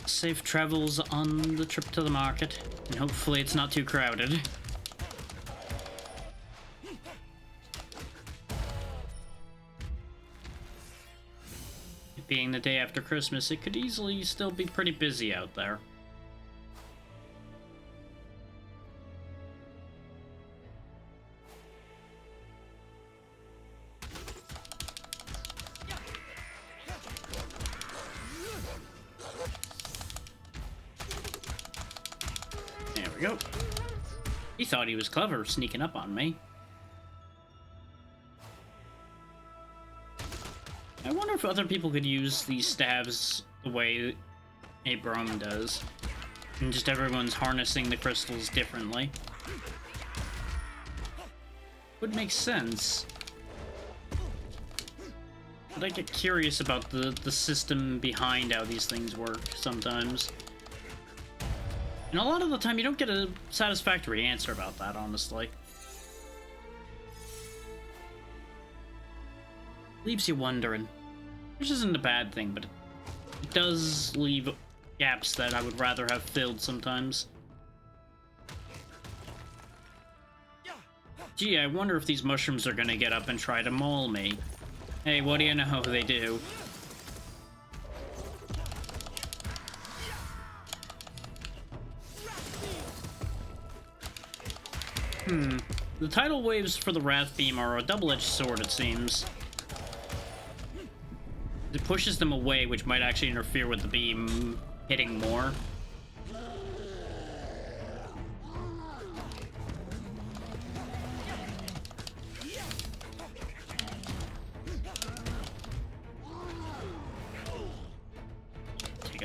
Safe travels on the trip to the market, and hopefully it's not too crowded. It being the day after Christmas, it could easily still be pretty busy out there. Go. He thought he was clever sneaking up on me. I wonder if other people could use these stabs the way a Brome does. And just everyone's harnessing the crystals differently. Would make sense. But I get curious about the system behind how these things work sometimes. And a lot of the time, you don't get a satisfactory answer about that, honestly. Leaves you wondering. Which isn't a bad thing, but it does leave gaps that I would rather have filled sometimes. Gee, I wonder if these mushrooms are gonna get up and try to maul me. Hey, what do you know? They do. The tidal waves for the Wrath Beam are a double-edged sword, it seems. It pushes them away, which might actually interfere with the beam hitting more.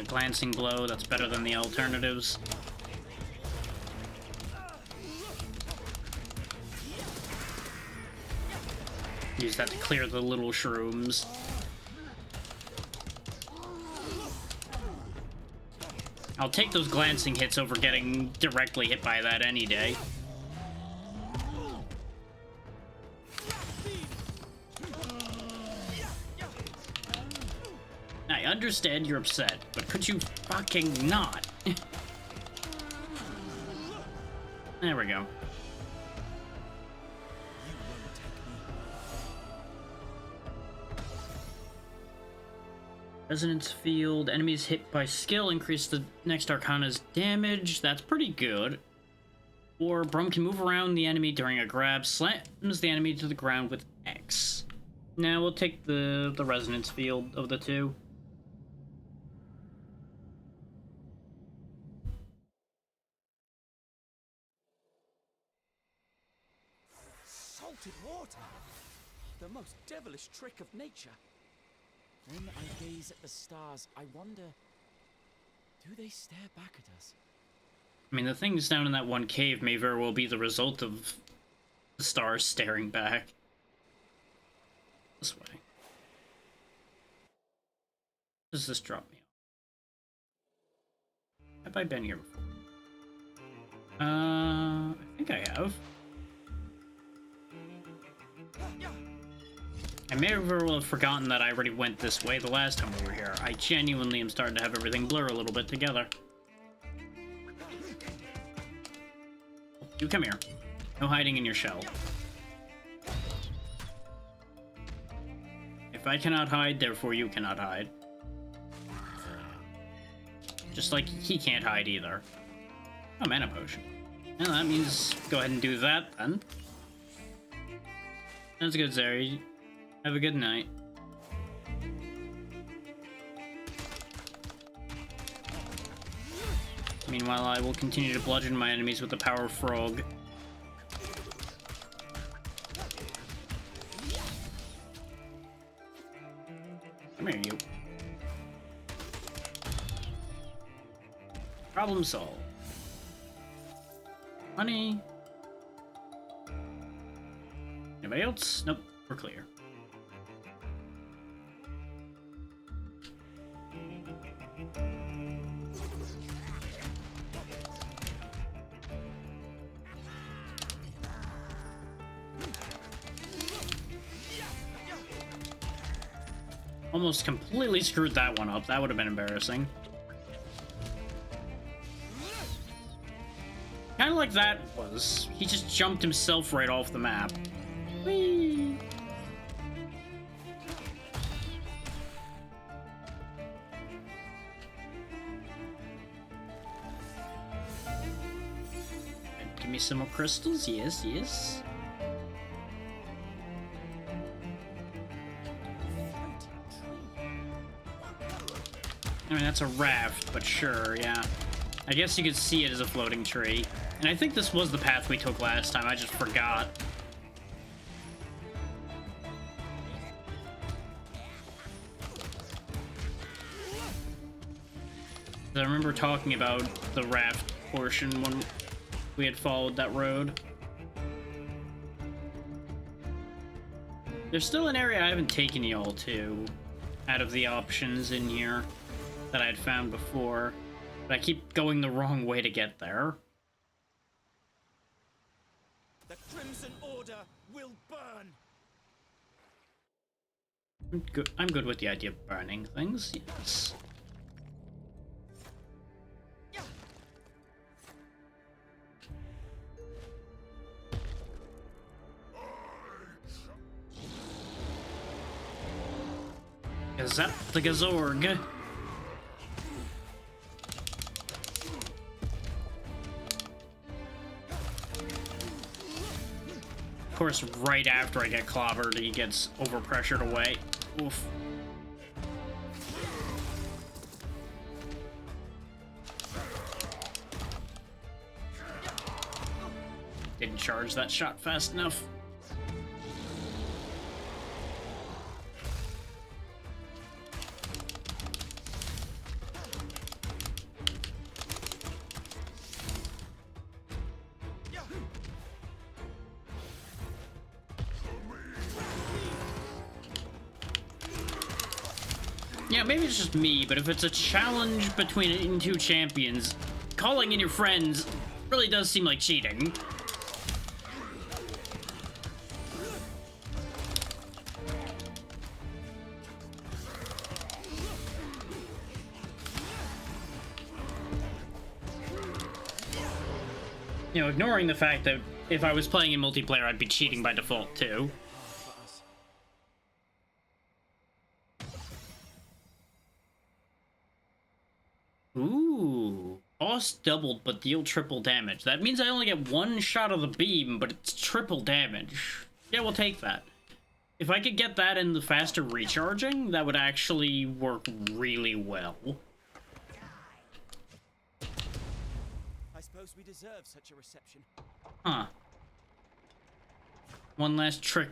a glancing blow. That's better than the alternatives. Use that to clear the little shrooms. I'll take those glancing hits over getting directly hit by that any day. I understand you're upset, but could you fucking not? There we go. Resonance field. Enemies hit by skill increase the next Arcana's damage. That's pretty good. Or Brum can move around the enemy during a grab, slams the enemy to the ground with X. Now we'll take the resonance field of the two. Salted water! The most devilish trick of nature. When I gaze at the stars, I wonder, do they stare back at us? I mean, the things down in that one cave may very well be the result of the stars staring back. This way. Does this drop me off? Have I been here before? I think I have. I may very well have forgotten that I already went this way the last time we were here. I genuinely am starting to have everything blur a little bit together. You come here. No hiding in your shell. If I cannot hide, therefore you cannot hide. Just like he can't hide either. Oh, mana potion. Well, that means go ahead and do that then. Sounds good, Zeri. Have a good night. Meanwhile, I will continue to bludgeon my enemies with the power of Frog. Come here, you. Problem solved. Money. Anybody else? Nope, we're clear. Almost completely screwed that one up. That would have been embarrassing. Kind of like that was. He just jumped himself right off the map. Whee! Give me some more crystals. Yes, yes. I mean, that's a raft, but sure, yeah. I guess you could see it as a floating tree. And I think this was the path we took last time, I just forgot. I remember talking about the raft portion when we had followed that road. There's still an area I haven't taken y'all to, out of the options in here that I had found before, but I keep going the wrong way to get there. The Crimson Order will burn. I'm good with the idea of burning things, yes. Gazap the Gazorg. Of course, right after I get clobbered, he gets overpressured away. Oof. Didn't charge that shot fast enough. Yeah, maybe it's just me, but if it's a challenge between two champions, calling in your friends really does seem like cheating. You know, ignoring the fact that if I was playing in multiplayer, I'd be cheating by default, too. Ooh. Cost doubled, but deal triple damage. That means I only get one shot of the beam, but it's triple damage. Yeah, we'll take that. If I could get that in the faster recharging, that would actually work really well. I suppose we deserve such a reception. Huh. One last trick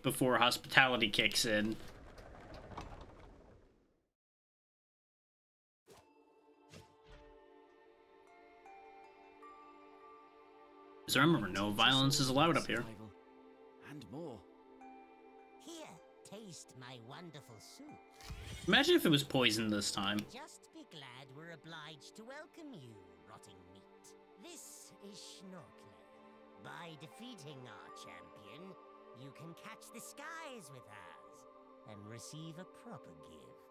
before hospitality kicks in. Because remember, no violence is allowed up here. And more. Here, taste my wonderful soup. Imagine if it was poisoned this time. Just be glad we're obliged to welcome you, rotting meat. This is Schnorkler. By defeating our champion, you can catch the skies with ours and receive a proper gift.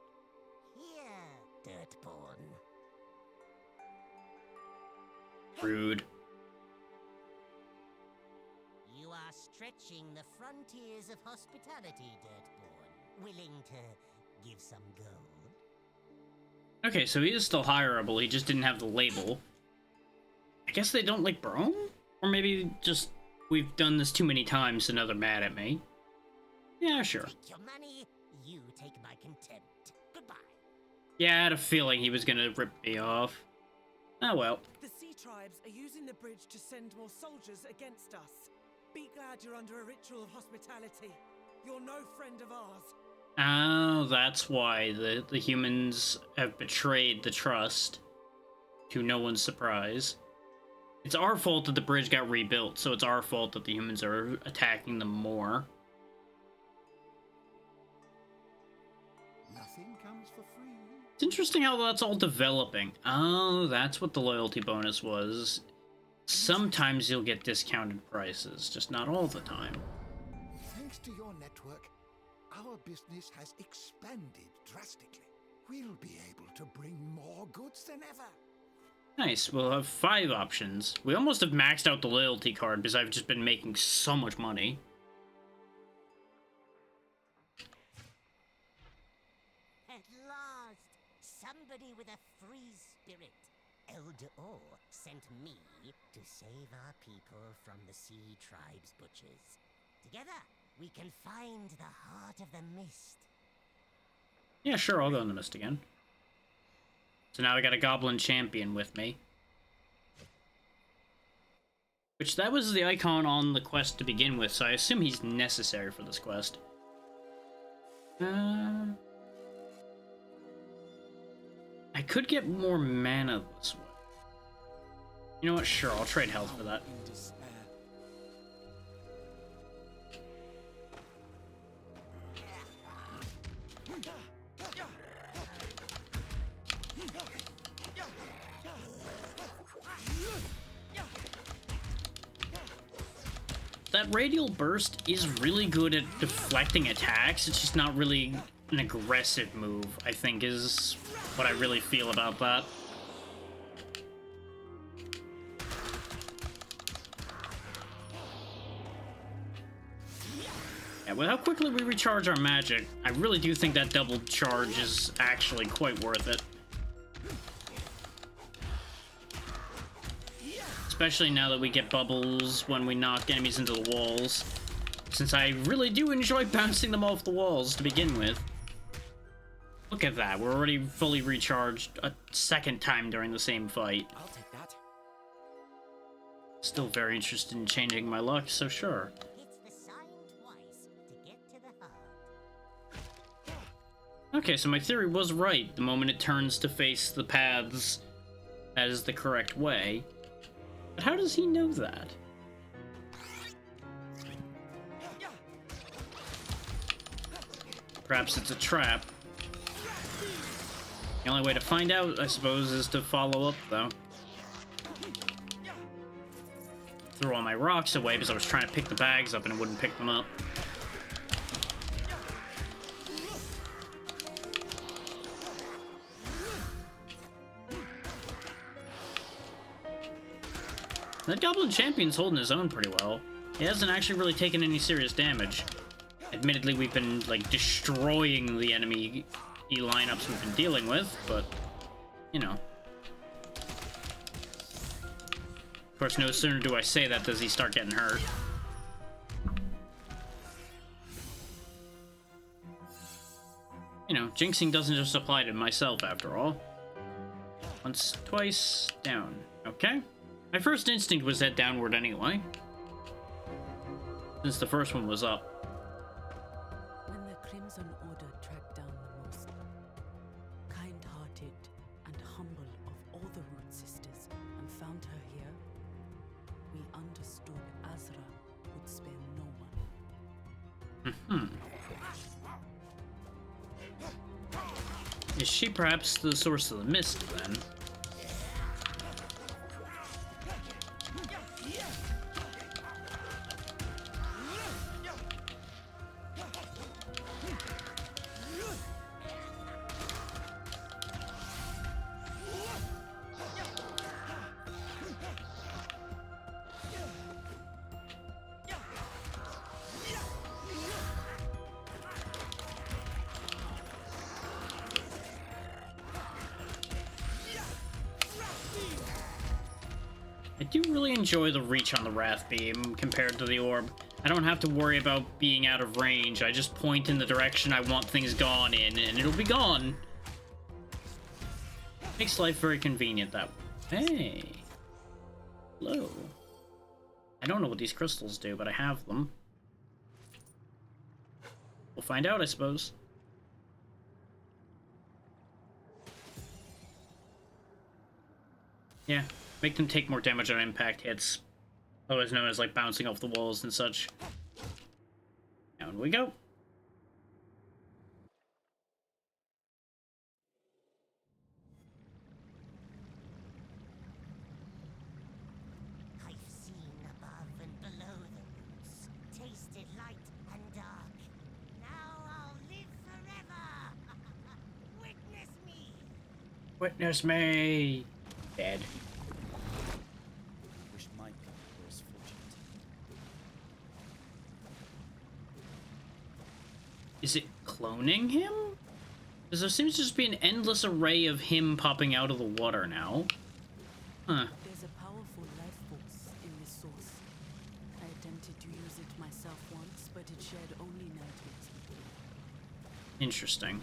Here, Dirtborn. Rude. You are stretching the frontiers of hospitality, Dirtborn. Willing to give some gold? Okay, so he is still hireable, he just didn't have the label. I guess they don't like Brome? Or maybe just we've done this too many times so now they're mad at me. Yeah, sure. Take your money, you take my contempt. Goodbye. Yeah, I had a feeling he was gonna rip me off. Oh well. The sea tribes are using the bridge to send more soldiers against us. Be glad you're under a ritual of hospitality. You're no friend of ours. Oh, that's why the humans have betrayed the trust. To no one's surprise. It's our fault that the bridge got rebuilt, so it's our fault that the humans are attacking them more. Nothing comes for free. It's interesting how that's all developing. Oh, that's what the loyalty bonus was. Sometimes you'll get discounted prices, just not all the time. Thanks to your network, our business has expanded drastically. We'll be able to bring more goods than ever. Nice, we'll have 5 options. We almost have maxed out the loyalty card because I've just been making so much money. At last, somebody with a free spirit. Elder O sent me to save our people from the Sea Tribe's butchers. Together, we can find the heart of the mist. Yeah, sure, I'll go in the mist again. So now I got a goblin champion with me. Which, that was the icon on the quest to begin with, so I assume he's necessary for this quest. I could get more mana this way. You know what? Sure, I'll trade health for that. That radial burst is really good at deflecting attacks, it's just not really an aggressive move, I think is what I really feel about that. Yeah, with how quickly we recharge our magic, I really do think that double charge is actually quite worth it. Especially now that we get bubbles when we knock enemies into the walls. Since I really do enjoy bouncing them off the walls to begin with. Look at that, we're already fully recharged a second time during the same fight. I'll take that. Still very interested in changing my luck, so sure. Okay, so my theory was right the moment it turns to face the paths as the correct way. But how does he know that? Perhaps it's a trap. The only way to find out, I suppose, is to follow up, though. Threw all my rocks away because I was trying to pick the bags up and it wouldn't pick them up. That Goblin Champion's holding his own pretty well. He hasn't actually really taken any serious damage. Admittedly, we've been, like, destroying the enemy lineups we've been dealing with, but, you know. Of course, no sooner do I say that does he start getting hurt. You know, jinxing doesn't just apply to myself, after all. Once, twice, down. Okay. My first instinct was head downward anyway, since the first one was up. When the Crimson Order tracked down the most kind-hearted and humble of all the Root Sisters and found her here, we understood Azra would spare no one. Is she perhaps the source of the mist, then? I do really enjoy the reach on the Wrath Beam compared to the Orb. I don't have to worry about being out of range. I just point in the direction I want things gone in, and it'll be gone. Makes life very convenient that way. Hey. Hello. I don't know what these crystals do, but I have them. We'll find out, I suppose. Yeah. Make them take more damage on impact hits. Otherwise known as, like, bouncing off the walls and such. Down we go. I've seen above and below the roots, tasted light and dark. Now I'll live forever. Witness me. Witness me. Dead. Is it cloning him? Because there seems to just be an endless array of him popping out of the water now. Huh. There's a powerful life force in this source. I attempted to use it myself once, but it shared only nightmares with me. Interesting.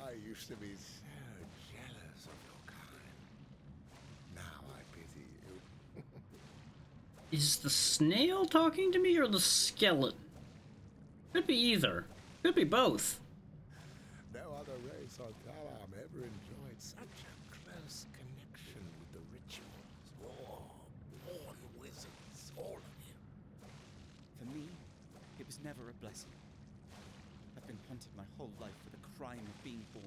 I used to be so jealous of your kind. Now I pity you. Is the snail talking to me or the skeleton? Could be either. Could be both. No other race on Talam ever enjoyed such a close connection with the rituals. Oh, born wizards, all of you. For me, it was never a blessing. I've been hunted my whole life for the crime of being born.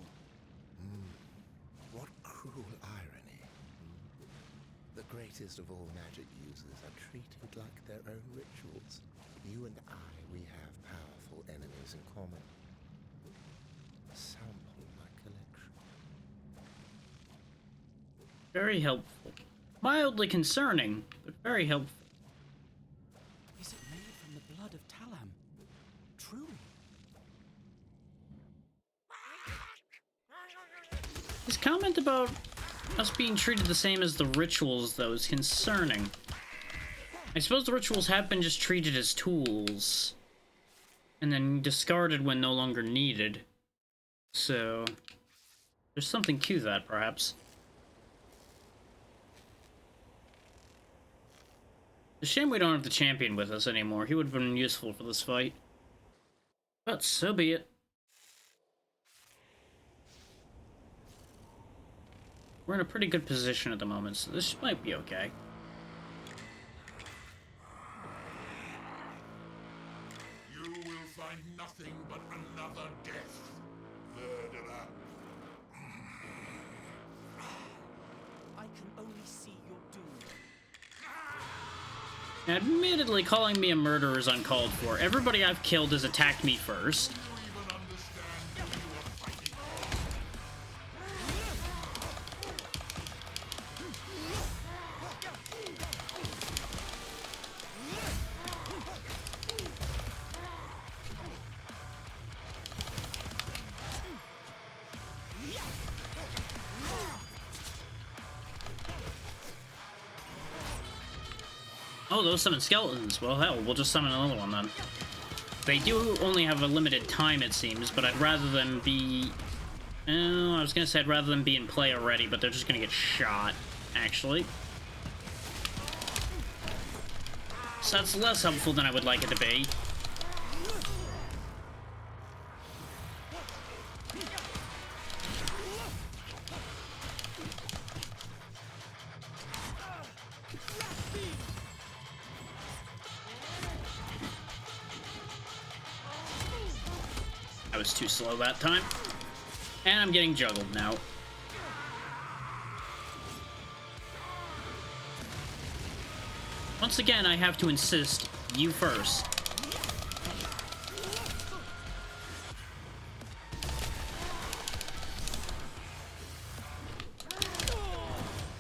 What cruel irony. The greatest of all magic users are treated like their own rituals. You and I, we have powerful enemies in common. Sample my collection. Very helpful. Mildly concerning, but very helpful. Is it made from the blood of Talam? Truly? His comment about us being treated the same as the rituals, though, is concerning. I suppose the rituals have been just treated as tools, and then discarded when no longer needed. So, there's something to that, perhaps. It's a shame we don't have the champion with us anymore. He would have been useful for this fight. But so be it. We're in a pretty good position at the moment, so this might be okay. Admittedly, calling me a murderer is uncalled for. Everybody I've killed has attacked me first. Oh, those summon skeletons. Well, hell, we'll just summon another one then. They do only have a limited time, it seems, but I'd rather them be... I was gonna say I'd rather them be in play already, but they're just gonna get shot, actually. So that's less helpful than I would like it to be. I was too slow that time. And I'm getting juggled now. Once again, I have to insist, you first.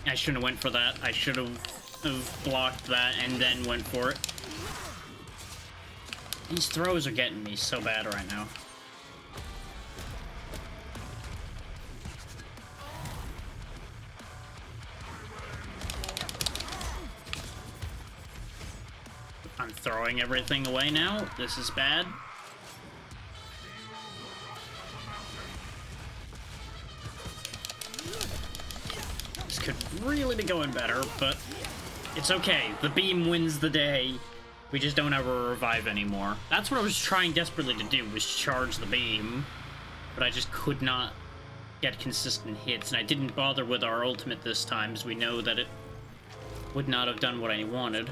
I shouldn't have went for that. I should have blocked that and then went for it. These throws are getting me so bad right now. I'm throwing everything away now. This is bad. This could really be going better, but it's okay. The beam wins the day. We just don't have a revive anymore. That's what I was trying desperately to do, was charge the beam. But I just could not get consistent hits, and I didn't bother with our ultimate this time, as we know that it would not have done what I wanted.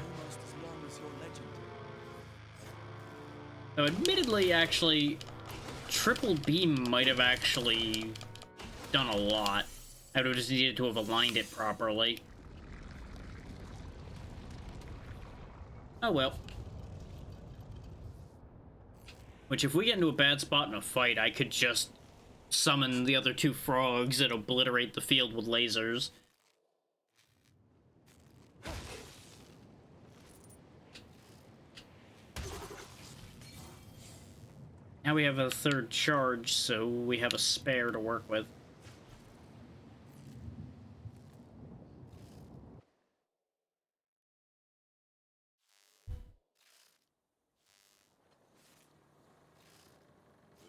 So admittedly, actually, triple beam might have actually done a lot. I would have just needed to have aligned it properly. Oh well. Which, if we get into a bad spot in a fight, I could just summon the other two frogs and obliterate the field with lasers. Now we have a third charge, so we have a spare to work with.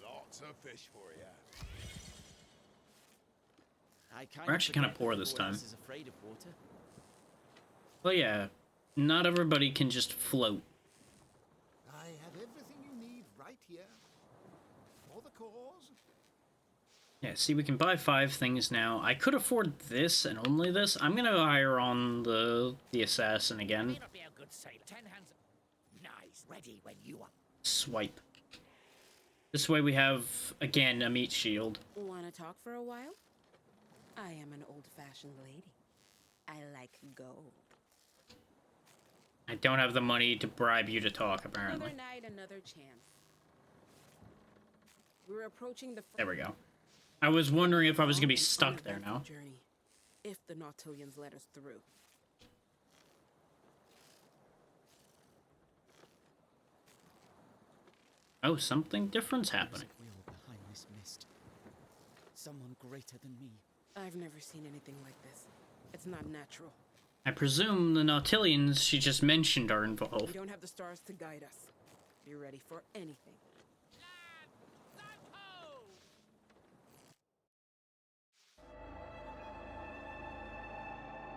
Lots of fish for you. We're actually kind of poor this time. Is afraid of water. Well, yeah, not everybody can just float. I have everything you need right here. For the cause. Yeah, see, we can buy 5 things now. I could afford this and only this. I'm gonna hire on the assassin again. May not be a good sailor. 10 hands. Nice. Ready when you are. Swipe. This way we have, again, a meat shield. Wanna talk for a while? I am an old-fashioned lady. I like gold. I don't have the money to bribe you to talk, apparently. Another night, another chance. We're approaching the... There we go. I was wondering if I was gonna be stuck there now. Journey, if the Nautilians let us through. Oh, something different's happening. Behind this mist. Someone greater than me. I've never seen anything like this. It's not natural. I presume the Nautilians she just mentioned are We involved. don't have the stars to guide us. Be ready for anything.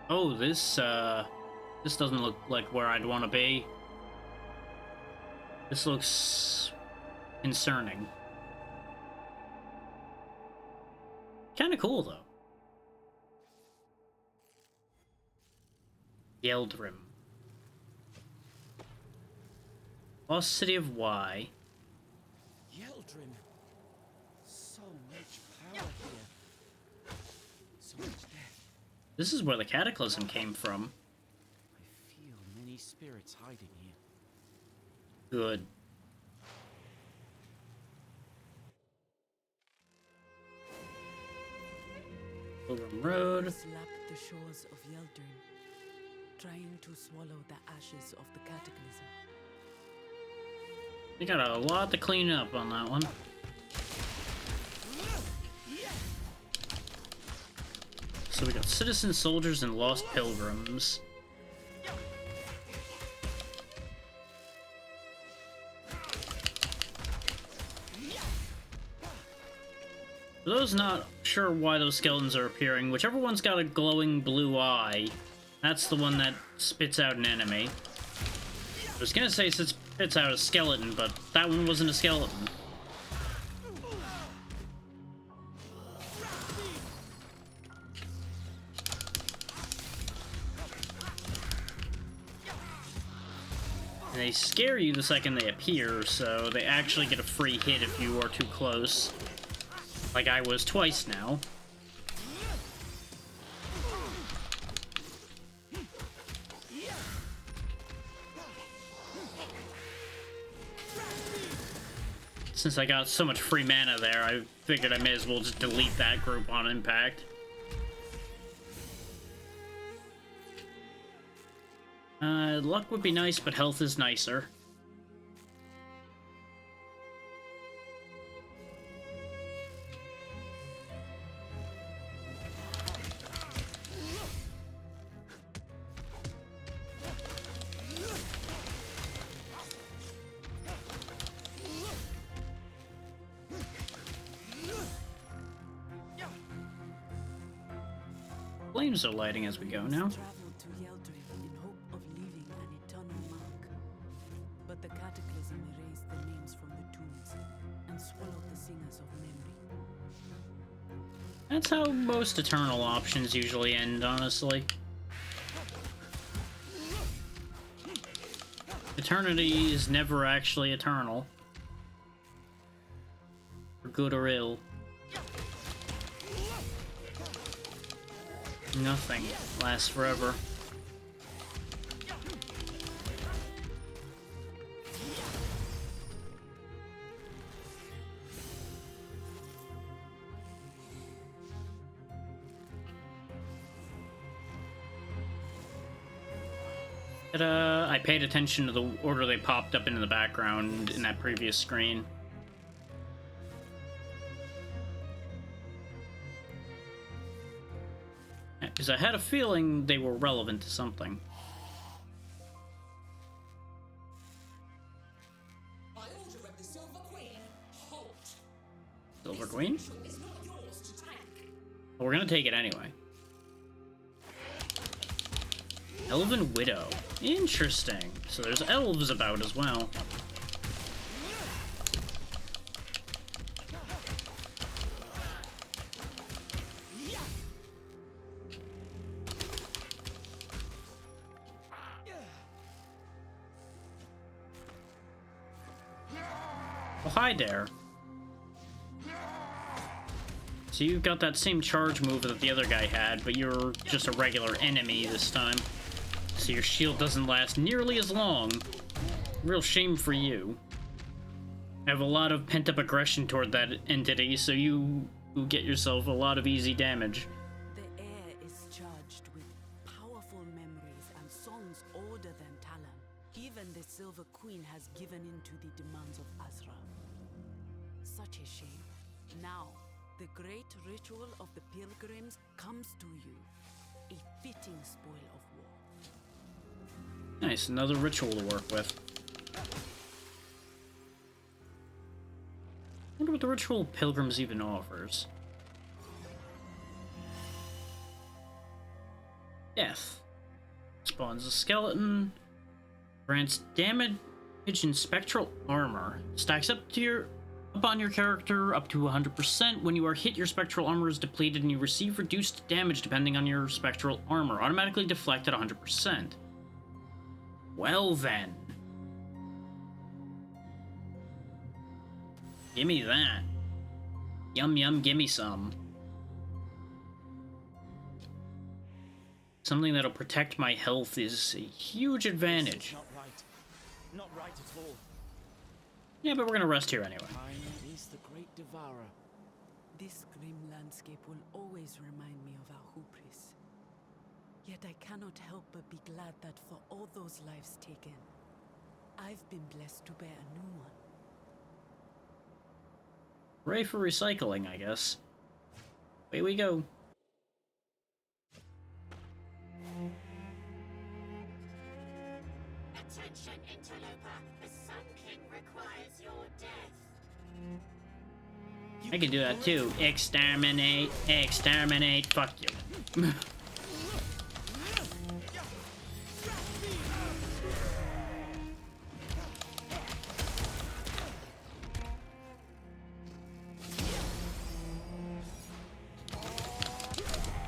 Oh, this doesn't look like where I'd want to be. This looks concerning. Kind of cool, though. Yeldrim. Lost City of Y. Yeldrim. So much power here. So much death. This is where the Cataclysm came from. I feel many spirits spirits hiding here. Good. Pilgrim Road. Slap the shores of Yeldrin, trying to swallow the ashes of the cataclysm. We got a lot to clean up on that one. So we got citizen soldiers and lost pilgrims. For those not sure why those skeletons are appearing, whichever one's got a glowing blue eye, that's the one that spits out an enemy. I was gonna say it spits out a skeleton, but that one wasn't a skeleton. And they scare you the second they appear, so they actually get a free hit if you are too close. Like I was twice now. Since I got so much free mana there, I figured I may as well just delete that group on impact. Luck would be nice, but health is nicer. Flames are lighting as we go now. Traveled to Yeldrin in hope of leaving an eternal mark. But the cataclysm erased the names from the tombs and swallowed the singers of memory. That's how most Eternal options usually end, honestly. Eternity is never actually eternal. For good or ill. Nothing lasts forever. But, I paid attention to the order they popped up into the background in that previous screen. Because I had a feeling they were relevant to something. By order of the Silver Queen, halt. Silver Queen? It's not yours to take. Well, we're gonna take it anyway. Elven Widow. Interesting. So there's elves about as well. Oh, hi there. So you've got that same charge move that the other guy had, but you're just a regular enemy this time. So your shield doesn't last nearly as long. Real shame for you. I have a lot of pent-up aggression toward that entity, so you get yourself a lot of easy damage. The air is charged with powerful memories and songs older than Talon. Even the Silver Queen has given in to the demands of Azra. Such a shame. Now, the great ritual of the pilgrims comes to you. A fitting spoil of war. Nice, another ritual to work with. I wonder what the ritual pilgrims even offers. Death. Spawns a skeleton. Grants damage in spectral armor. Stacks up on your character up to 100%. When you are hit, your spectral armor is depleted and you receive reduced damage depending on your spectral armor. Automatically deflect at 100%. Well then. Gimme that. Yum yum, gimme some. something that'll protect my health is a huge advantage. Not right. Not right at all. Yeah, but we're gonna rest here anyway. Time is the great devourer. This grim landscape will always remind me of our hubris. Yet I cannot help but be glad that for all those lives taken, I've been blessed to bear a new one. Hooray for recycling, I guess. Away we go. Attention, interloper. The Sun King requires your death. I can do that too. Exterminate, exterminate. Fuck you.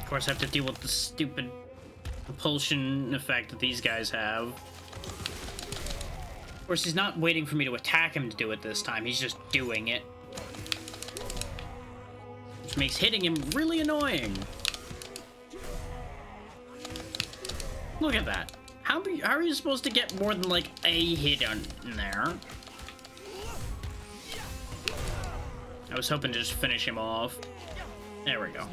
Of course, I have to deal with the stupid propulsion effect that these guys have. Of course, he's not waiting for me to attack him to do it this time. He's just doing it. Which makes hitting him really annoying. Look at that. How are you supposed to get more than, like, a hit on there? I was hoping to just finish him off. There we go.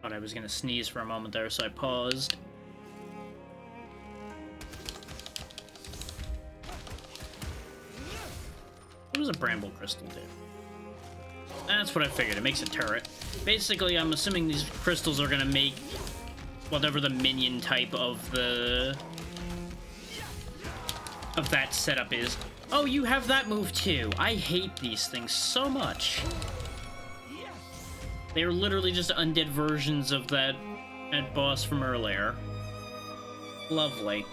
Thought I was gonna sneeze for a moment there, so I paused. What does a bramble crystal do? That's what I figured. It makes a turret. Basically, I'm assuming these crystals are gonna make whatever the minion type of that setup is. Oh, you have that move too. I hate these things so much. They're literally just undead versions of that boss from earlier. Lovely.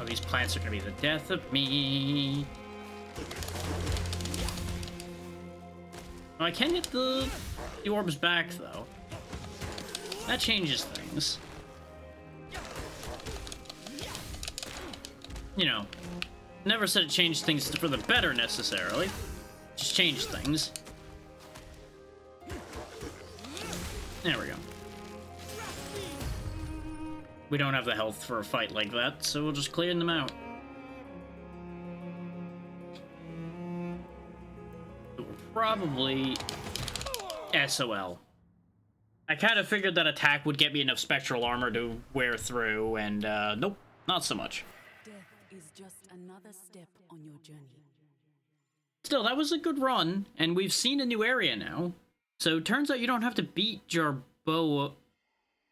Oh, these plants are gonna be the death of me. Oh, I can get the orbs back, though. That changes things. You know, never said it changed things for the better, necessarily. Just changed things. There we go. We don't have the health for a fight like that, so we'll just clear them out. We're probably SOL. I kind of figured that attack would get me enough spectral armor to wear through, and nope, not so much. Death is just another step on your journey. Still, that was a good run, and we've seen a new area now. So it turns out you don't have to beat Jaroba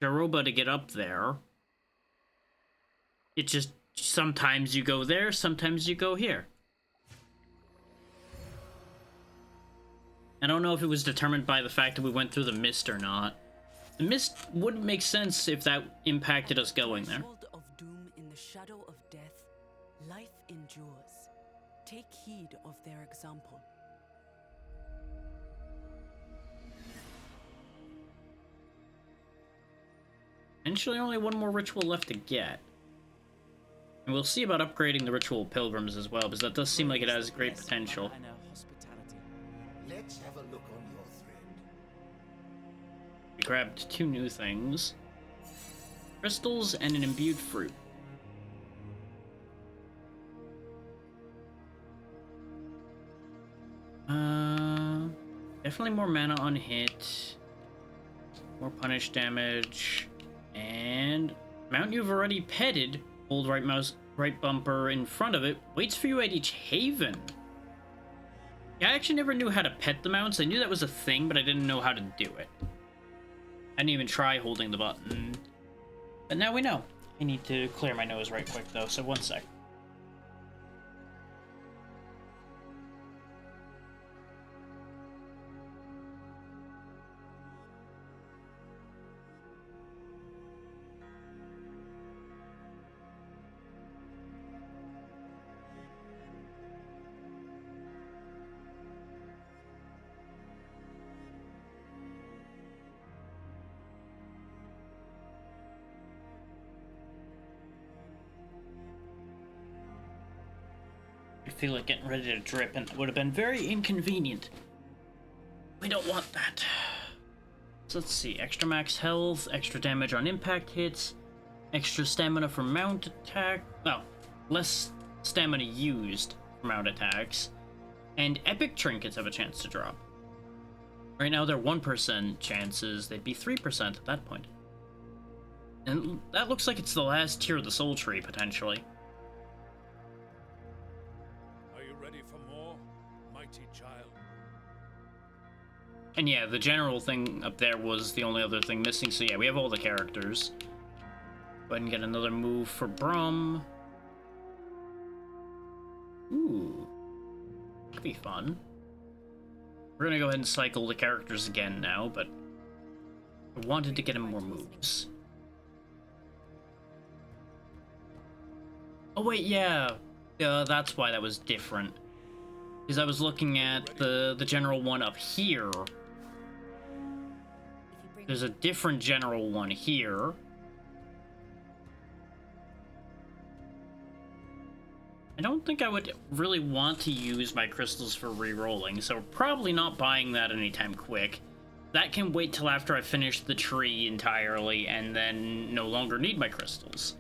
to get up there. It just, sometimes you go there, sometimes you go here. I don't know if it was determined by the fact that we went through the mist or not. The mist wouldn't make sense if that impacted us going there. Of doom in the shadow of death, life endures. Take heed of their example. Potentially only one more ritual left to get. And we'll see about upgrading the ritual pilgrims as well, because that does seem like it has great potential. Let's have a look on your thread. We grabbed 2 new things. Crystals and an imbued fruit. Definitely more mana on hit. More punish damage. And mount you've already petted. Hold right bumper in front of it. Waits for you at each haven. Yeah, I actually never knew how to pet the mounts. I knew that was a thing, but I didn't know how to do it. I didn't even try holding the button. But now we know. I need to clear my nose right quick, though, so one sec. I feel like getting ready to drip, and that would have been very inconvenient. We don't want that. So let's see, extra max health, extra damage on impact hits, extra stamina for mount attack, well, less stamina used for mount attacks, and epic trinkets have a chance to drop. Right now they're 1% chances, they'd be 3% at that point. And that looks like it's the last tier of the soul tree, potentially. Are you ready for more, mighty child? And yeah, the general thing up there was the only other thing missing, so yeah, we have all the characters. Go ahead and get another move for Brum. Ooh. Could be fun. We're gonna go ahead and cycle the characters again now, but I wanted to get him more moves. Oh wait, yeah. That's why that was different. Because I was looking at the general one up here. There's a different general one here. I don't think I would really want to use my crystals for re-rolling, so probably not buying that anytime quick. That can wait till after I finish the tree entirely and then no longer need my crystals.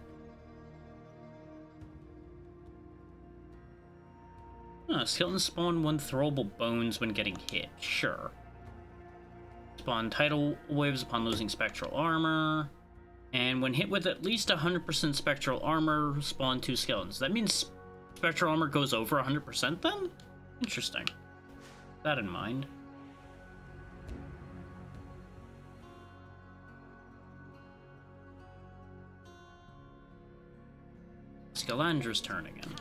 Skeletons spawn 1 throwable bones when getting hit. Sure. Spawn tidal waves upon losing spectral armor. And when hit with at least 100% spectral armor, spawn 2 skeletons. That means spectral armor goes over 100% then? Interesting. Keep that in mind. Scalandra's turn again.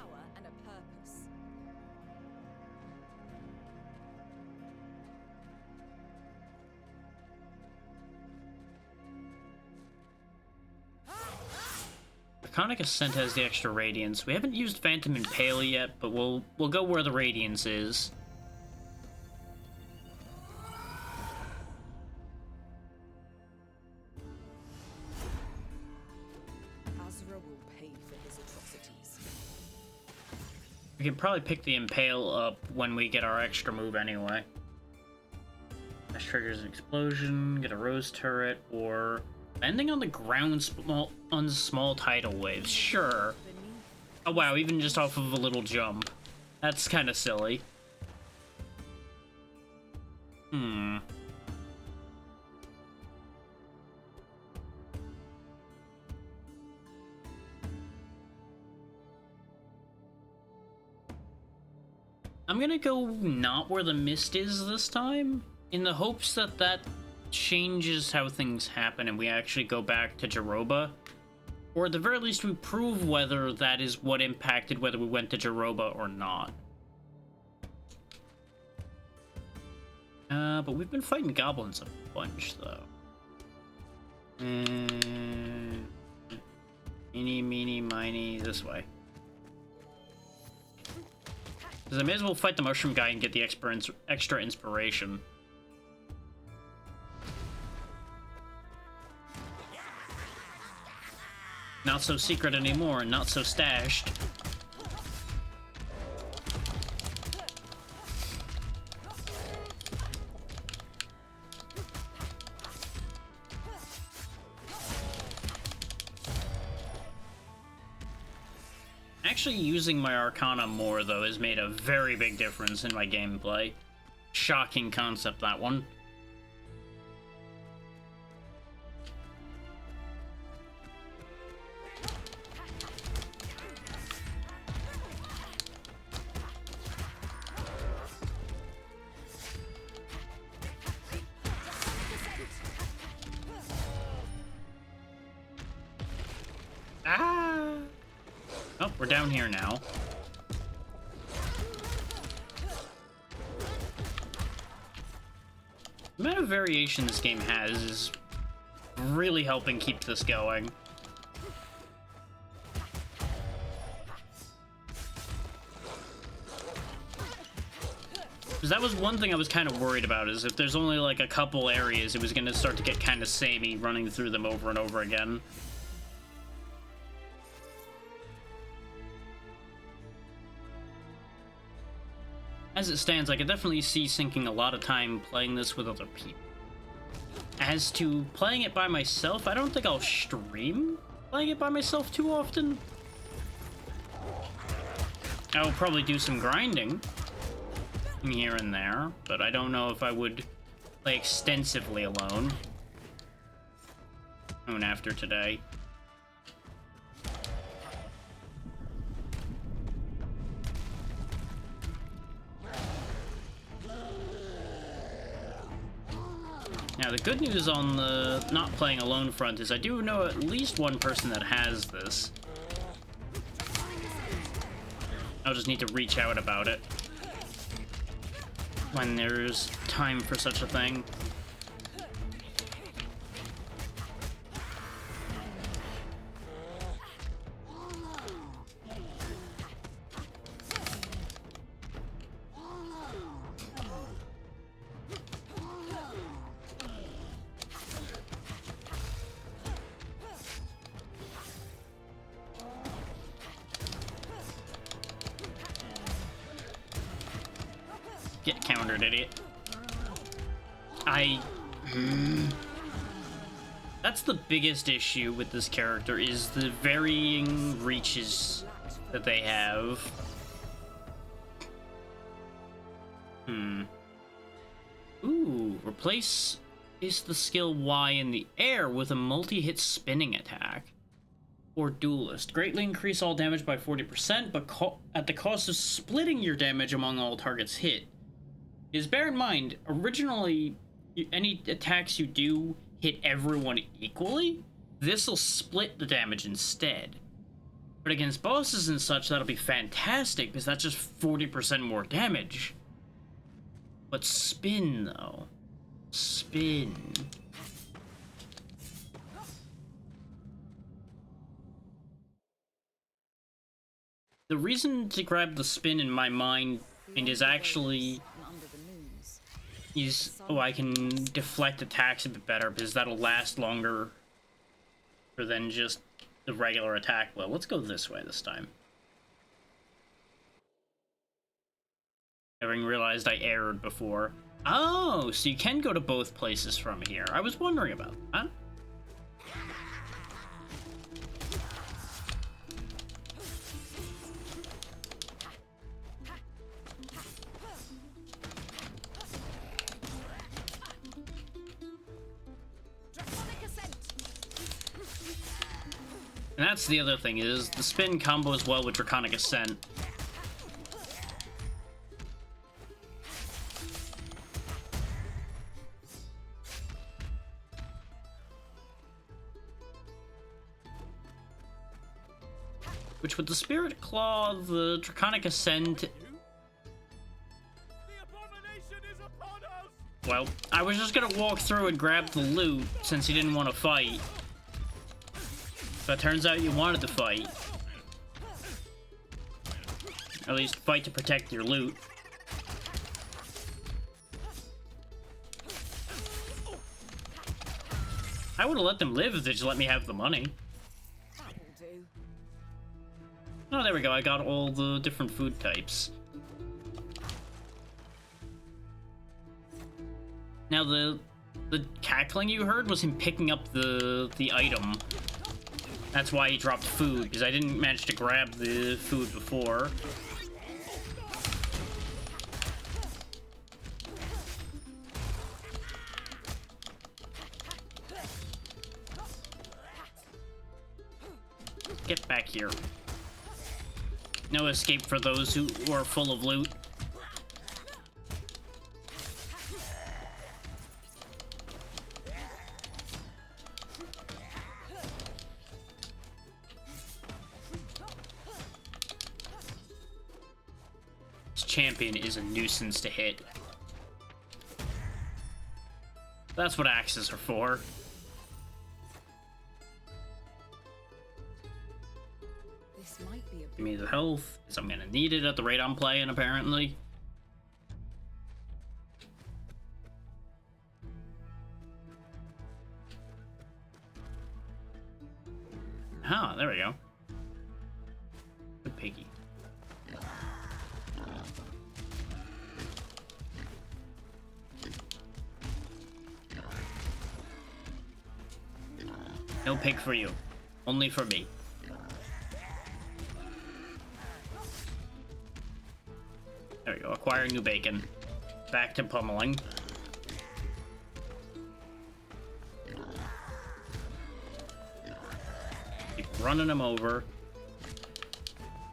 Draconic Ascent has the extra Radiance. We haven't used Phantom Impale yet, but we'll go where the Radiance is. Azra will pay for his atrocities. We can probably pick the Impale up when we get our extra move anyway. That triggers an explosion, get a rose turret, or landing on the ground on small tidal waves. Sure. Oh wow, even just off of a little jump. That's kind of silly. I'm gonna go not where the mist is this time, in the hopes that that changes how things happen and we actually go back to Jeroba. Or at the very least we prove whether that is what impacted whether we went to Jeroba or not. But we've been fighting goblins a bunch though. Eeny, meeny, miny, this way. Because I may as well fight the mushroom guy and get the extra inspiration. Not so secret anymore, not so stashed. Actually using my Arcana more, though, has made a very big difference in my gameplay. Shocking concept, that one. Oh, we're down here now. The amount of variation this game has is really helping keep this going. Because that was one thing I was kind of worried about, is if there's only like a couple areas, it was going to start to get kind of samey running through them over and over again. as it stands, I could definitely see sinking a lot of time playing this with other people. As to playing it by myself, I don't think I'll stream playing it by myself too often. I will probably do some grinding here and there, but I don't know if I would play extensively alone. Even after today. Now, the good news on the not playing alone front is I do know at least one person that has this. I'll just need to reach out about it when there's time for such a thing. Get countered, idiot. That's the biggest issue with this character, is the varying reaches that they have. Ooh, replace the skill Y in the air with a multi-hit spinning attack. Or Duelist. Greatly increase all damage by 40%, but at the cost of splitting your damage among all targets hit. Is bear in mind, originally, any attacks you do hit everyone equally. This'll split the damage instead. But against bosses and such, that'll be fantastic, because that's just 40% more damage. But spin, though. Spin. The reason to grab the spin in my mind is actually I can deflect attacks a bit better because that'll last longer than just the regular attack. Well, let's go this way this time. Having realized I erred before. Oh, so you can go to both places from here. I was wondering about that. And that's the other thing, is the spin combos well with Draconic Ascent. Which with the Spirit Claw, the Draconic Ascent... Well, I was just gonna walk through and grab the loot since he didn't want to fight. But it turns out you wanted to fight. At least fight to protect your loot. I would have let them live if they just let me have the money. Oh, there we go. I got all the different food types. Now, the cackling you heard was him picking up the item. That's why he dropped food, because I didn't manage to grab the food before. Get back here. No escape for those who are full of loot. This champion is a nuisance to hit. That's what axes are for. Give me the health, because I'm gonna need it at the rate I'm playing, apparently. Ah, there we go. Good piggy. No pig for you. Only for me. There we go. Acquire new bacon. Back to pummeling. Keep running them over.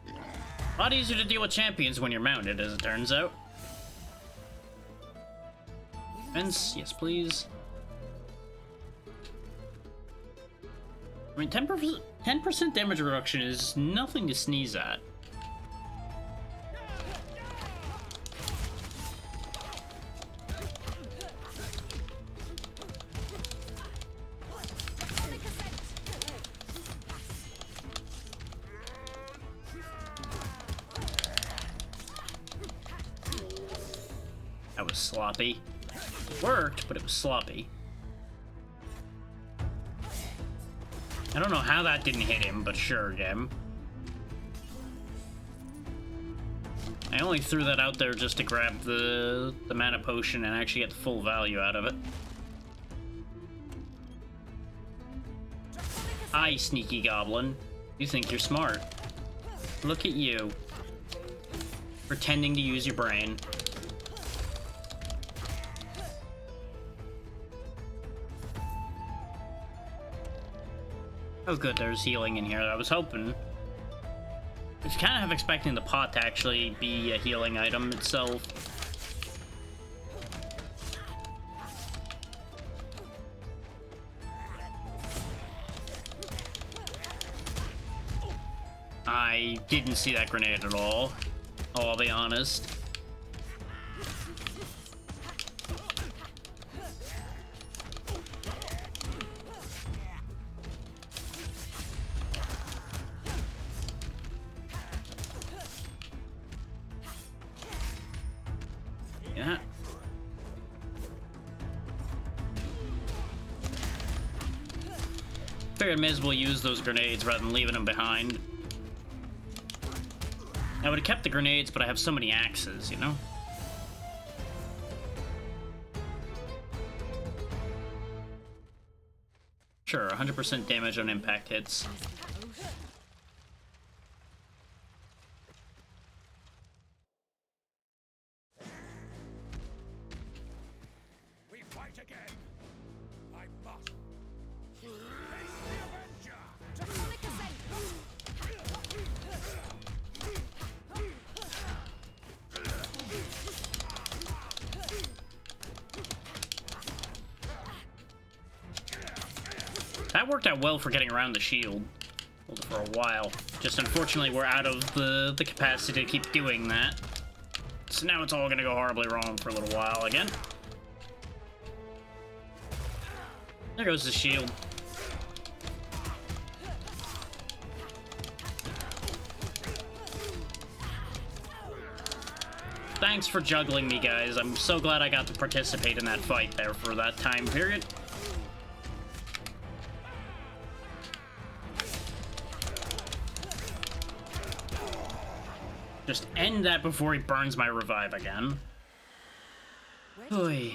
A lot easier to deal with champions when you're mounted, as it turns out. Fence, yes please. I mean, 10% damage reduction is nothing to sneeze at. That was sloppy. Worked, but it was sloppy. I don't know how that didn't hit him, but sure, Gem. I only threw that out there just to grab the mana potion and actually get the full value out of it. Hi, sneaky goblin. You think you're smart. Look at you. Pretending to use your brain. Oh good, there's healing in here. I was hoping. I was kind of expecting the pot to actually be a healing item itself. I didn't see that grenade at all. Oh, I'll be honest. Yeah. Figured I may as well use those grenades rather than leaving them behind. I would have kept the grenades, but I have so many axes, you know? Sure, 100% damage on impact hits. We fight again. I must. Face the Avenger. Draconic Ascent. That worked out well for getting around the shield for a while. Just unfortunately, we're out of the capacity to keep doing that. So now it's all gonna go horribly wrong for a little while again. There goes the shield. Thanks for juggling me, guys. I'm so glad I got to participate in that fight there for that time period. Just end that before he burns my revive again. Oy.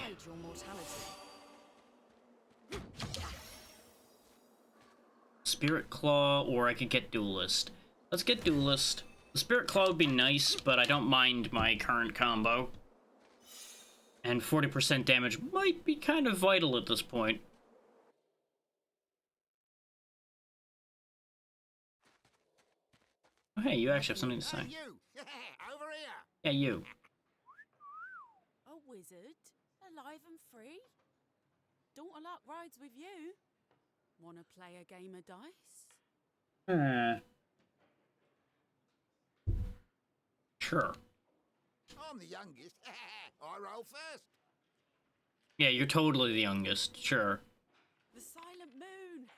Spirit Claw, or I could get Duelist. Let's get Duelist. The Spirit Claw would be nice, but I don't mind my current combo. And 40% damage might be kind of vital at this point. Oh, hey, you actually have something to say. You! Over here! Yeah, you. A wizard? Alive and free? Don't a lot rides with you? Wanna play a game of dice? Sure. I'm the youngest. I roll first. Yeah, you're totally the youngest. Sure. The Silent Moon!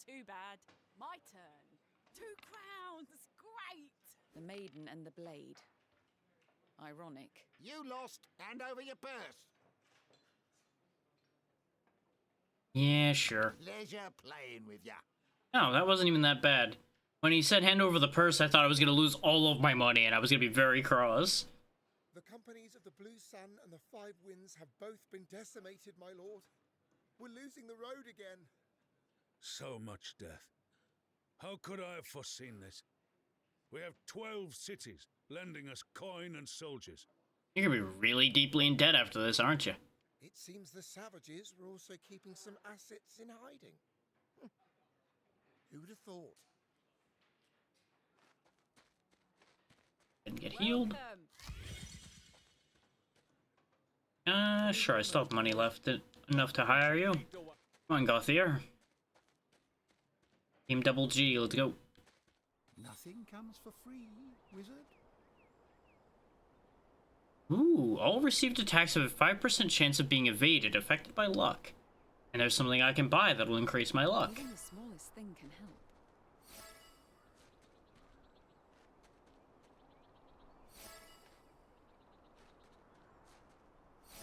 Too bad. My turn. 2 crowns! Great! The maiden and the blade. Ironic. You lost. Hand over your purse. Yeah, sure. Pleasure playing with ya. No, that wasn't even that bad. When he said hand over the purse, I thought I was going to lose all of my money, and I was going to be very cross. The companies of the Blue Sun and the Five Winds have both been decimated, my lord. We're losing the road again. So much death. How could I have foreseen this? We have 12 cities lending us coin and soldiers. You're gonna be really deeply in debt after this, aren't you? It seems the savages were also keeping some assets in hiding. Who'd have thought? Didn't get healed. Sure, I still have money left enough to hire you. Come on, Gothier. Team Double G, let's go. Nothing comes for free, wizard. Ooh, all received attacks have a 5% chance of being evaded, affected by luck. And there's something I can buy that'll increase my luck. Even the smallest thing can help.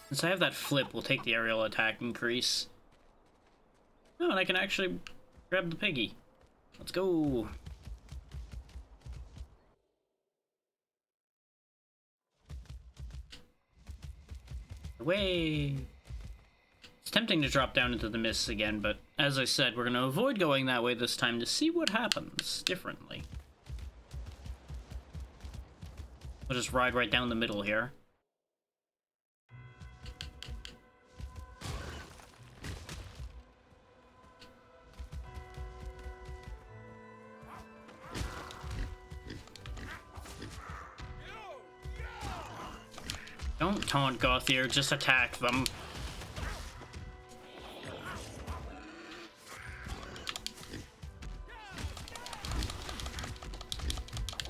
Since I have that flip, we'll take the aerial attack increase. Oh, and I can actually grab the piggy. Let's go. Away. It's tempting to drop down into the mists again, but as I said, we're going to avoid going that way this time to see what happens differently. We'll just ride right down the middle here. Don't taunt Gothier, just attack them.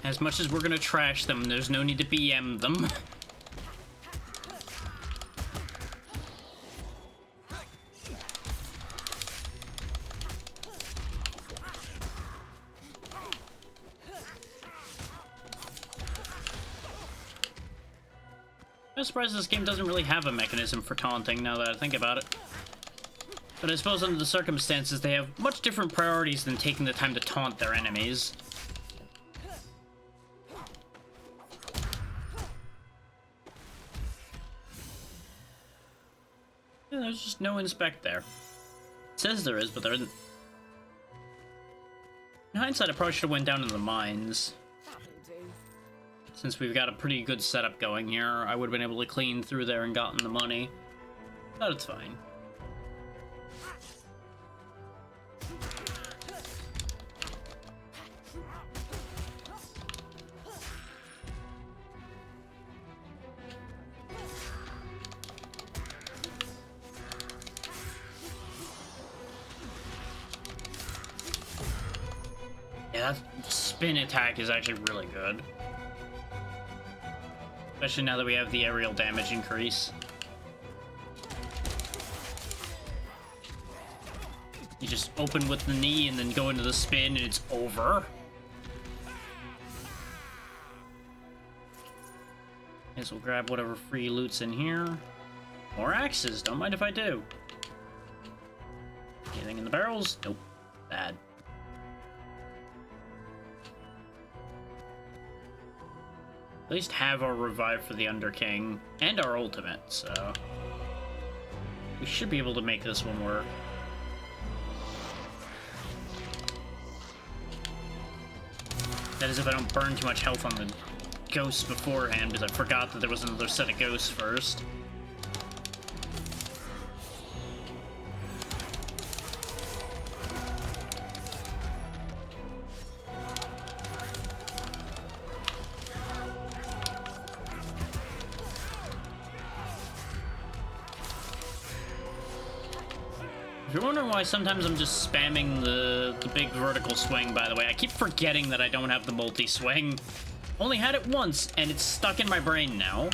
As much as we're gonna trash them, there's no need to BM them. I'm surprised this game doesn't really have a mechanism for taunting, now that I think about it. But I suppose under the circumstances, they have much different priorities than taking the time to taunt their enemies. Yeah, there's just no inspect there. It says there is, but there isn't. In hindsight, I probably should have went down into the mines. Since we've got a pretty good setup going here, I would have been able to clean through there and gotten the money. But it's fine. Yeah, that spin attack is actually really good. Especially now that we have the aerial damage increase. You just open with the knee and then go into the spin and it's over. Guess we'll grab whatever free loot's in here. More axes, don't mind if I do. Anything in the barrels? Nope. Bad. At least have our revive for the Underking and our ultimate, so we should be able to make this one work. That is if I don't burn too much health on the ghosts beforehand, because I forgot that there was another set of ghosts first. If you're wondering why sometimes I'm just spamming the big vertical swing, by the way, I keep forgetting that I don't have the multi-swing. Only had it once, and it's stuck in my brain now.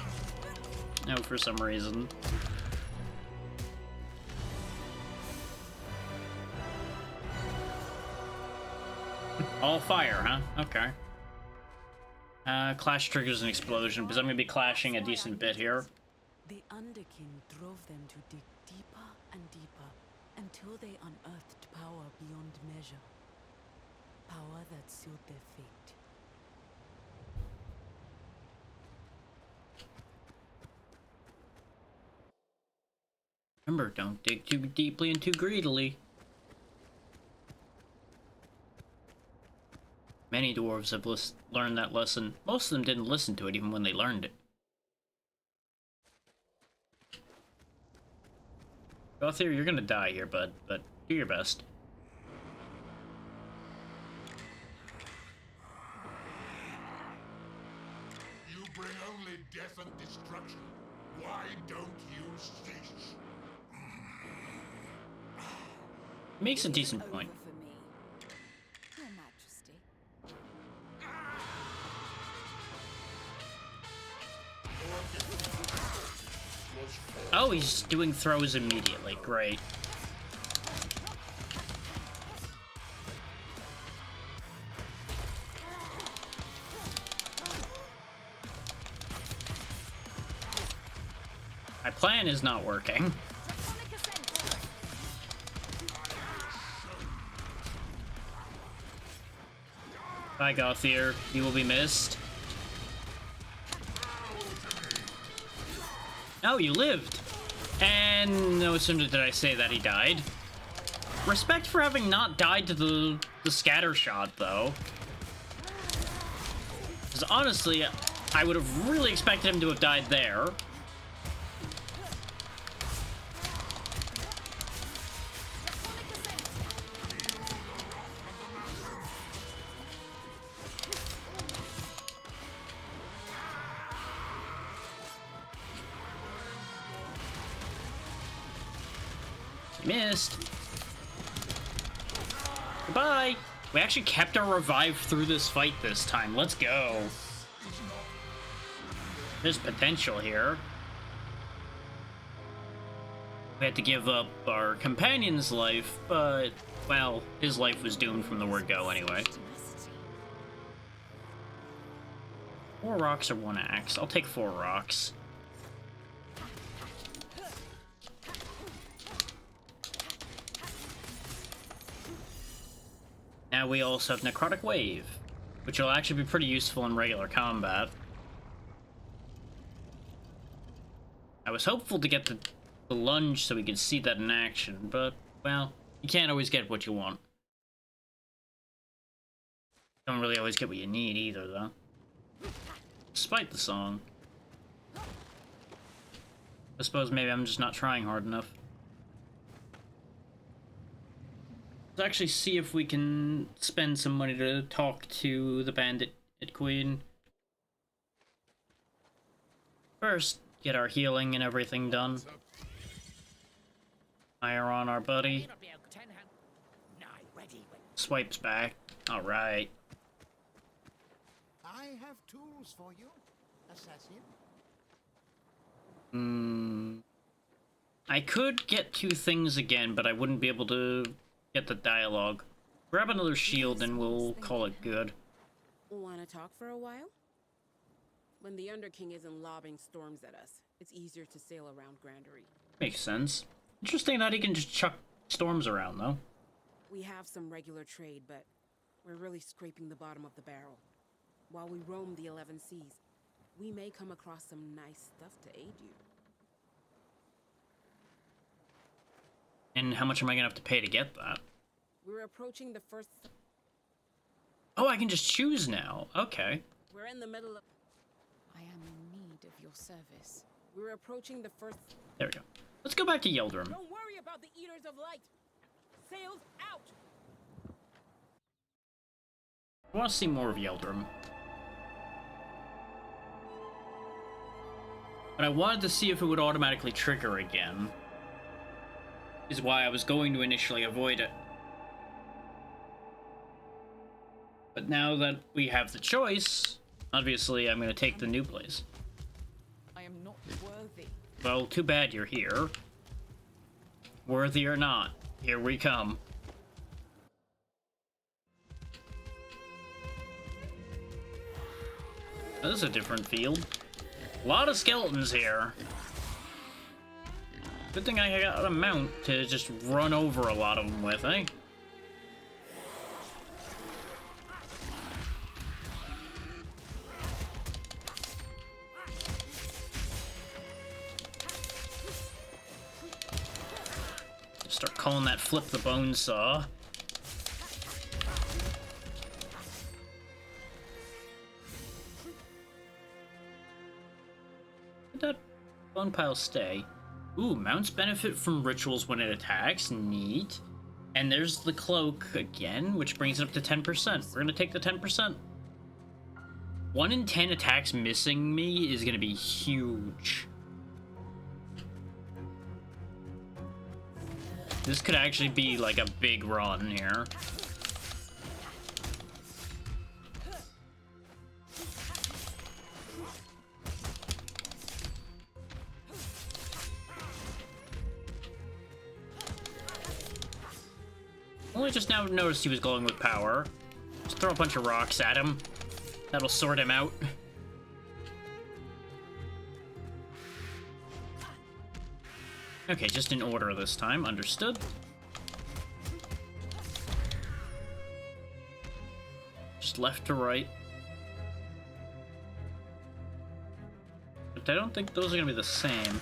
No, for some reason. All fire, huh? Okay. Clash triggers an explosion, because I'm going to be clashing a decent bit here. The Underking drove them to dig deeper and deeper until they unearthed power beyond measure. Power that sealed their fate. Remember, don't dig too deeply and too greedily. Many dwarves have learned that lesson. Most of them didn't listen to it even when they learned it. Gothier, you're gonna die here, bud, but do your best. You bring only death and destruction. Why don't you cease? Makes a decent point. For me, Your Majesty. Oh, he's doing throws immediately. Great. My plan is not working. Bye, Gothier. You will be missed. Oh, you lived. And no sooner did I say that, he died. Respect for having not died to the scatter shot, though. Because honestly, I would have really expected him to have died there. Missed. Goodbye. We actually kept our revive through this fight this time. Let's go. There's potential here. We had to give up our companion's life, but, well, his life was doomed from the word go anyway. 4 rocks or 1 axe? I'll take 4 rocks. Now we also have Necrotic Wave, which will actually be pretty useful in regular combat. I was hopeful to get the lunge so we could see that in action, but, well, you can't always get what you want. Don't really always get what you need either, though. Despite the song. I suppose maybe I'm just not trying hard enough. Let's actually see if we can spend some money to talk to the bandit queen. First, get our healing and everything done. Fire on our buddy. Swipes back. Alright. I have tools for you, assassin. I could get 2 things again, but I wouldn't be able to get the dialogue. Grab another shield and we'll call it good. Wanna talk for a while? When the Underking isn't lobbing storms at us, it's easier to sail around Grandery. Makes sense. Interesting that he can just chuck storms around, though. We have some regular trade, but we're really scraping the bottom of the barrel. While we roam the 11 seas, we may come across some nice stuff to aid you. And how much am I gonna have to pay to get that? We're approaching the first... Oh, I can just choose now. Okay. We're in the middle of... I am in need of your service. We're approaching the first... There we go. Let's go back to Yeldrum. Don't worry about the Eaters of Light. Sails out! I want to see more of Yeldrum. But I wanted to see if it would automatically trigger again. Is why I was going to initially avoid it. But now that we have the choice, obviously I'm going to take the new place. I am not worthy. Well, too bad you're here. Worthy or not, here we come. This is a different field. A lot of skeletons here. Good thing I got a mount to just run over a lot of them with, eh? Start calling that flip the bone saw. That bone pile stay. Ooh, mounts benefit from rituals when it attacks. Neat. And there's the cloak again, which brings it up to 10%. We're gonna take the 10%. 1 in 10 attacks missing me is gonna be huge. This could actually be like a big run here. Only just now noticed he was glowing with power. Just throw a bunch of rocks at him. That'll sort him out. Okay, just in order this time. Understood. Just left to right. But I don't think those are gonna be the same.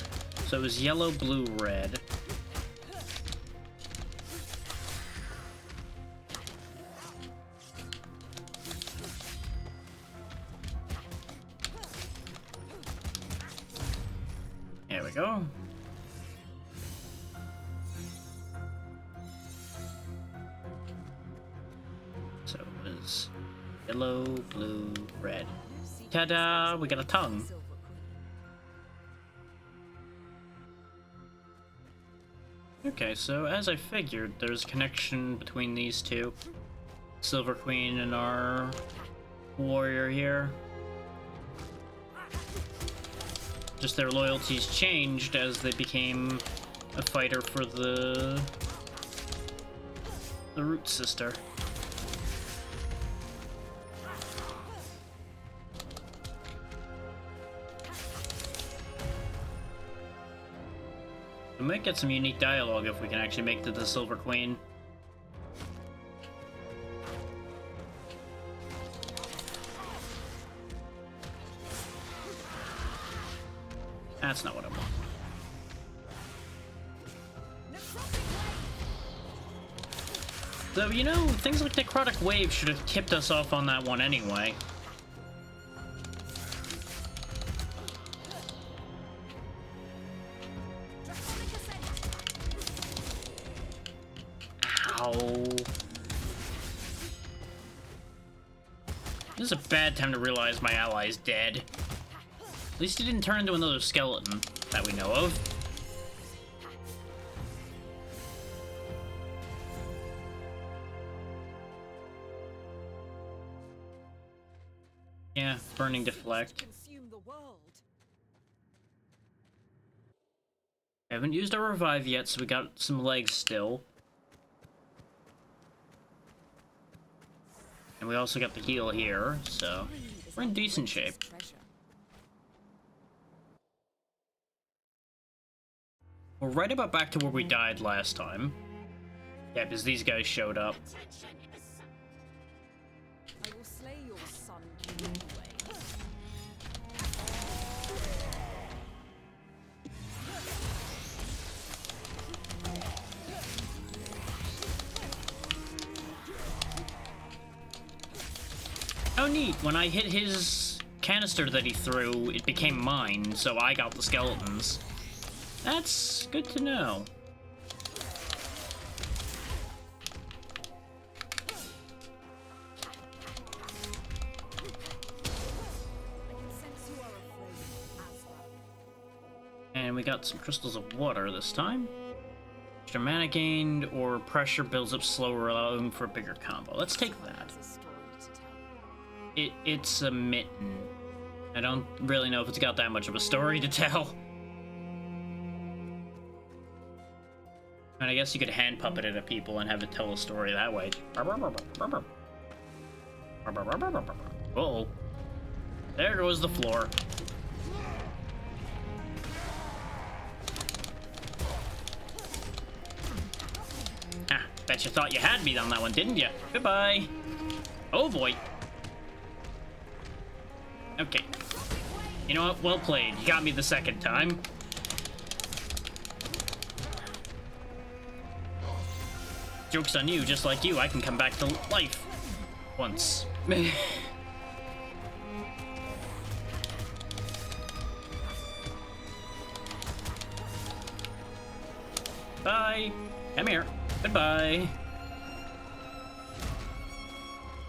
So it was yellow, blue, red. There we go. So it was yellow, blue, red. Ta-da! We got a tongue. Okay, so as I figured, there's a connection between these two. Silver Queen and our warrior here. Just their loyalties changed as they became a fighter for the root sister. We might get some unique dialogue if we can actually make it to the Silver Queen. That's not what I want. Though, you know, things like Necrotic Wave should have tipped us off on that one anyway. Ow. This is a bad time to realize my ally's dead. At least he didn't turn into another skeleton that we know of. Yeah, burning deflect. I haven't used our revive yet, so we got some legs still. And we also got the heal here, so we're in decent shape. We're right about back to where we died last time. Yeah, because these guys showed up. I will slay your son Oh neat, when I hit his canister that he threw, it became mine, so I got the skeletons. That's good to know. And we got some crystals of water this time. Extra mana gained or pressure builds up slower, allowing for a bigger combo. Let's take that. It's a mitten. I don't really know if it's got that much of a story to tell. And I guess you could hand puppet it at people and have it tell a story that way. Uh-oh. There goes the floor. Ah, bet you thought you had me on that one, didn't you? Goodbye. Oh boy. Okay. You know what? Well played. You got me the second time. Joke's on you, just like you, I can come back to life. Once. Bye. Come here. Goodbye.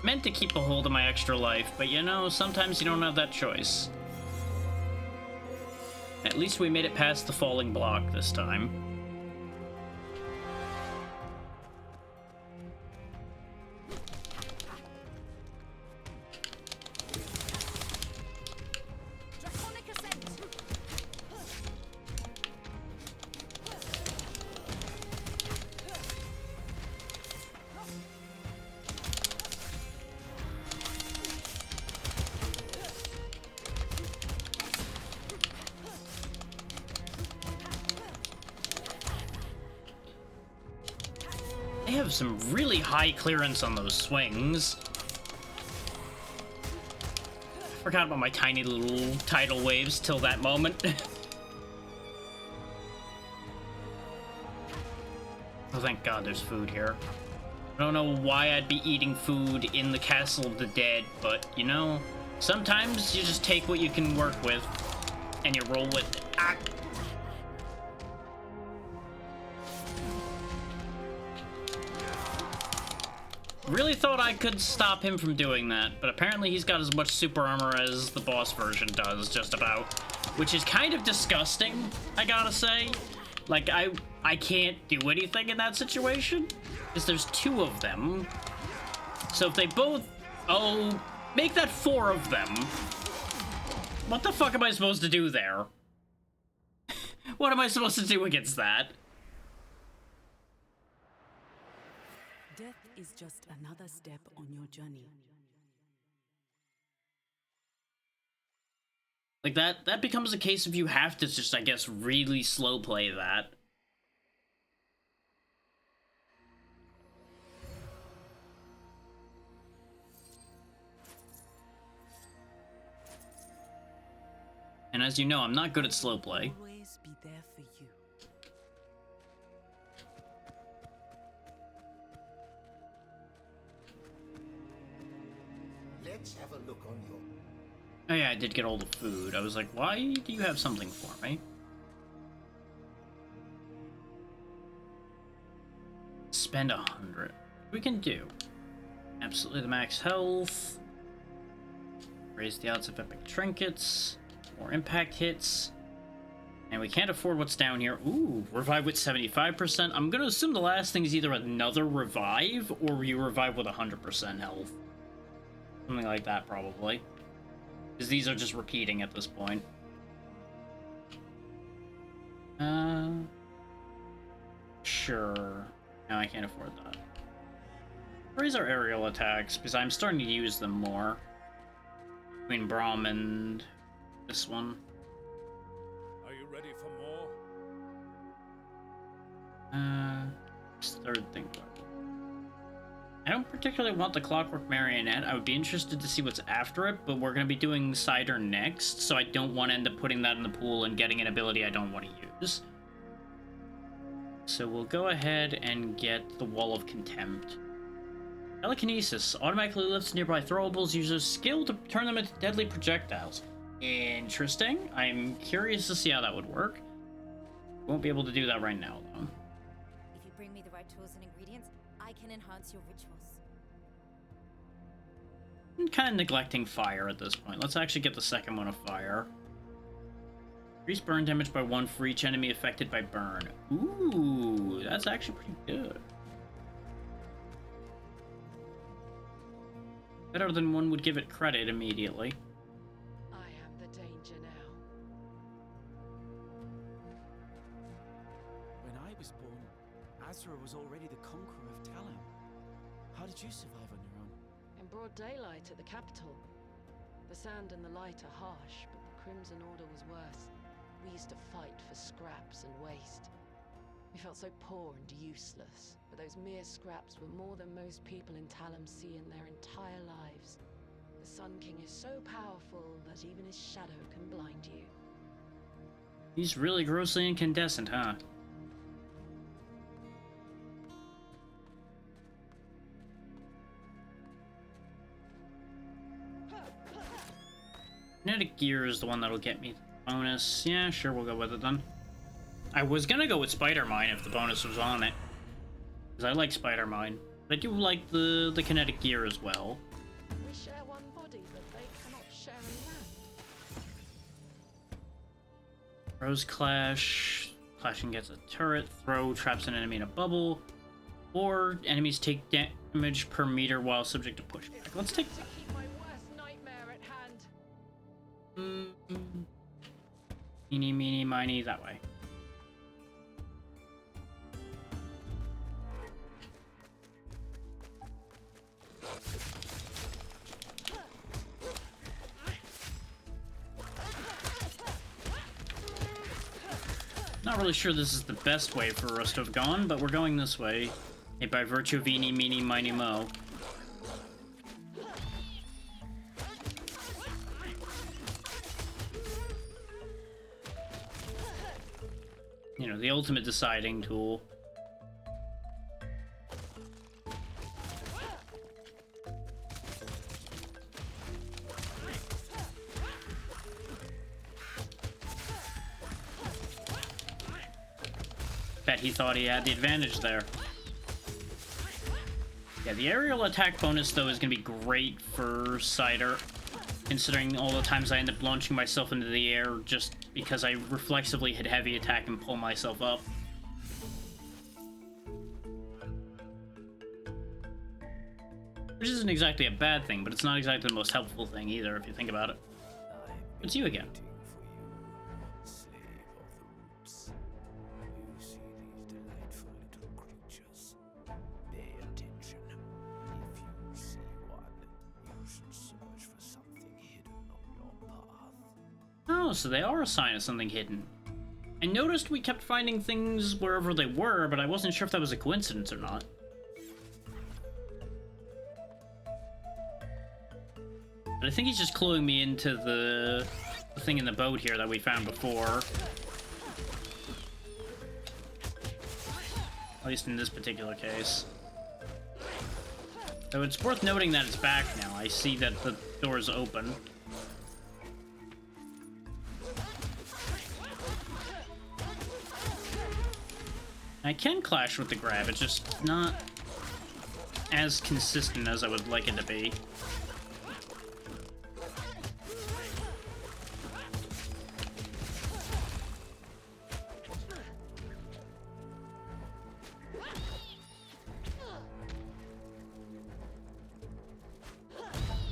Meant to keep a hold of my extra life, but you know, sometimes you don't have that choice. At least we made it past the falling block this time. They have some really high clearance on those swings. Forgot about my tiny little tidal waves till that moment. Oh, thank God there's food here. I don't know why I'd be eating food in the Castle of the Dead, but, you know, sometimes you just take what you can work with, and you roll with it. Ah! Really thought I could stop him from doing that, but apparently he's got as much super armor as the boss version does, just about. Which is kind of disgusting, I gotta say. Like, I can't do anything in that situation, because there's 2 of them. So if they both... Oh, make that 4 of them. What the fuck am I supposed to do there? What am I supposed to do against that? Death is just another step on your journey. Like, that becomes a case of you have to just, I guess, really slow play that. And as you know, I'm not good at slow play. Always be there for you. Let's have a look on your... Oh yeah, I did get all the food. I was like, why do you have something for me? Spend 100. We can do. Absolutely the max health. Raise the odds of epic trinkets. More impact hits. And we can't afford what's down here. Ooh, revive with 75%. I'm gonna assume the last thing is either another revive or you revive with 100% health. Something like that, probably. Because these are just repeating at this point. Sure. No, I can't afford that. Raise our aerial attacks, because I'm starting to use them more. Between Braum and this one. Are you ready for more? This third thing. I don't particularly want the Clockwork Marionette. I would be interested to see what's after it, but we're going to be doing Cider next, so I don't want to end up putting that in the pool and getting an ability I don't want to use. So we'll go ahead and get the Wall of Contempt. Telekinesis automatically lifts nearby throwables, uses skill to turn them into deadly projectiles. Interesting. I'm curious to see how that would work. Won't be able to do that right now, though. If you bring me the right tools and ingredients, I can enhance your rituals. I'm kind of neglecting fire at this point. Let's actually get the second one of fire. Increase burn damage by 1 for each enemy affected by burn. Ooh, that's actually pretty good. Better than one would give it credit immediately. I am the danger now. When I was born, Azra was already the conqueror of Talam. How did you survive on your own? In broad daylight at the capital. The sand and the light are harsh, but the Crimson Order was worse. We used to fight for scraps and waste. We felt so poor and useless, but those mere scraps were more than most people in Talam see in their entire lives. The Sun King is so powerful that even his shadow can blind you. He's really grossly incandescent, huh? Kinetic gear is the one that'll get me bonus. Yeah, sure, we'll go with it then. I was gonna go with Spider Mine if the bonus was on it. Because I like Spider Mine. But I do like the kinetic gear as well. We share one body, but they cannot share a land. Rose Clash. Clashing gets a turret. Throw traps an enemy in a bubble. Or enemies take damage per meter while subject to pushback. Let's take that. Keep my worst nightmare at hand. Eeny, meeny, miny, that way. Not really sure this is the best way for us to have gone, but we're going this way. Hey, by virtue of eeny, meeny, miny, mo. You know, the ultimate deciding tool. Bet he thought he had the advantage there. Yeah, the aerial attack bonus, though, is going to be great for Cider, considering all the times I end up launching myself into the air just because I reflexively hit heavy attack and pull myself up. Which isn't exactly a bad thing, but it's not exactly the most helpful thing either, if you think about it. It's you again. Oh, so they are a sign of something hidden. I noticed we kept finding things wherever they were, but I wasn't sure if that was a coincidence or not. But I think he's just cluing me into the thing in the boat here that we found before. At least in this particular case. So it's worth noting that it's back now. I see that the door is open. I can clash with the grab, it's just not as consistent as I would like it to be.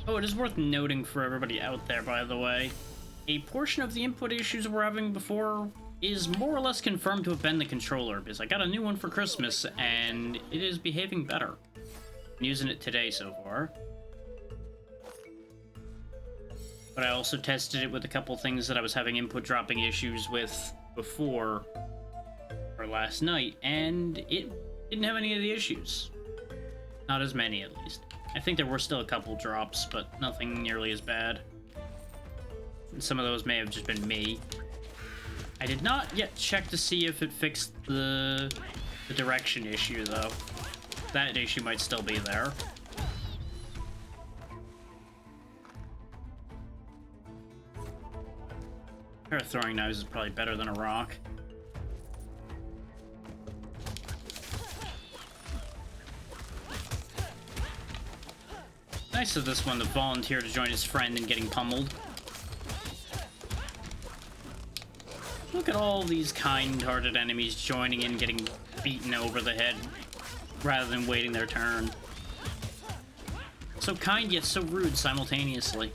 Oh, it is worth noting for everybody out there, by the way, a portion of the input issues we're having before is more or less confirmed to have been the controller, because I got a new one for Christmas, and it is behaving better. I'm using it today so far. But I also tested it with a couple things that I was having input dropping issues with before, or last night, and it didn't have any of the issues. Not as many, at least. I think there were still a couple drops, but nothing nearly as bad. And some of those may have just been me. I did not yet check to see if it fixed the direction issue, though. That issue might still be there. A pair of throwing knives is probably better than a rock. Nice of this one to volunteer to join his friend in getting pummeled. Look at all these kind-hearted enemies joining in, getting beaten over the head, rather than waiting their turn. So kind, yet so rude simultaneously.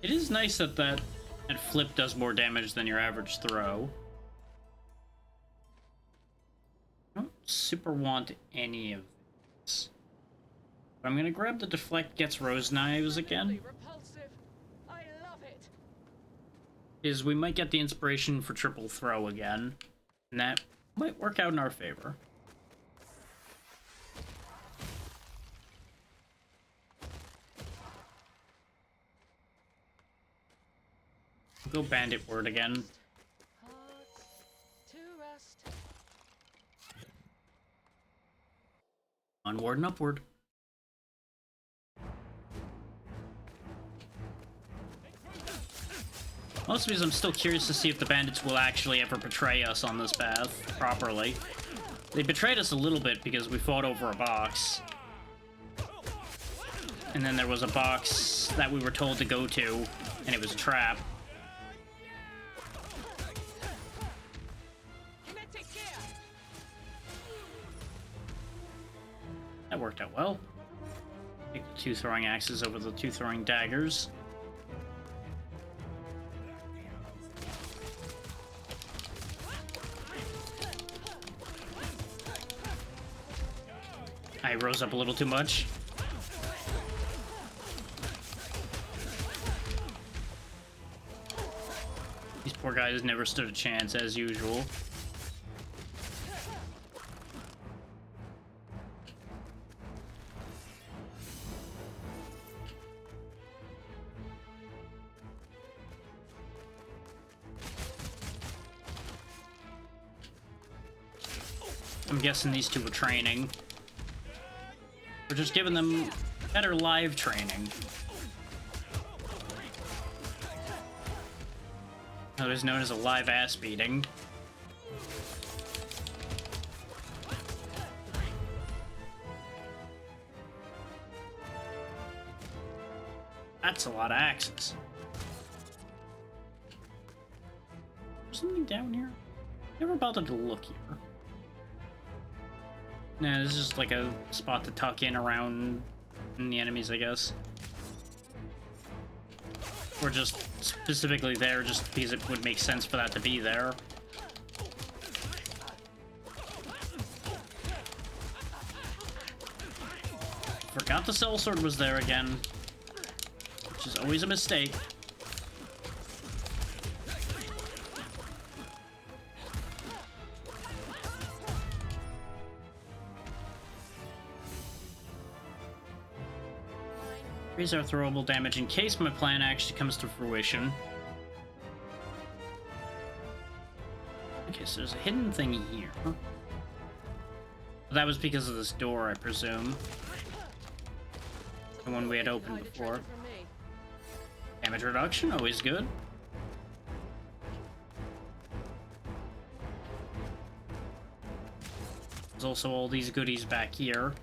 It is nice that that flip does more damage than your average throw. I don't super want any of this. But I'm gonna grab the deflect gets rose knives again. I love it. Is we might get the inspiration for triple throw again. And that might work out in our favor. Go bandit word again. To rest. Onward and upward. Mostly because I'm still curious to see if the bandits will actually ever betray us on this path properly. They betrayed us a little bit because we fought over a box. And then there was a box that we were told to go to, and it was a trap. That worked out well. Take the 2 throwing axes over the 2 throwing daggers. I rose up a little too much. These poor guys never stood a chance, as usual. I'm guessing these two were training. We're just giving them better live training. Otherwise known as a live ass beating. That's a lot of axes. There's something down here? Never bothered to look here. Nah, this is just like a spot to tuck in around the enemies, I guess. Or just specifically there just because it would make sense for that to be there. Forgot the sellsword was there again, which is always a mistake. Raise our throwable damage in case my plan actually comes to fruition. Okay, so there's a hidden thing here. That was because of this door, I presume. The one we had opened before. Damage reduction, always good. There's also all these goodies back here.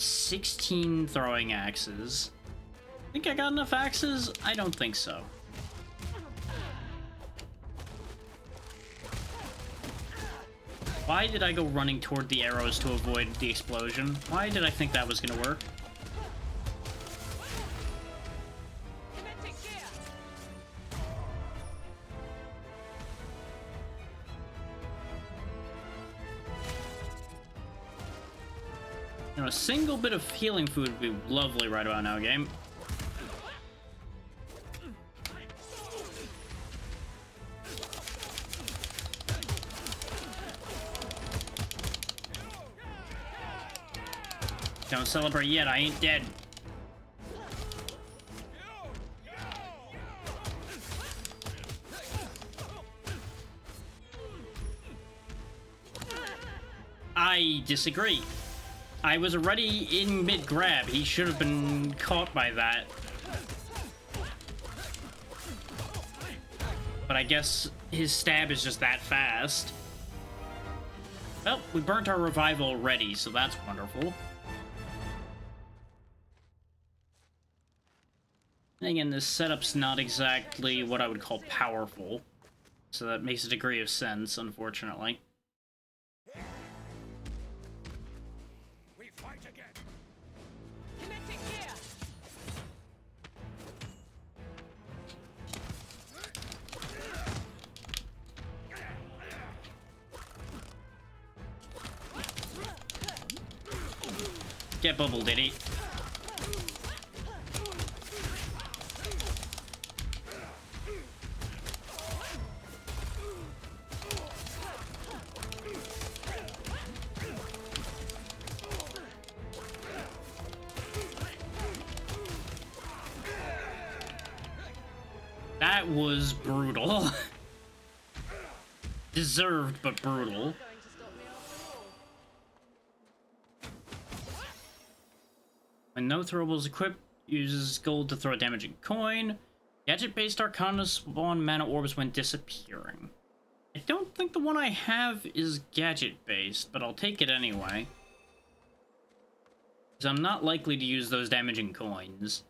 16 throwing axes. Think I got enough axes? I don't think so. Why did I go running toward the arrows to avoid the explosion? Why did I think that was gonna work? You know, a single bit of healing food would be lovely right about now, game. Don't celebrate yet, I ain't dead. I disagree. I was already in mid-grab. He should have been caught by that. But I guess his stab is just that fast. Well, we burnt our revive already, so that's wonderful. And again, this setup's not exactly what I would call powerful. So that makes a degree of sense, unfortunately. Get bubbled, did he? That was brutal. Deserved, but brutal. When no throwable is equipped, uses gold to throw a damaging coin. Gadget-based Arcana spawn mana orbs when disappearing. I don't think the one I have is gadget-based, but I'll take it anyway. Because I'm not likely to use those damaging coins.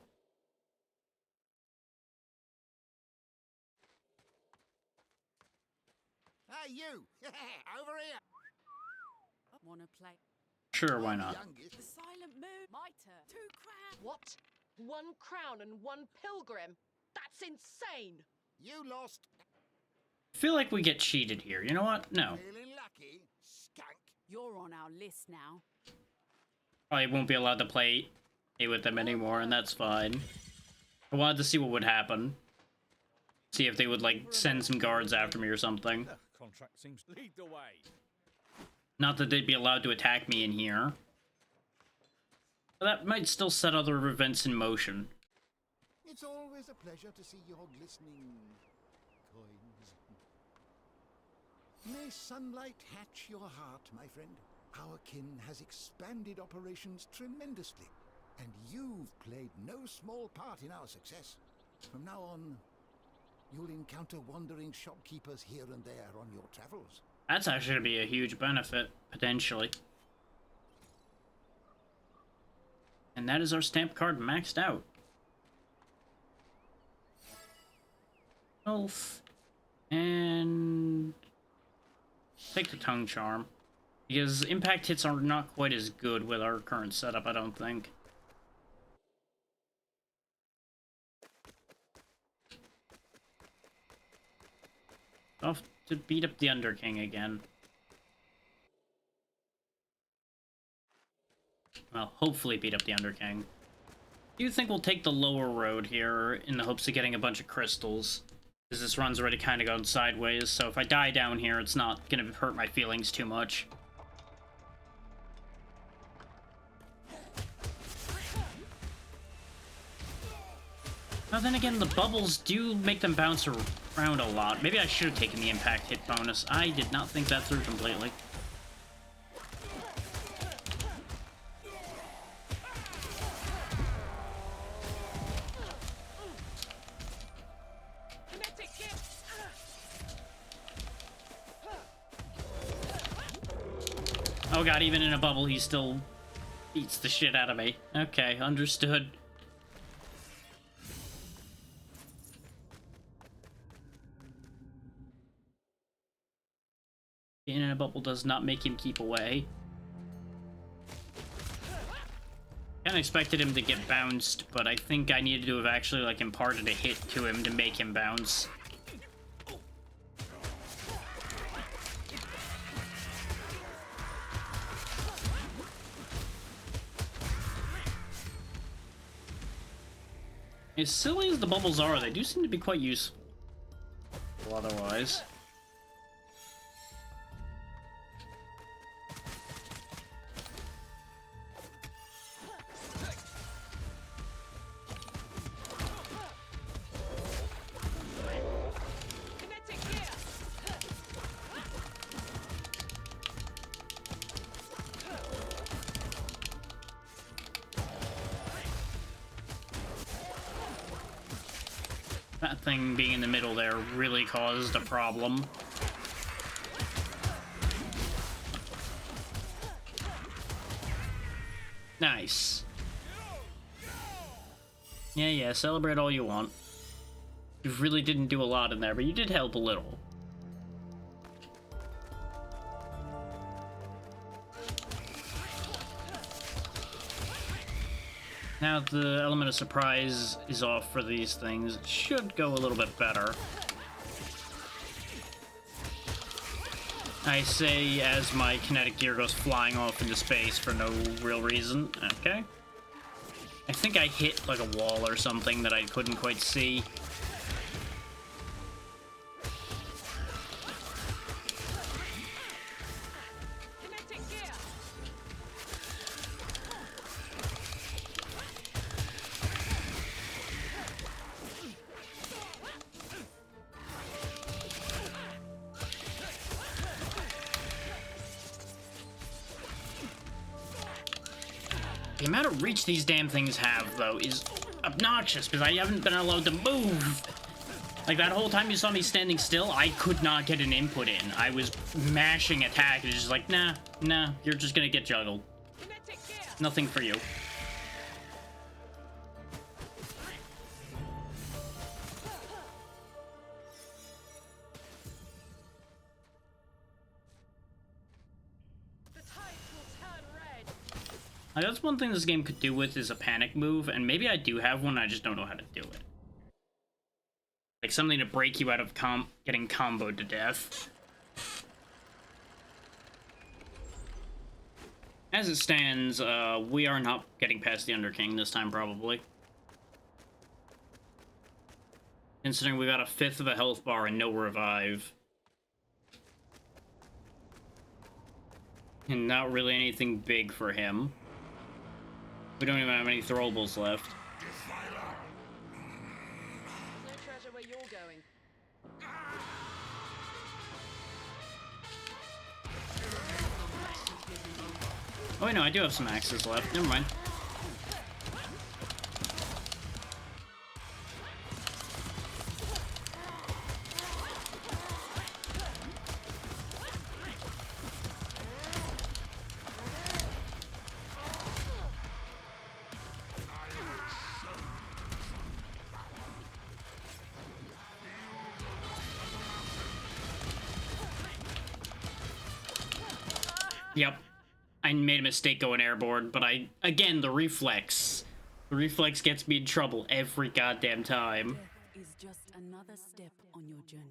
Hey, you! Over here! Wanna play? Sure, why not? The silent moon. My turn. 2 crowns. What? 1 crown and 1 pilgrim? That's insane! You lost. I feel like we get cheated here. You know what? No. Feeling lucky, skank. You're on our list now. Probably won't be allowed to play with them anymore, and that's fine. I wanted to see what would happen. See if they would, like, send some guards after me or something. Contract seems to lead the way. Not that they'd be allowed to attack me in here. But that might still set other events in motion. It's always a pleasure to see your glistening coins. May sunlight hatch your heart, my friend. Our kin has expanded operations tremendously, and you've played no small part in our success. From now on, you'll encounter wandering shopkeepers here and there on your travels. That's actually going to be a huge benefit, potentially. And that is our stamp card maxed out. Health. And take the tongue charm. Because impact hits are not quite as good with our current setup, I don't think. Off to beat up the Underking again. Well, hopefully beat up the Underking. Do you think we'll take the lower road here in the hopes of getting a bunch of crystals? Because this run's already kind of gone sideways, so if I die down here, it's not going to hurt my feelings too much. Now then again, the bubbles do make them bounce around a lot. Maybe I should have taken the impact hit bonus. I did not think that through completely. Oh god, even in a bubble, he still beats the shit out of me. Okay, understood. Being in a bubble does not make him keep away. Kinda expected him to get bounced, but I think I needed to have actually, like, imparted a hit to him to make him bounce. As silly as the bubbles are, they do seem to be quite useful. Otherwise. That thing being in the middle there really caused a problem. Nice. Yeah, celebrate all you want. You really didn't do a lot in there, but you did help a little. Now that the element of surprise is off for these things, it should go a little bit better. I say as my kinetic gear goes flying off into space for no real reason. Okay. I think I hit like a wall or something that I couldn't quite see. The amount of reach these damn things have, though, is obnoxious, because I haven't been allowed to move. Like, that whole time you saw me standing still, I could not get an input in. I was mashing attack, and it's just like, nah, you're just gonna get juggled. Nothing for you. Like, that's one thing this game could do with is a panic move, and maybe I do have one, I just don't know how to do it. Like something to break you out of getting comboed to death. As it stands, we are not getting past the Underking this time, probably. Considering we got a 1/5 of a health bar and no revive. And not really anything big for him. We don't even have any throwables left. No treasure where you're going. Oh wait, no, I do have some axes left. Never mind. Yep. I made a mistake going airborne, but again, the reflex. The reflex gets me in trouble every goddamn time. Death is just another step on your journey.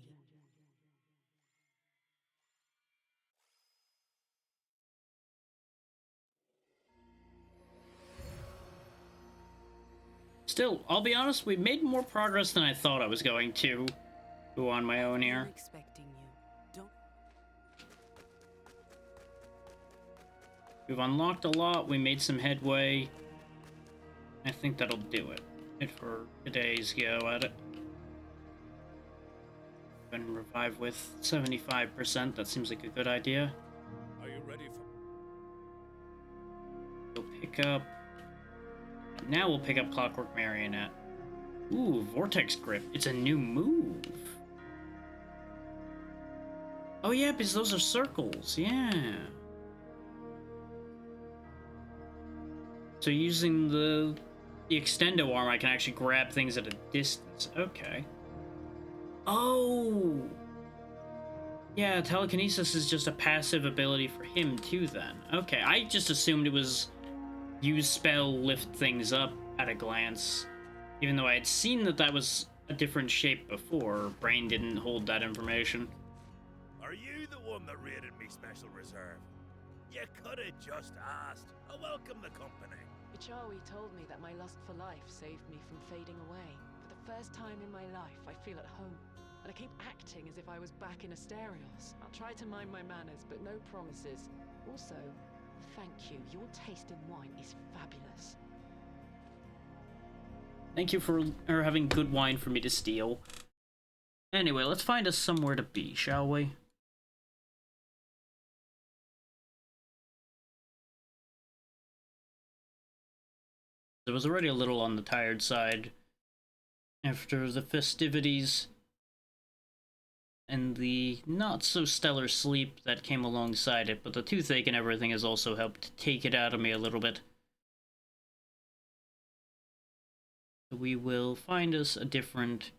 Still, I'll be honest, we made more progress than I thought I was going to go on my own here. Expecting you. Don't. We've unlocked a lot, we made some headway. I think that'll do it for today's go at it. Been revived with 75%, that seems like a good idea. Are you ready for... We'll pick up... Now we'll pick up Clockwork Marionette. Ooh, Vortex Grip. It's a new move. Oh yeah, because those are circles, yeah. So using the extendo arm, I can actually grab things at a distance. Okay. Oh! Yeah, telekinesis is just a passive ability for him too then. Okay, I just assumed it was use spell, lift things up at a glance. Even though I had seen that that was a different shape before, brain didn't hold that information. Are you the one that raided me special reserve? You could have just asked. I welcome the company. Ichawi told me that my lust for life saved me from fading away. For the first time in my life, I feel at home. And I keep acting as if I was back in Asterios. I'll try to mind my manners, but no promises. Also, thank you. Your taste in wine is fabulous. Thank you for having good wine for me to steal. Anyway, let's find us somewhere to be, shall we? I was already a little on the tired side after the festivities and the not-so-stellar sleep that came alongside it, but the toothache and everything has also helped take it out of me a little bit. We will find us a different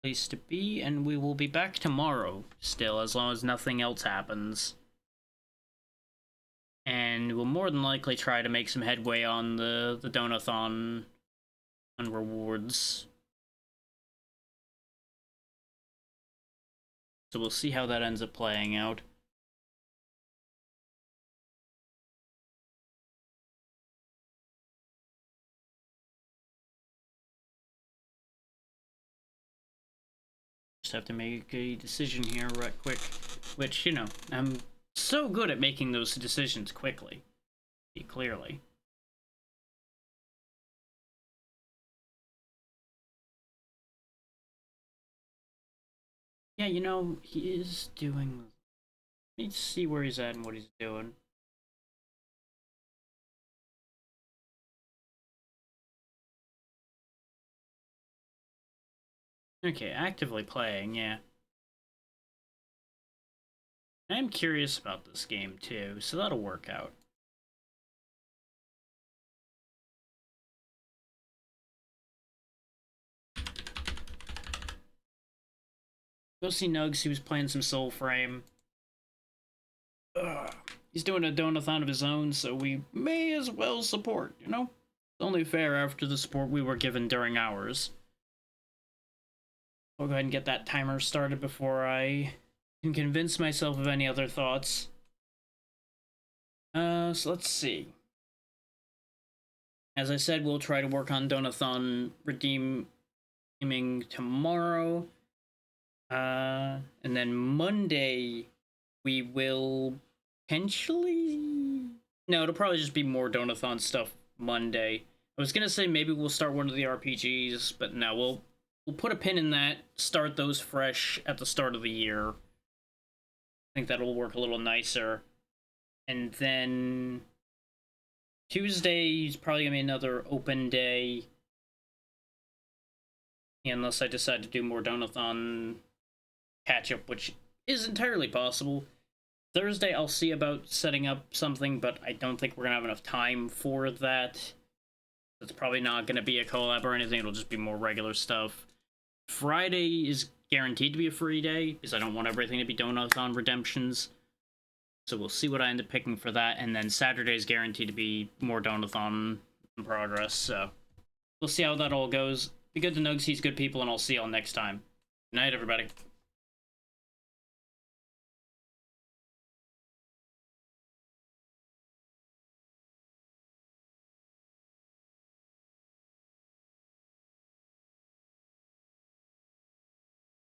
place to be, and we will be back tomorrow still, as long as nothing else happens. And we'll more than likely try to make some headway on the Donathon on rewards. So we'll see how that ends up playing out. Just have to make a decision here right quick, which, you know, I'm so good at making those decisions quickly, clearly. Yeah, you know, he is doing... I need to see where he's at and what he's doing. Okay, actively playing, yeah. I'm curious about this game too, so that'll work out. Go see Nugs, he was playing some Soul Frame. Ugh. He's doing a donathon of his own, so we may as well support, you know? It's only fair after the support we were given during ours. I'll go ahead and get that timer started before I can convince myself of any other thoughts. So let's see. As I said, we'll try to work on Donathon redeeming tomorrow. And then Monday, we will potentially... No, it'll probably just be more Donathon stuff Monday. I was gonna say maybe we'll start one of the RPGs, but no, we'll put a pin in that, start those fresh at the start of the year. I think that'll work a little nicer. And then Tuesday is probably gonna be another open day. Unless I decide to do more Donathon catch-up, which is entirely possible. Thursday, I'll see about setting up something, but I don't think we're gonna have enough time for that. It's probably not gonna be a collab or anything, it'll just be more regular stuff. Friday is guaranteed to be a free day, because I don't want everything to be Donathon redemptions. So we'll see what I end up picking for that, and then Saturday is guaranteed to be more Donathon in progress, so we'll see how that all goes. Be good to Nugs, he's good people, and I'll see y'all next time. Good night, everybody.